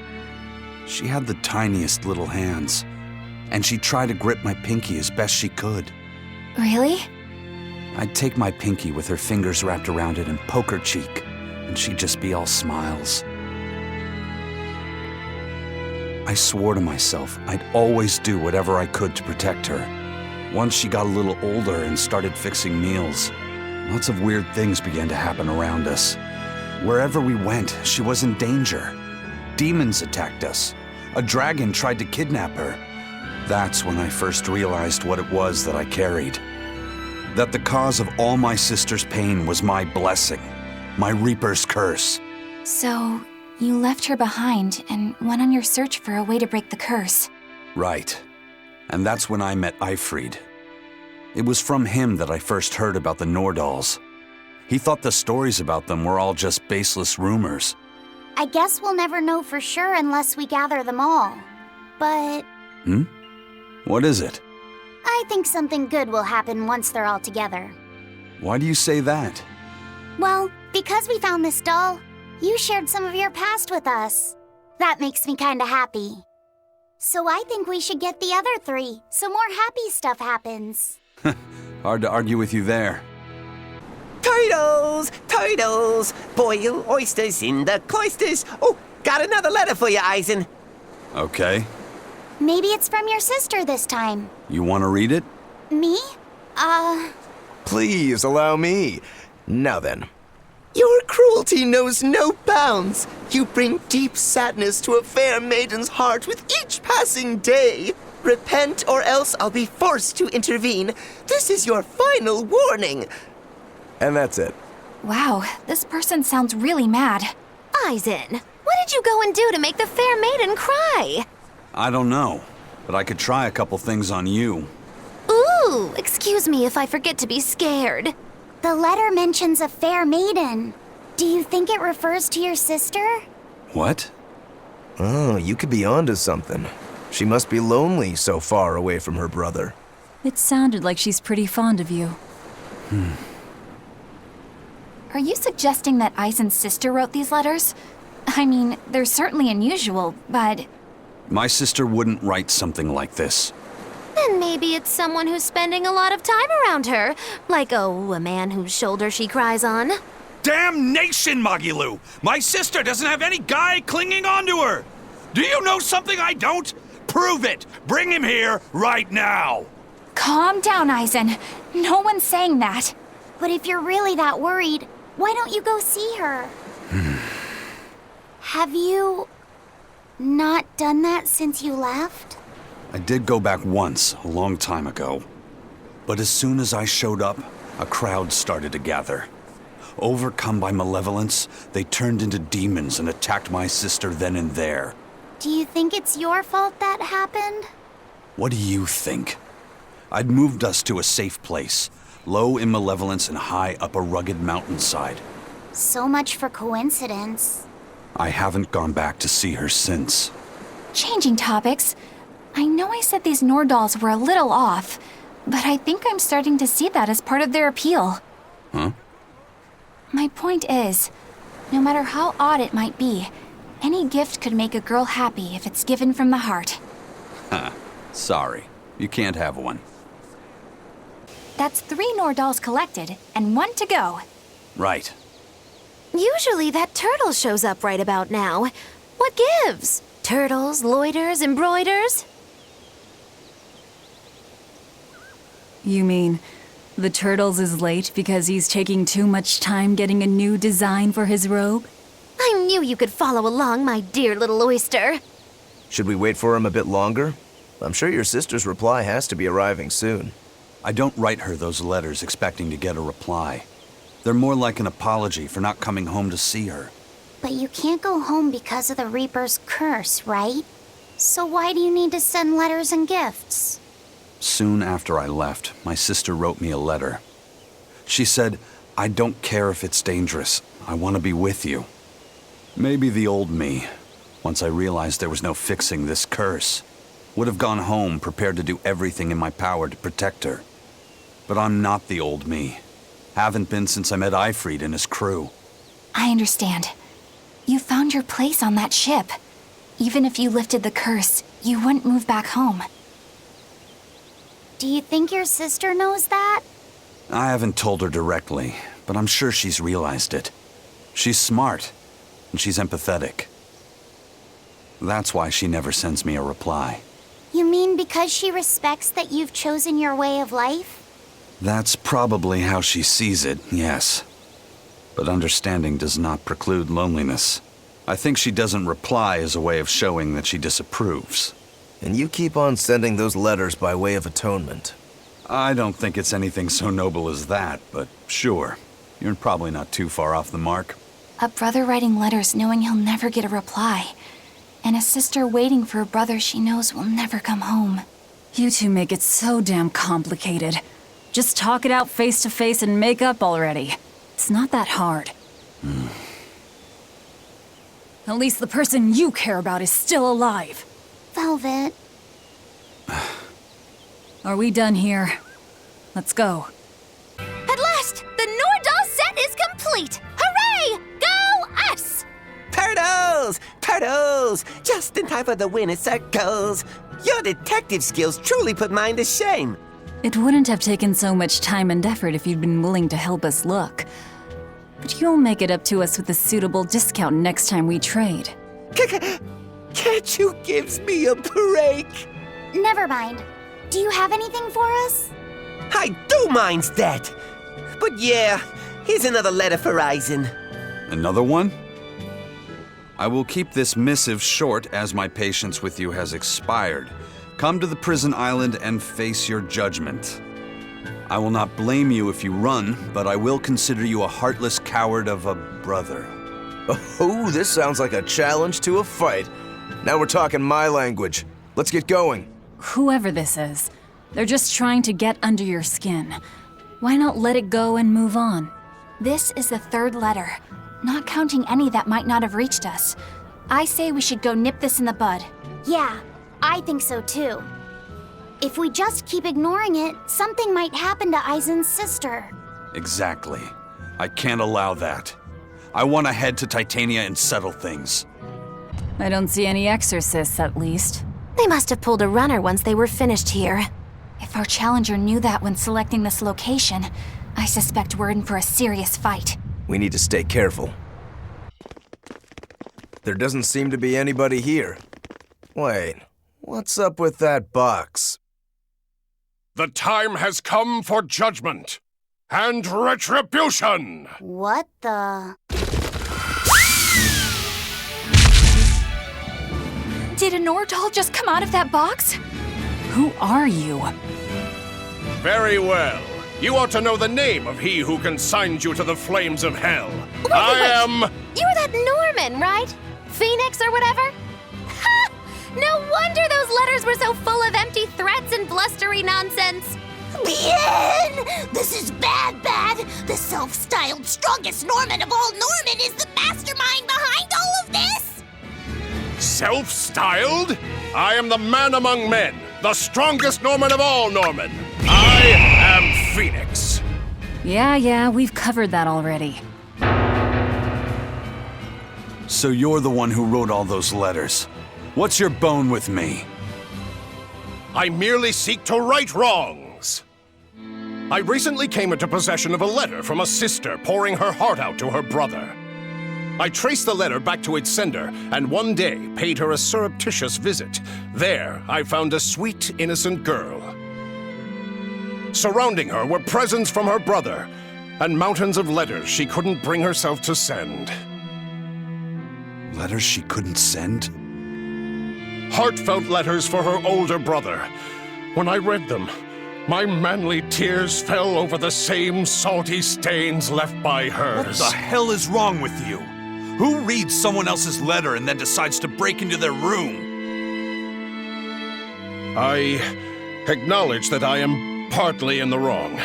She had the tiniest little hands, and she tried to grip my pinky as best she could. Really? I'd take my pinky with her fingers wrapped around it and poke her cheek, and she'd just be all smiles. I swore to myself I'd always do whatever I could to protect her. Once she got a little older and started fixing meals, lots of weird things began to happen around us. Wherever we went, she was in danger. Demons attacked us. A dragon tried to kidnap her. That's when I first realized what it was that I carried. That the cause of all my sister's pain was my blessing, my Reaper's curse. So, you left her behind and went on your search for a way to break the curse. Right. And that's when I met Eifried. It was from him that I first heard about the Nordals. He thought the stories about them were all just baseless rumors. I guess we'll never know for sure unless we gather them all. But What is it? I think something good will happen once they're all together. Why do you say that? Well, because we found this doll, you shared some of your past with us. That makes me kinda happy. So I think we should get the other 3, so more happy stuff happens. Hard to argue with you there. Turtles! Turtles! Boil oysters in the cloisters! Oh, got another letter for you, Eisen. Okay. Maybe it's from your sister this time. You want to read it? Me? Please allow me. Now then. Your cruelty knows no bounds. You bring deep sadness to a fair maiden's heart with each passing day. Repent, or else I'll be forced to intervene. This is your final warning. And that's it. Wow, this person sounds really mad. Eisen, what did you go and do to make the fair maiden cry? I don't know, but I could try a couple things on you. Ooh, excuse me if I forget to be scared. The letter mentions a fair maiden. Do you think it refers to your sister? What? Oh, you could be onto something. She must be lonely so far away from her brother. It sounded like she's pretty fond of you. Are you suggesting that Eisen's sister wrote these letters? I mean, they're certainly unusual, but... My sister wouldn't write something like this. Then maybe it's someone who's spending a lot of time around her. Like, a man whose shoulder she cries on. Damnation, Magilu! My sister doesn't have any guy clinging onto her! Do you know something I don't? Prove it! Bring him here right now! Calm down, Eisen. No one's saying that. But if you're really that worried, why don't you go see her? Have you not done that since you left? I did go back once, a long time ago. But as soon as I showed up, a crowd started to gather. Overcome by malevolence, they turned into demons and attacked my sister then and there. Do you think it's your fault that happened? What do you think? I'd moved us to a safe place, low in malevolence and high up a rugged mountainside. So much for coincidence. I haven't gone back to see her since. Changing topics. I know I said these Nordals were a little off, but I think I'm starting to see that as part of their appeal. Huh? My point is, no matter how odd it might be, any gift could make a girl happy if it's given from the heart. Sorry, you can't have one. That's 3 Nordals collected, and 1 to go. Right. Usually that turtle shows up right about now. What gives? Turtles, loiters, embroiders? You mean, the Turtles is late because he's taking too much time getting a new design for his robe? I knew you could follow along, my dear little oyster. Should we wait for him a bit longer? I'm sure your sister's reply has to be arriving soon. I don't write her those letters expecting to get a reply. They're more like an apology for not coming home to see her. But you can't go home because of the Reaper's curse, right? So why do you need to send letters and gifts? Soon after I left, my sister wrote me a letter. She said, I don't care if it's dangerous. I want to be with you. Maybe the old me, once I realized there was no fixing this curse, would have gone home prepared to do everything in my power to protect her. But I'm not the old me. Haven't been since I met Eifried and his crew. I understand. You found your place on that ship. Even if you lifted the curse, you wouldn't move back home. Do you think your sister knows that? I haven't told her directly, but I'm sure she's realized it. She's smart, and she's empathetic. That's why she never sends me a reply. You mean because she respects that you've chosen your way of life? That's probably how she sees it, yes. But understanding does not preclude loneliness. I think she doesn't reply as a way of showing that she disapproves. And you keep on sending those letters by way of atonement. I don't think it's anything so noble as that, but sure. You're probably not too far off the mark. A brother writing letters knowing he'll never get a reply. And a sister waiting for a brother she knows will never come home. You two make it so damn complicated. Just talk it out face to face and make up already. It's not that hard. At least the person you care about is still alive. Velvet. Are we done here? Let's go. At last, the Nordal set is complete! Hooray! Go us! Turtles! turtles! Just in time for the winter circles. Your detective skills truly put mine to shame. It wouldn't have taken so much time and effort if you'd been willing to help us look. But you'll make it up to us with a suitable discount next time we trade. Can't you give me a break? Never mind. Do you have anything for us? I do mind's that. But yeah, here's another letter for Eisen. Another one? I will keep this missive short as my patience with you has expired. Come to the prison island and face your judgment. I will not blame you if you run, but I will consider you a heartless coward of a brother. Oh, this sounds like a challenge to a fight. Now we're talking my language. Let's get going. Whoever this is, they're just trying to get under your skin. Why not let it go and move on? This is the third letter, not counting any that might not have reached us. I say we should go nip this in the bud. Yeah, I think so too. If we just keep ignoring it, something might happen to Eisen's sister. Exactly. I can't allow that. I want to head to Titania and settle things. I don't see any exorcists, at least. They must have pulled a runner once they were finished here. If our challenger knew that when selecting this location, I suspect we're in for a serious fight. We need to stay careful. There doesn't seem to be anybody here. Wait, what's up with that box? The time has come for judgment and retribution! What the... Did a Nordal just come out of that box? Who are you? Very well. You ought to know the name of he who consigned you to the flames of hell. Wait. You're that Norman, right? Phoenix or whatever? Ha! No wonder those letters were so full of empty threats and blustery nonsense. Bien! This is bad. The self-styled strongest Norman of all Norman is the mastermind behind all of this! Self-styled? I am the man among men, the strongest Norman of all Norman. I am Phoenix. Yeah, we've covered that already. So you're the one who wrote all those letters. What's your bone with me? I merely seek to right wrongs. I recently came into possession of a letter from a sister pouring her heart out to her brother. I traced the letter back to its sender, and one day paid her a surreptitious visit. There, I found a sweet, innocent girl. Surrounding her were presents from her brother, and mountains of letters she couldn't bring herself to send. Letters she couldn't send? Heartfelt letters for her older brother. When I read them, my manly tears fell over the same salty stains left by hers. What the hell is wrong with you? Who reads someone else's letter and then decides to break into their room? I acknowledge that I am partly in the wrong.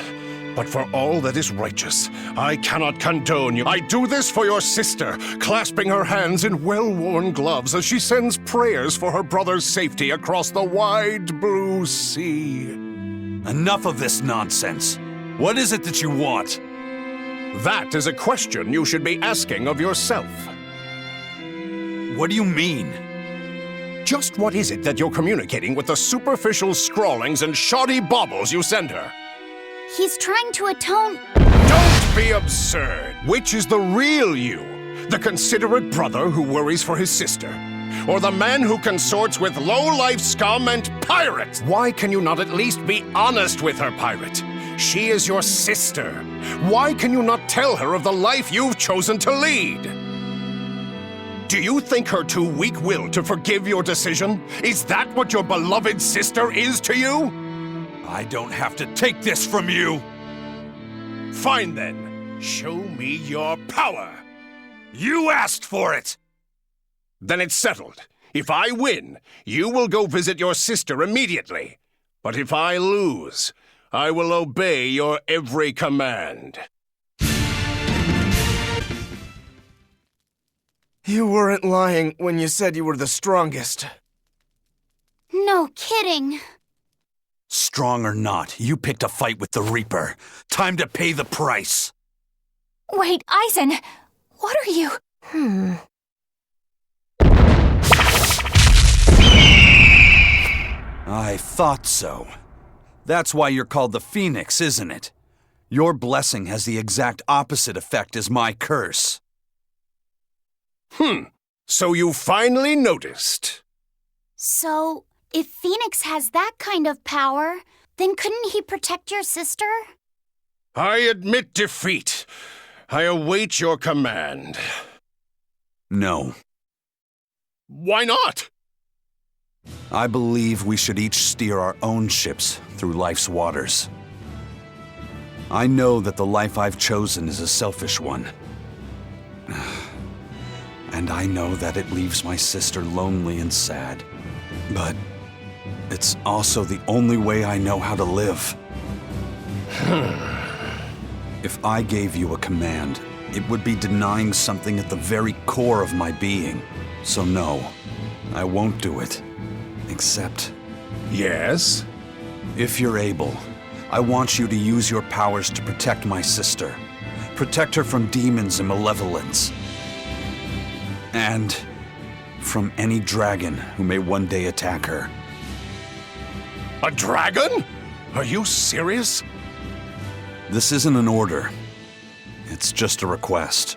But for all that is righteous, I cannot condone you. I do this for your sister, clasping her hands in well-worn gloves as she sends prayers for her brother's safety across the wide blue sea. Enough of this nonsense. What is it that you want? That is a question you should be asking of yourself. What do you mean? Just what is it that you're communicating with the superficial scrawlings and shoddy baubles you send her? He's trying to atone... Don't be absurd! Which is the real you? The considerate brother who worries for his sister? Or the man who consorts with low-life scum and pirates? Why can you not at least be honest with her, pirate? She is your sister. Why can you not tell her of the life you've chosen to lead? Do you think her too weak-willed to forgive your decision? Is that what your beloved sister is to you? I don't have to take this from you! Fine then. Show me your power. You asked for it! Then it's settled. If I win, you will go visit your sister immediately. But if I lose, I will obey your every command. You weren't lying when you said you were the strongest. No kidding. Strong or not, you picked a fight with the Reaper. Time to pay the price. Wait, Eisen! What are you... I thought so. That's why you're called the Phoenix, isn't it? Your blessing has the exact opposite effect as my curse. So you finally noticed. So, if Phoenix has that kind of power, then couldn't he protect your sister? I admit defeat. I await your command. No. Why not? I believe we should each steer our own ships through life's waters. I know that the life I've chosen is a selfish one. And I know that it leaves my sister lonely and sad. But it's also the only way I know how to live. If I gave you a command, it would be denying something at the very core of my being. So no, I won't do it. Except... Yes? If you're able, I want you to use your powers to protect my sister. Protect her from demons and malevolence. And from any dragon who may one day attack her. A dragon? Are you serious? This isn't an order. It's just a request.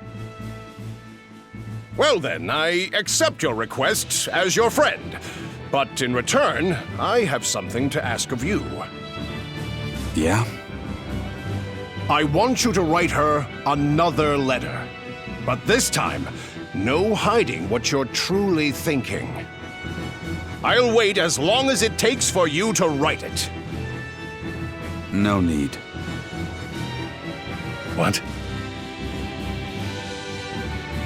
Well then, I accept your request as your friend. But in return, I have something to ask of you. Yeah? I want you to write her another letter. But this time, no hiding what you're truly thinking. I'll wait as long as it takes for you to write it. No need. What?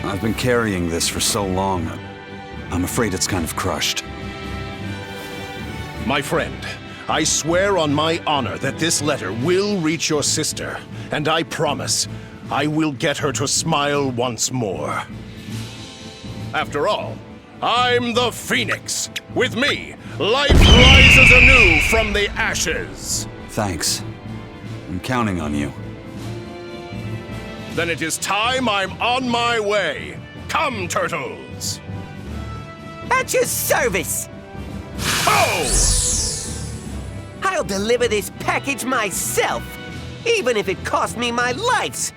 I've been carrying this for so long, I'm afraid it's kind of crushed. My friend, I swear on my honor that this letter will reach your sister, and I promise I will get her to smile once more. After all, I'm the Phoenix. With me, life rises anew from the ashes. Thanks. I'm counting on you. Then it is time I'm on my way. Come, turtles! At your service! Oh! I'll deliver this package myself, even if it cost me my life.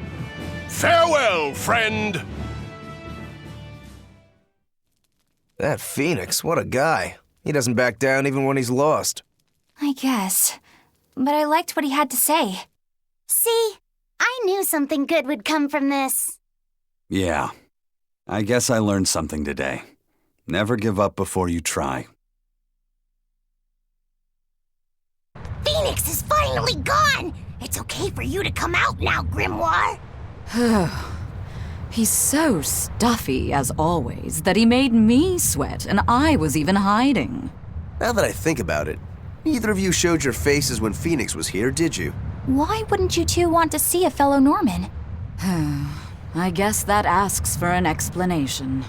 Farewell, friend! That Phoenix, what a guy. He doesn't back down even when he's lost. I guess. But I liked what he had to say. See? I knew something good would come from this. Yeah. I guess I learned something today. Never give up before you try. Phoenix is finally gone! It's okay for you to come out now, Grimoire. He's so stuffy, as always, that he made me sweat, and I was even hiding. Now that I think about it, neither of you showed your faces when Phoenix was here, did you? Why wouldn't you two want to see a fellow Norman? I guess that asks for an explanation.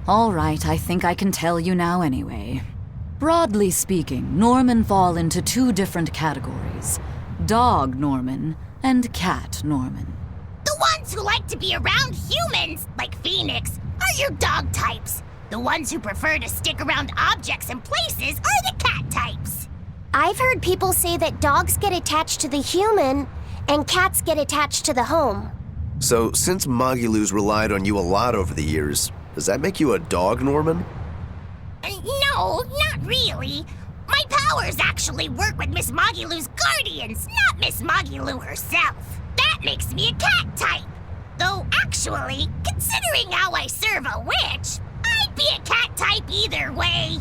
All right, I think I can tell you now anyway. Broadly speaking, Norman fall into two different categories. Dog Norman and cat Norman. The ones who like to be around humans, like Phoenix, are your dog types. The ones who prefer to stick around objects and places are the cat types. I've heard people say that dogs get attached to the human and cats get attached to the home. So, since Magilus relied on you a lot over the years, does that make you a dog, Norman? No, not really. My powers actually work with Miss Magilou's guardians, not Miss Magilou herself. That makes me a cat type. Though actually, considering how I serve a witch, I'd be a cat type either way.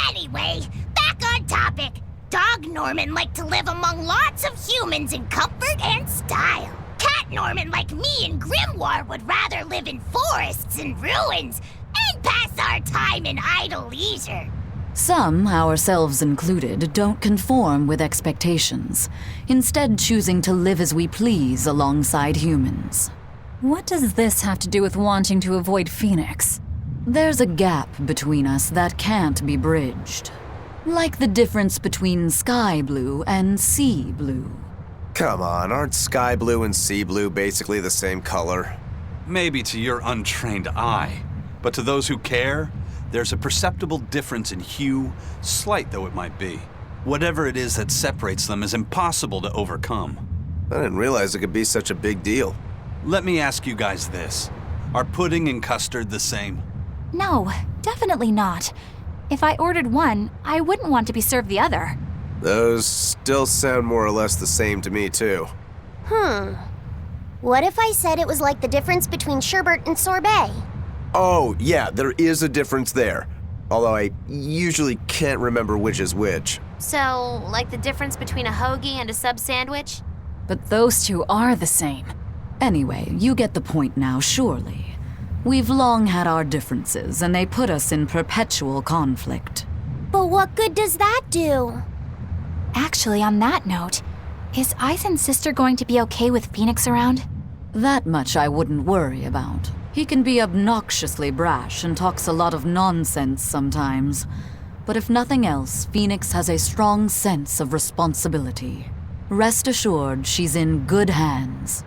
Anyway, back on topic. Dog Norman like to live among lots of humans in comfort and style. Cat Norman like me and Grimoire would rather live in forests and ruins and pass our time in idle leisure. Some, ourselves included, don't conform with expectations, instead choosing to live as we please alongside humans. What does this have to do with wanting to avoid Phoenix? There's a gap between us that can't be bridged. Like the difference between sky blue and sea blue. Come on, aren't sky blue and sea blue basically the same color? Maybe to your untrained eye, but to those who care, There's a perceptible difference in hue, slight though it might be. Whatever it is that separates them is impossible to overcome. I didn't realize it could be such a big deal. Let me ask you guys this. Are pudding and custard the same? No, definitely not. If I ordered one, I wouldn't want to be served the other. Those still sound more or less the same to me, too. What if I said it was like the difference between sherbet and sorbet? Oh, yeah, there is a difference there. Although I usually can't remember which is which. So, like the difference between a hoagie and a sub sandwich? But those two are the same. Anyway, you get the point now, surely. We've long had our differences, and they put us in perpetual conflict. But what good does that do? Actually, on that note, is Eisen's sister going to be okay with Phoenix around? That much I wouldn't worry about. He can be obnoxiously brash and talks a lot of nonsense sometimes. But if nothing else, Phoenix has a strong sense of responsibility. Rest assured, she's in good hands.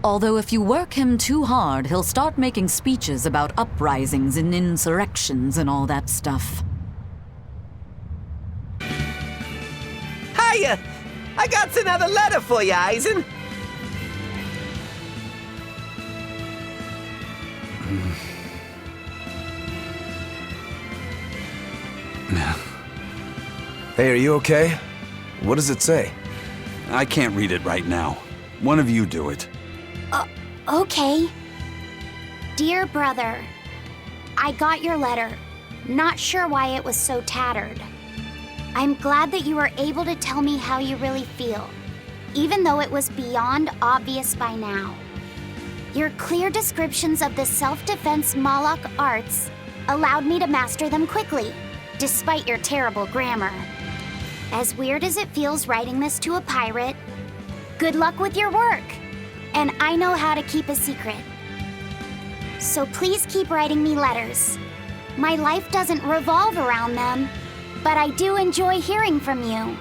Although if you work him too hard, he'll start making speeches about uprisings and insurrections and all that stuff. Hiya! I got another letter for you, Eisen. Hey, are you okay? What does it say? I can't read it right now. One of you do it. Okay. Dear brother, I got your letter. Not sure why it was so tattered. I'm glad that you were able to tell me how you really feel, even though it was beyond obvious by now. Your clear descriptions of the self-defense Malak arts allowed me to master them quickly, despite your terrible grammar. As weird as it feels writing this to a pirate, good luck with your work. And I know how to keep a secret. So please keep writing me letters. My life doesn't revolve around them, but I do enjoy hearing from you.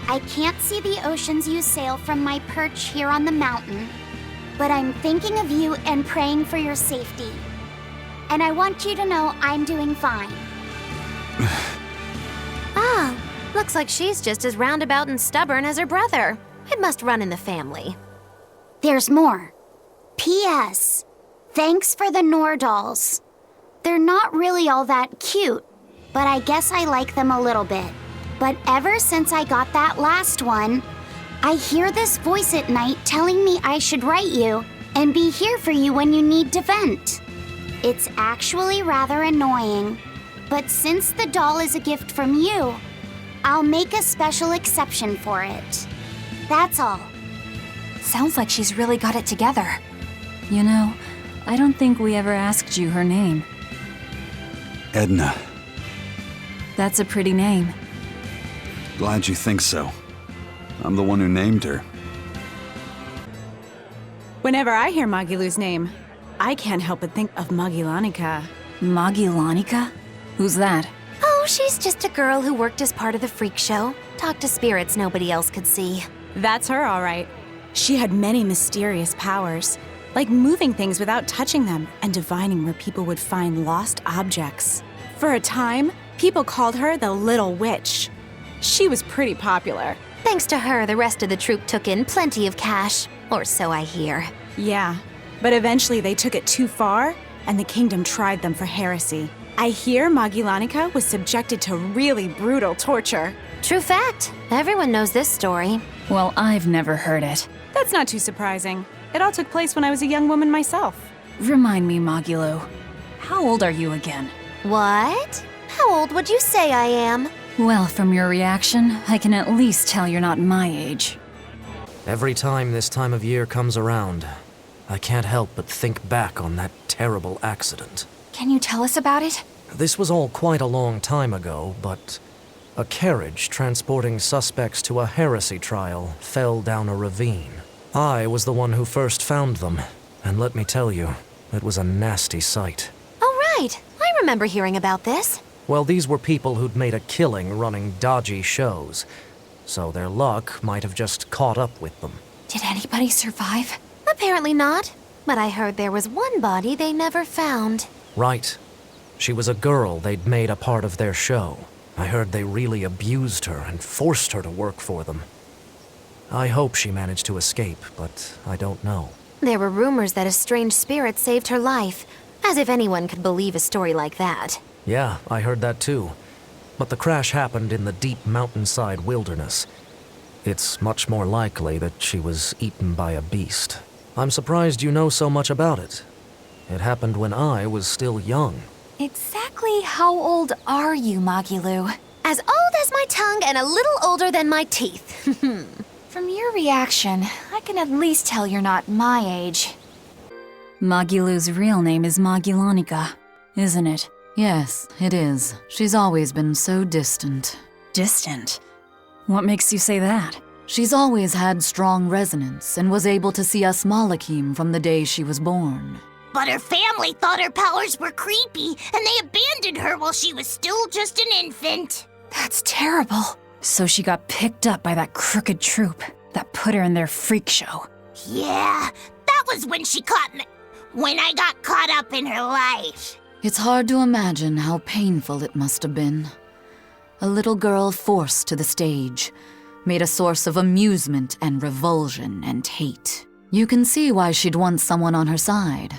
I can't see the oceans you sail from my perch here on the mountain, but I'm thinking of you and praying for your safety. And I want you to know I'm doing fine. Looks like she's just as roundabout and stubborn as her brother. It must run in the family. There's more. P.S. Thanks for the Nordals. They're not really all that cute, but I guess I like them a little bit. But ever since I got that last one, I hear this voice at night telling me I should write you and be here for you when you need to vent. It's actually rather annoying, but since the doll is a gift from you, I'll make a special exception for it. That's all. Sounds like she's really got it together. You know, I don't think we ever asked you her name. Edna. That's a pretty name. Glad you think so. I'm the one who named her. Whenever I hear Magilu's name, I can't help but think of Magilanica. Magilanica? Who's that? Oh, she's just a girl who worked as part of the freak show. Talked to spirits nobody else could see. That's her, all right. She had many mysterious powers, like moving things without touching them and divining where people would find lost objects. For a time, people called her the Little Witch. She was pretty popular. Thanks to her, the rest of the troupe took in plenty of cash, or so I hear. Yeah, but eventually they took it too far, and the kingdom tried them for heresy. I hear Magilanica was subjected to really brutal torture. True fact. Everyone knows this story. Well, I've never heard it. That's not too surprising. It all took place when I was a young woman myself. Remind me, Magilu. How old are you again? What? How old would you say I am? Well, from your reaction, I can at least tell you're not my age. Every time this time of year comes around, I can't help but think back on that terrible accident. Can you tell us about it? This was all quite a long time ago, but a carriage transporting suspects to a heresy trial fell down a ravine. I was the one who first found them, and let me tell you, it was a nasty sight. Oh, right. I remember hearing about this. Well, these were people who'd made a killing running dodgy shows, so their luck might have just caught up with them. Did anybody survive? Apparently not, but I heard there was one body they never found. Right. She was a girl they'd made a part of their show. I heard they really abused her and forced her to work for them. I hope she managed to escape, but I don't know. There were rumors that a strange spirit saved her life, as if anyone could believe a story like that. Yeah, I heard that too. But the crash happened in the deep mountainside wilderness. It's much more likely that she was eaten by a beast. I'm surprised you know so much about it. It happened when I was still young. Exactly how old are you, Magilu? As old as my tongue and a little older than my teeth. From your reaction, I can at least tell you're not my age. Magilu's real name is Magilanica, isn't it? Yes, it is. She's always been so distant. Distant? What makes you say that? She's always had strong resonance and was able to see us Malakim from the day she was born. But her family thought her powers were creepy, and they abandoned her while she was still just an infant. That's terrible. So she got picked up by that crooked troupe that put her in their freak show. Yeah, that was when when I got caught up in her life. It's hard to imagine how painful it must have been. A little girl forced to the stage, made a source of amusement and revulsion and hate. You can see why she'd want someone on her side,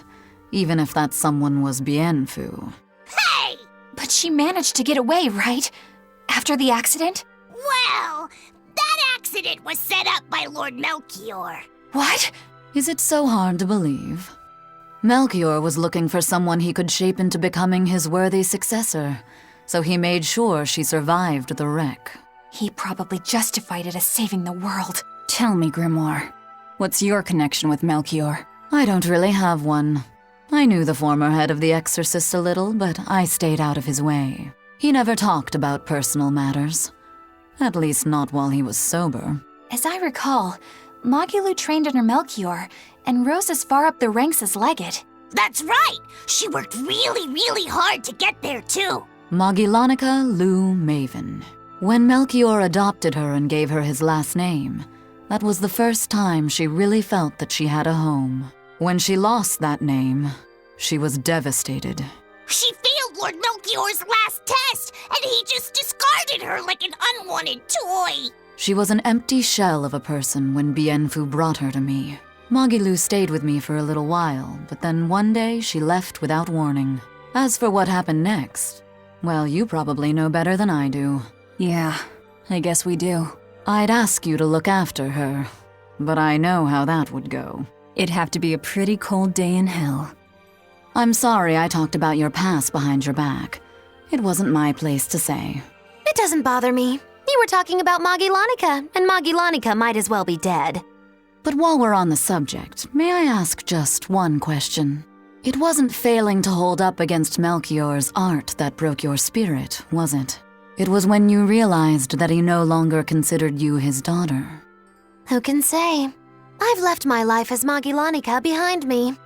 even if that someone was Bienfu. Hey! But she managed to get away, right? After the accident? Well, that accident was set up by Lord Melchior. What? Is it so hard to believe? Melchior was looking for someone he could shape into becoming his worthy successor, so he made sure she survived the wreck. He probably justified it as saving the world. Tell me, Grimoire, what's your connection with Melchior? I don't really have one. I knew the former head of the Exorcists a little, but I stayed out of his way. He never talked about personal matters. At least not while he was sober. As I recall, Magilu trained under Melchior and rose as far up the ranks as Legate. That's right! She worked really, really hard to get there, too. Magilanica Lou Maven. When Melchior adopted her and gave her his last name, that was the first time she really felt that she had a home. When she lost that name, she was devastated. She failed Lord Melchior's last test, and he just discarded her like an unwanted toy. She was an empty shell of a person when Bienfu brought her to me. Magilu stayed with me for a little while, but then one day she left without warning. As for what happened next, well, you probably know better than I do. Yeah, I guess we do. I'd ask you to look after her, but I know how that would go. It'd have to be a pretty cold day in hell. I'm sorry I talked about your past behind your back. It wasn't my place to say. It doesn't bother me. You were talking about Magilanica, and Magilanica might as well be dead. But while we're on the subject, may I ask just one question? It wasn't failing to hold up against Melchior's art that broke your spirit, was it? It was when you realized that he no longer considered you his daughter. Who can say? I've left my life as Magilanica behind me.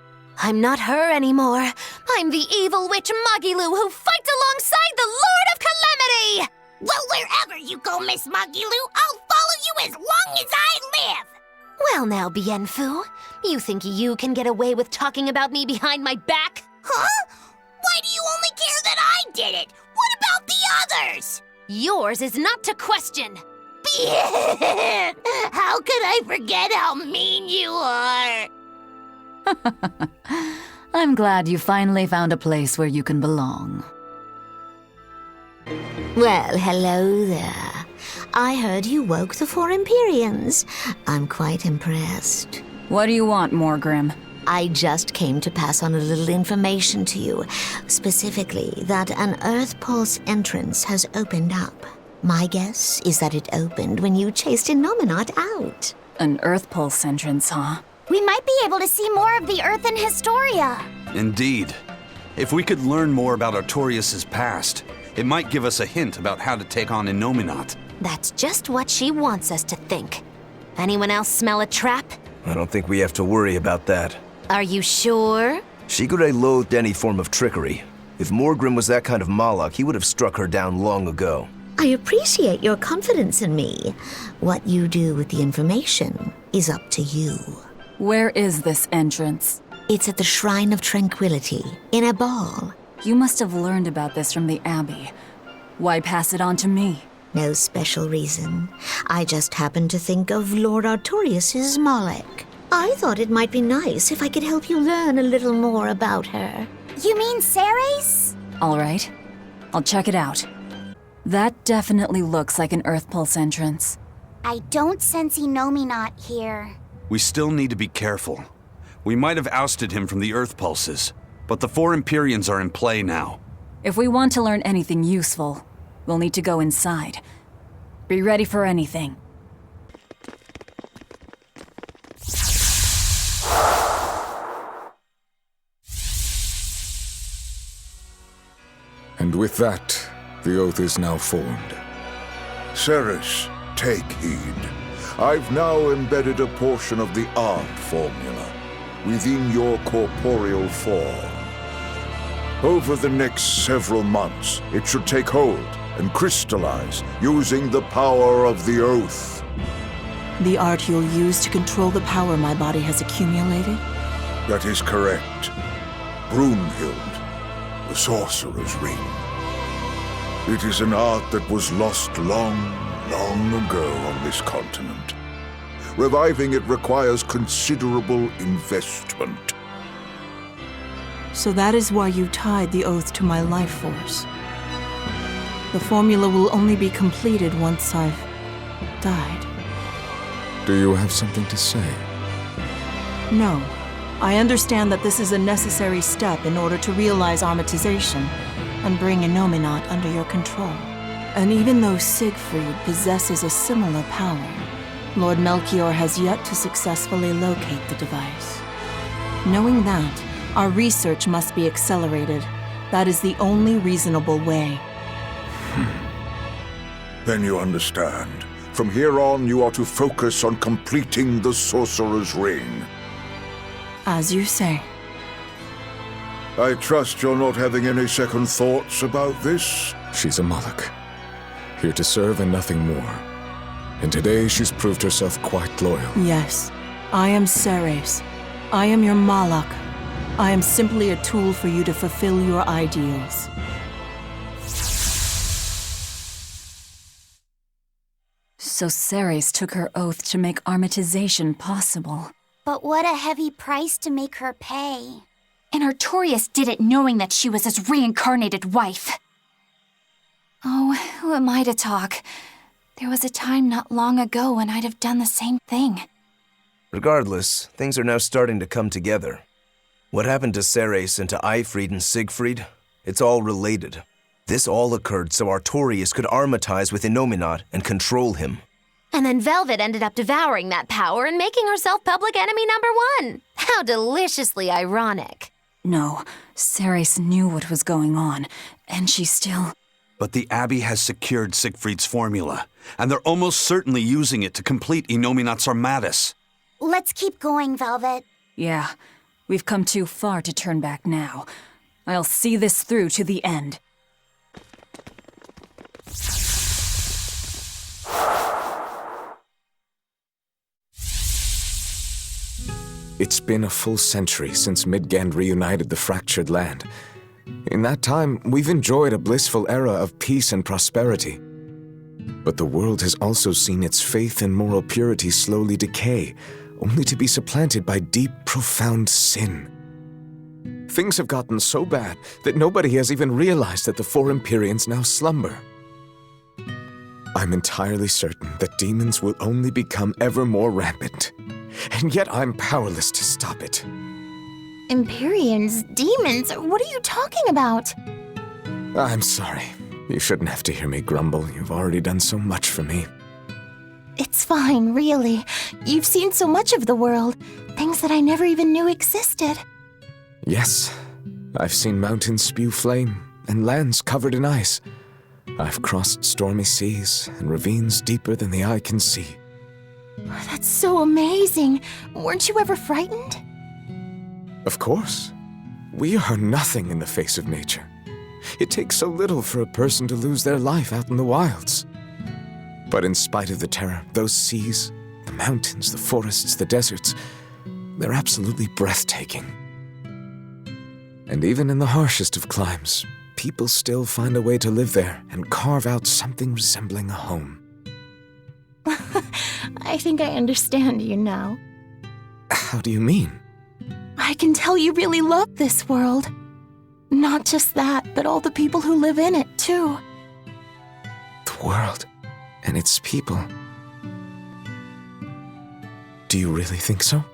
I'm not her anymore. I'm the evil witch Magilu who fights alongside the Lord of Calamity! Well, wherever you go, Miss Magilu, I'll follow you as long as I live! Well now, Bienfu, you think you can get away with talking about me behind my back? Huh? Why do you only care that I did it? What about the others? Yours is not to question. How could I forget how mean you are? I'm glad you finally found a place where you can belong. Well, hello there. I heard you woke the four Empyreans. I'm quite impressed. What do you want, Morgrim? I just came to pass on a little information to you. Specifically, that an Earth Pulse entrance has opened up. My guess is that it opened when you chased Innominat out. An Earth Pulse entrance, huh? We might be able to see more of the Earth in Historia. Indeed. If we could learn more about Artorius' past, it might give us a hint about how to take on Innominat. That's just what she wants us to think. Anyone else smell a trap? I don't think we have to worry about that. Are you sure? Shigure loathed any form of trickery. If Morgrim was that kind of Malak, he would have struck her down long ago. I appreciate your confidence in me. What you do with the information is up to you. Where is this entrance? It's at the Shrine of Tranquility, in a ball. You must have learned about this from the Abbey. Why pass it on to me? No special reason. I just happened to think of Lord Artorius's Malek. I thought it might be nice if I could help you learn a little more about her. You mean Ceres? All right. I'll check it out. That definitely looks like an Earth Pulse entrance. I don't sense Inominat here. We still need to be careful. We might have ousted him from the Earth Pulses, but the 4 Empyreans are in play now. If we want to learn anything useful, we'll need to go inside. Be ready for anything. And with that, the oath is now formed. Ceres, take heed. I've now embedded a portion of the art formula within your corporeal form. Over the next several months, it should take hold and crystallize using the power of the oath. The art you'll use to control the power my body has accumulated? That is correct. Brunhild, the Sorcerer's Ring. It is an art that was lost long, long ago on this continent. Reviving it requires considerable investment. So that is why you tied the oath to my life force. The formula will only be completed once I've died. Do you have something to say? No. I understand that this is a necessary step in order to realize armatization and bring Inominat under your control. And even though Siegfried possesses a similar power, Lord Melchior has yet to successfully locate the device. Knowing that, our research must be accelerated. That is the only reasonable way. Then you understand. From here on, you are to focus on completing the Sorcerer's Ring. As you say. I trust you're not having any second thoughts about this? She's a Malak, here to serve and nothing more. And today she's proved herself quite loyal. Yes, I am Ceres. I am your Malak. I am simply a tool for you to fulfill your ideals. So Ceres took her oath to make armatization possible. But what a heavy price to make her pay. And Artorius did it knowing that she was his reincarnated wife. Oh, who am I to talk? There was a time not long ago when I'd have done the same thing. Regardless, things are now starting to come together. What happened to Ceres and to Eifried and Siegfried? It's all related. This all occurred so Artorius could armatize with Inominat and control him. And then Velvet ended up devouring that power and making herself public enemy #1. How deliciously ironic. No, Ceres knew what was going on, and she still... But the Abbey has secured Siegfried's formula, and they're almost certainly using it to complete Inominat's Armatus. Let's keep going, Velvet. Yeah, we've come too far to turn back now. I'll see this through to the end. It's been a full century since Midgand reunited the fractured land. In that time, we've enjoyed a blissful era of peace and prosperity. But the world has also seen its faith and moral purity slowly decay, only to be supplanted by deep, profound sin. Things have gotten so bad that nobody has even realized that the 4 Empyreans now slumber. I'm entirely certain that demons will only become ever more rampant, and yet I'm powerless to stop it. Empyreans? Demons? What are you talking about? I'm sorry. You shouldn't have to hear me grumble. You've already done so much for me. It's fine, really. You've seen so much of the world. Things that I never even knew existed. Yes, I've seen mountains spew flame and lands covered in ice. I've crossed stormy seas and ravines deeper than the eye can see. That's so amazing. Weren't you ever frightened? Of course. We are nothing in the face of nature. It takes so little for a person to lose their life out in the wilds. But in spite of the terror, those seas, the mountains, the forests, the deserts, they're absolutely breathtaking. And even in the harshest of climes, people still find a way to live there and carve out something resembling a home. I think I understand you now. How do you mean? I can tell you really love this world. Not just that, but all the people who live in it, too. The world and its people. Do you really think so?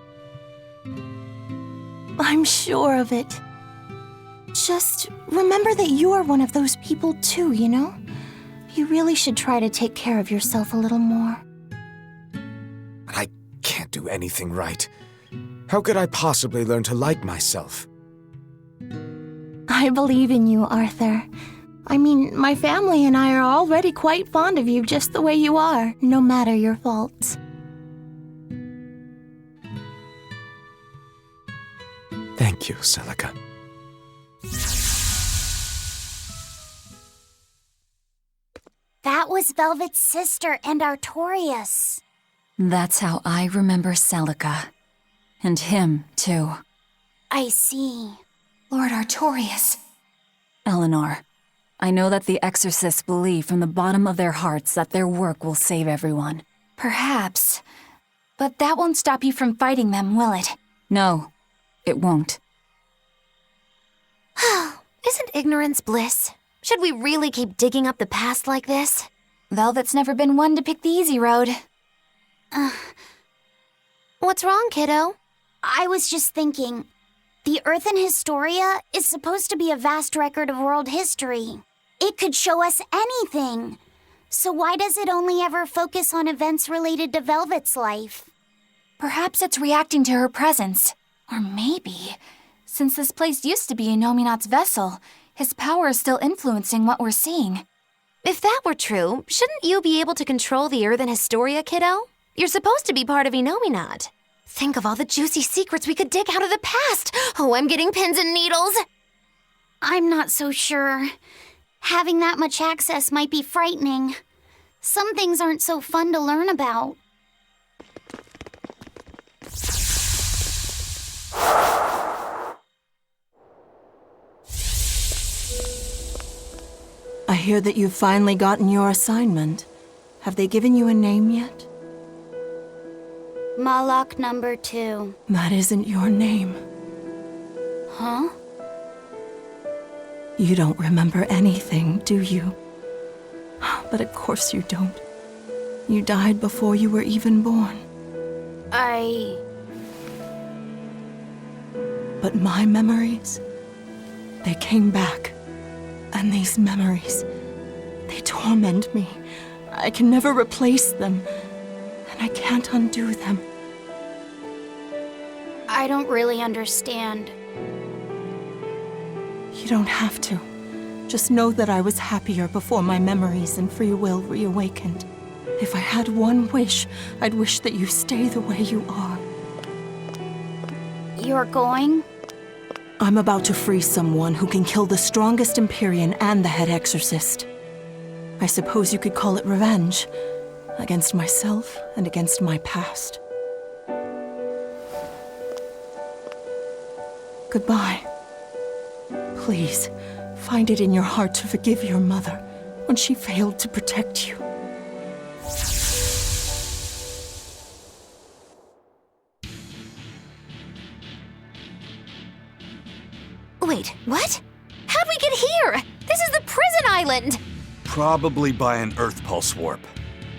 I'm sure of it. Just remember that you're one of those people too, you know? You really should try to take care of yourself a little more. I can't do anything right. How could I possibly learn to like myself? I believe in you, Arthur. I mean, my family and I are already quite fond of you just the way you are, no matter your faults. Thank you, Celica. That was Velvet's sister and Artorias. That's how I remember Celica. And him, too. I see. Lord Artorias. Eleanor, I know that the exorcists believe from the bottom of their hearts that their work will save everyone. Perhaps. But that won't stop you from fighting them, will it? No, it won't. Isn't ignorance bliss? Should we really keep digging up the past like this? Velvet's never been one to pick the easy road. What's wrong, kiddo? I was just thinking, the Earthen Historia is supposed to be a vast record of world history. It could show us anything. So why does it only ever focus on events related to Velvet's life? Perhaps it's reacting to her presence. Or maybe, since this place used to be Inominat's vessel, his power is still influencing what we're seeing. If that were true, shouldn't you be able to control the Earthen Historia, kiddo? You're supposed to be part of Inominat. Think of all the juicy secrets we could dig out of the past. Oh, I'm getting pins and needles. I'm not so sure. Having that much access might be frightening. Some things aren't so fun to learn about. I hear that you've finally gotten your assignment. Have they given you a name yet? Malak number 2. That isn't your name. Huh? You don't remember anything, do you? But of course you don't. You died before you were even born. But my memories, they came back. And these memories, they torment me. I can never replace them. And I can't undo them. I don't really understand. You don't have to. Just know that I was happier before my memories and free will reawakened. If I had one wish, I'd wish that you stay the way you are. You're going? I'm about to free someone who can kill the strongest Empyrean and the head exorcist. I suppose you could call it revenge. Against myself and against my past. Goodbye. Please, find it in your heart to forgive your mother when she failed to protect you. Wait, what? How'd we get here? This is the prison island! Probably by an Earth Pulse warp.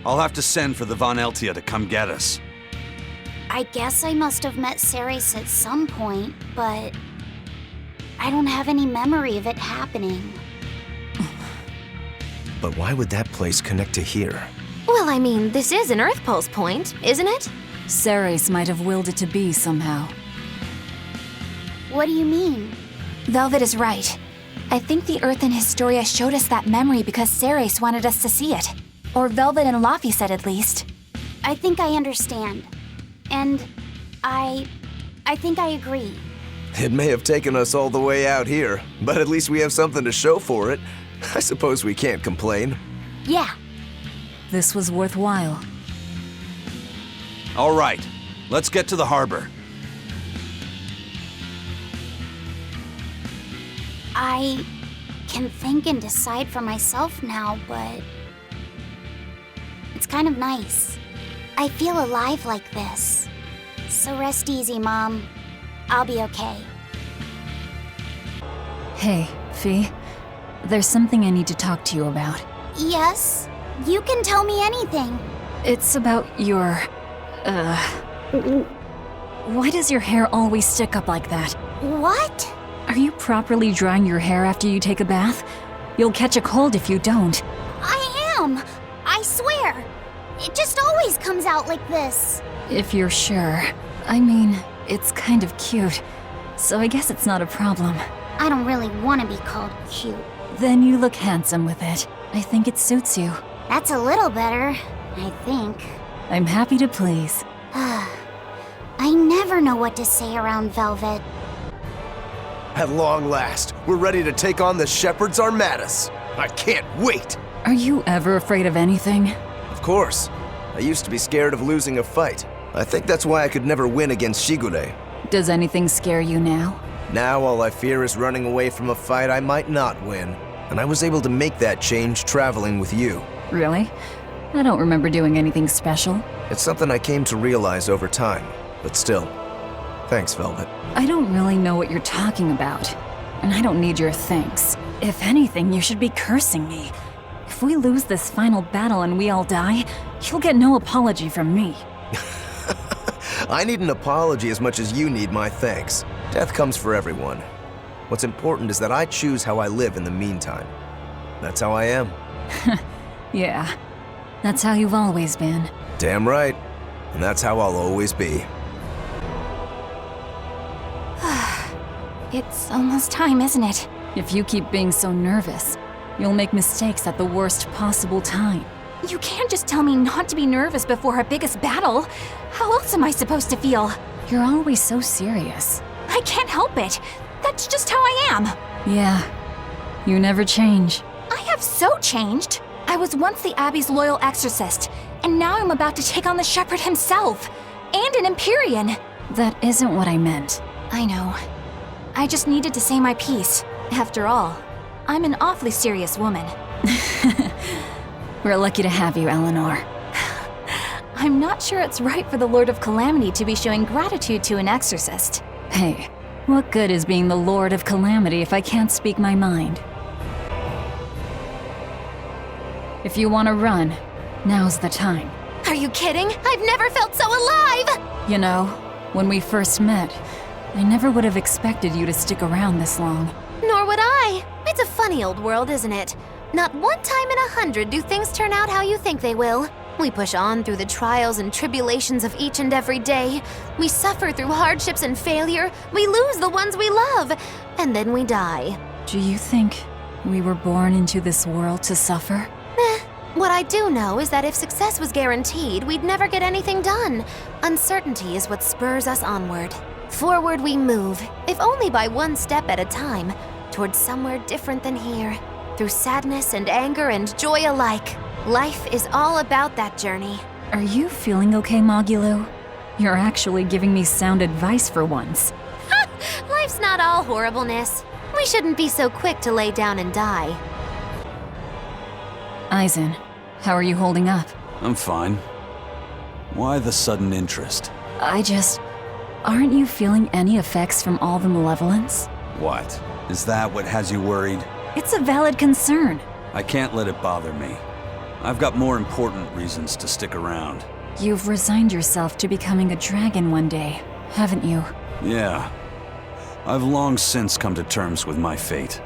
I'll have to send for the Von Eltia to come get us. I guess I must have met Ceres at some point, but I don't have any memory of it happening. But why would that place connect to here? Well, I mean, this is an Earth Pulse point, isn't it? Ceres might have willed it to be somehow. What do you mean? Velvet is right. I think the Earthen Historia showed us that memory because Ceres wanted us to see it. Or Velvet and Laffy said at least. I think I understand. And I think I agree. It may have taken us all the way out here, but at least we have something to show for it. I suppose we can't complain. Yeah. This was worthwhile. All right, let's get to the harbor. I can think and decide for myself now, but it's kind of nice. I feel alive like this. So rest easy, Mom. I'll be okay. Hey, Fee. There's something I need to talk to you about. Yes? You can tell me anything. It's about your... Why does your hair always stick up like that? What? Are you properly drying your hair after you take a bath? You'll catch a cold if you don't. I am! I swear! It just always comes out like this. If you're sure. I mean, it's kind of cute, so I guess it's not a problem. I don't really want to be called cute. Then you look handsome with it. I think it suits you. That's a little better, I think. I'm happy to please. I never know what to say around Velvet. At long last, we're ready to take on the Shepherd's Armadas. I can't wait! Are you ever afraid of anything? Of course. I used to be scared of losing a fight. I think that's why I could never win against Shigure. Does anything scare you now? Now all I fear is running away from a fight I might not win. And I was able to make that change traveling with you. Really? I don't remember doing anything special. It's something I came to realize over time. But still, thanks, Velvet. I don't really know what you're talking about. And I don't need your thanks. If anything, you should be cursing me. If we lose this final battle and we all die, you'll get no apology from me. I need an apology as much as you need my thanks. Death comes for everyone. What's important is that I choose how I live in the meantime. That's how I am. Yeah, that's how you've always been. Damn right. And that's how I'll always be. It's almost time, isn't it? If you keep being so nervous, you'll make mistakes at the worst possible time. You can't just tell me not to be nervous before our biggest battle. How else am I supposed to feel? You're always so serious. I can't help it. That's just how I am. Yeah, you never change. I have so changed. I was once the Abbey's loyal exorcist, and now I'm about to take on the Shepherd himself, and an Empyrean. That isn't what I meant. I know. I just needed to say my piece. After all, I'm an awfully serious woman. We're lucky to have you, Eleanor. I'm not sure it's right for the Lord of Calamity to be showing gratitude to an exorcist. Hey, what good is being the Lord of Calamity if I can't speak my mind? If you want to run, now's the time. Are you kidding? I've never felt so alive! You know, when we first met, I never would have expected you to stick around this long. Nor would I. It's a funny old world, isn't it? Not one time in 100 do things turn out how you think they will. We push on through the trials and tribulations of each and every day. We suffer through hardships and failure. We lose the ones we love. And then we die. Do you think we were born into this world to suffer? What I do know is that if success was guaranteed, we'd never get anything done. Uncertainty is what spurs us onward. Forward we move, if only by one step at a time, towards somewhere different than here. Through sadness and anger and joy alike. Life is all about that journey. Are you feeling okay, Magulu? You're actually giving me sound advice for once. Life's not all horribleness. We shouldn't be so quick to lay down and die. Aizen, how are you holding up? I'm fine. Why the sudden interest? Aren't you feeling any effects from all the malevolence? What? Is that what has you worried? It's a valid concern. I can't let it bother me. I've got more important reasons to stick around. You've resigned yourself to becoming a dragon one day, haven't you? Yeah. I've long since come to terms with my fate.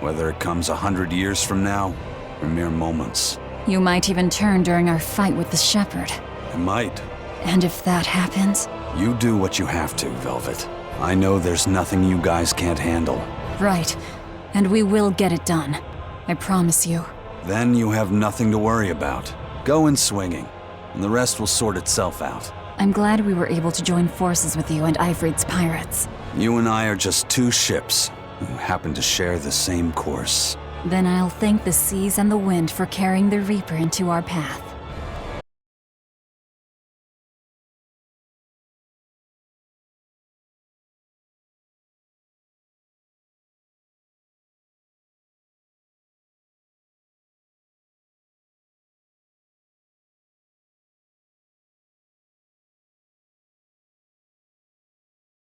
Whether it comes 100 years from now, or mere moments. You might even turn during our fight with the Shepherd. I might. And if that happens? You do what you have to, Velvet. I know there's nothing you guys can't handle. Right. And we will get it done. I promise you. Then you have nothing to worry about. Go in swinging, and the rest will sort itself out. I'm glad we were able to join forces with you and Ifrit's pirates. You and I are just two ships who happen to share the same course. Then I'll thank the seas and the wind for carrying the Reaper into our path.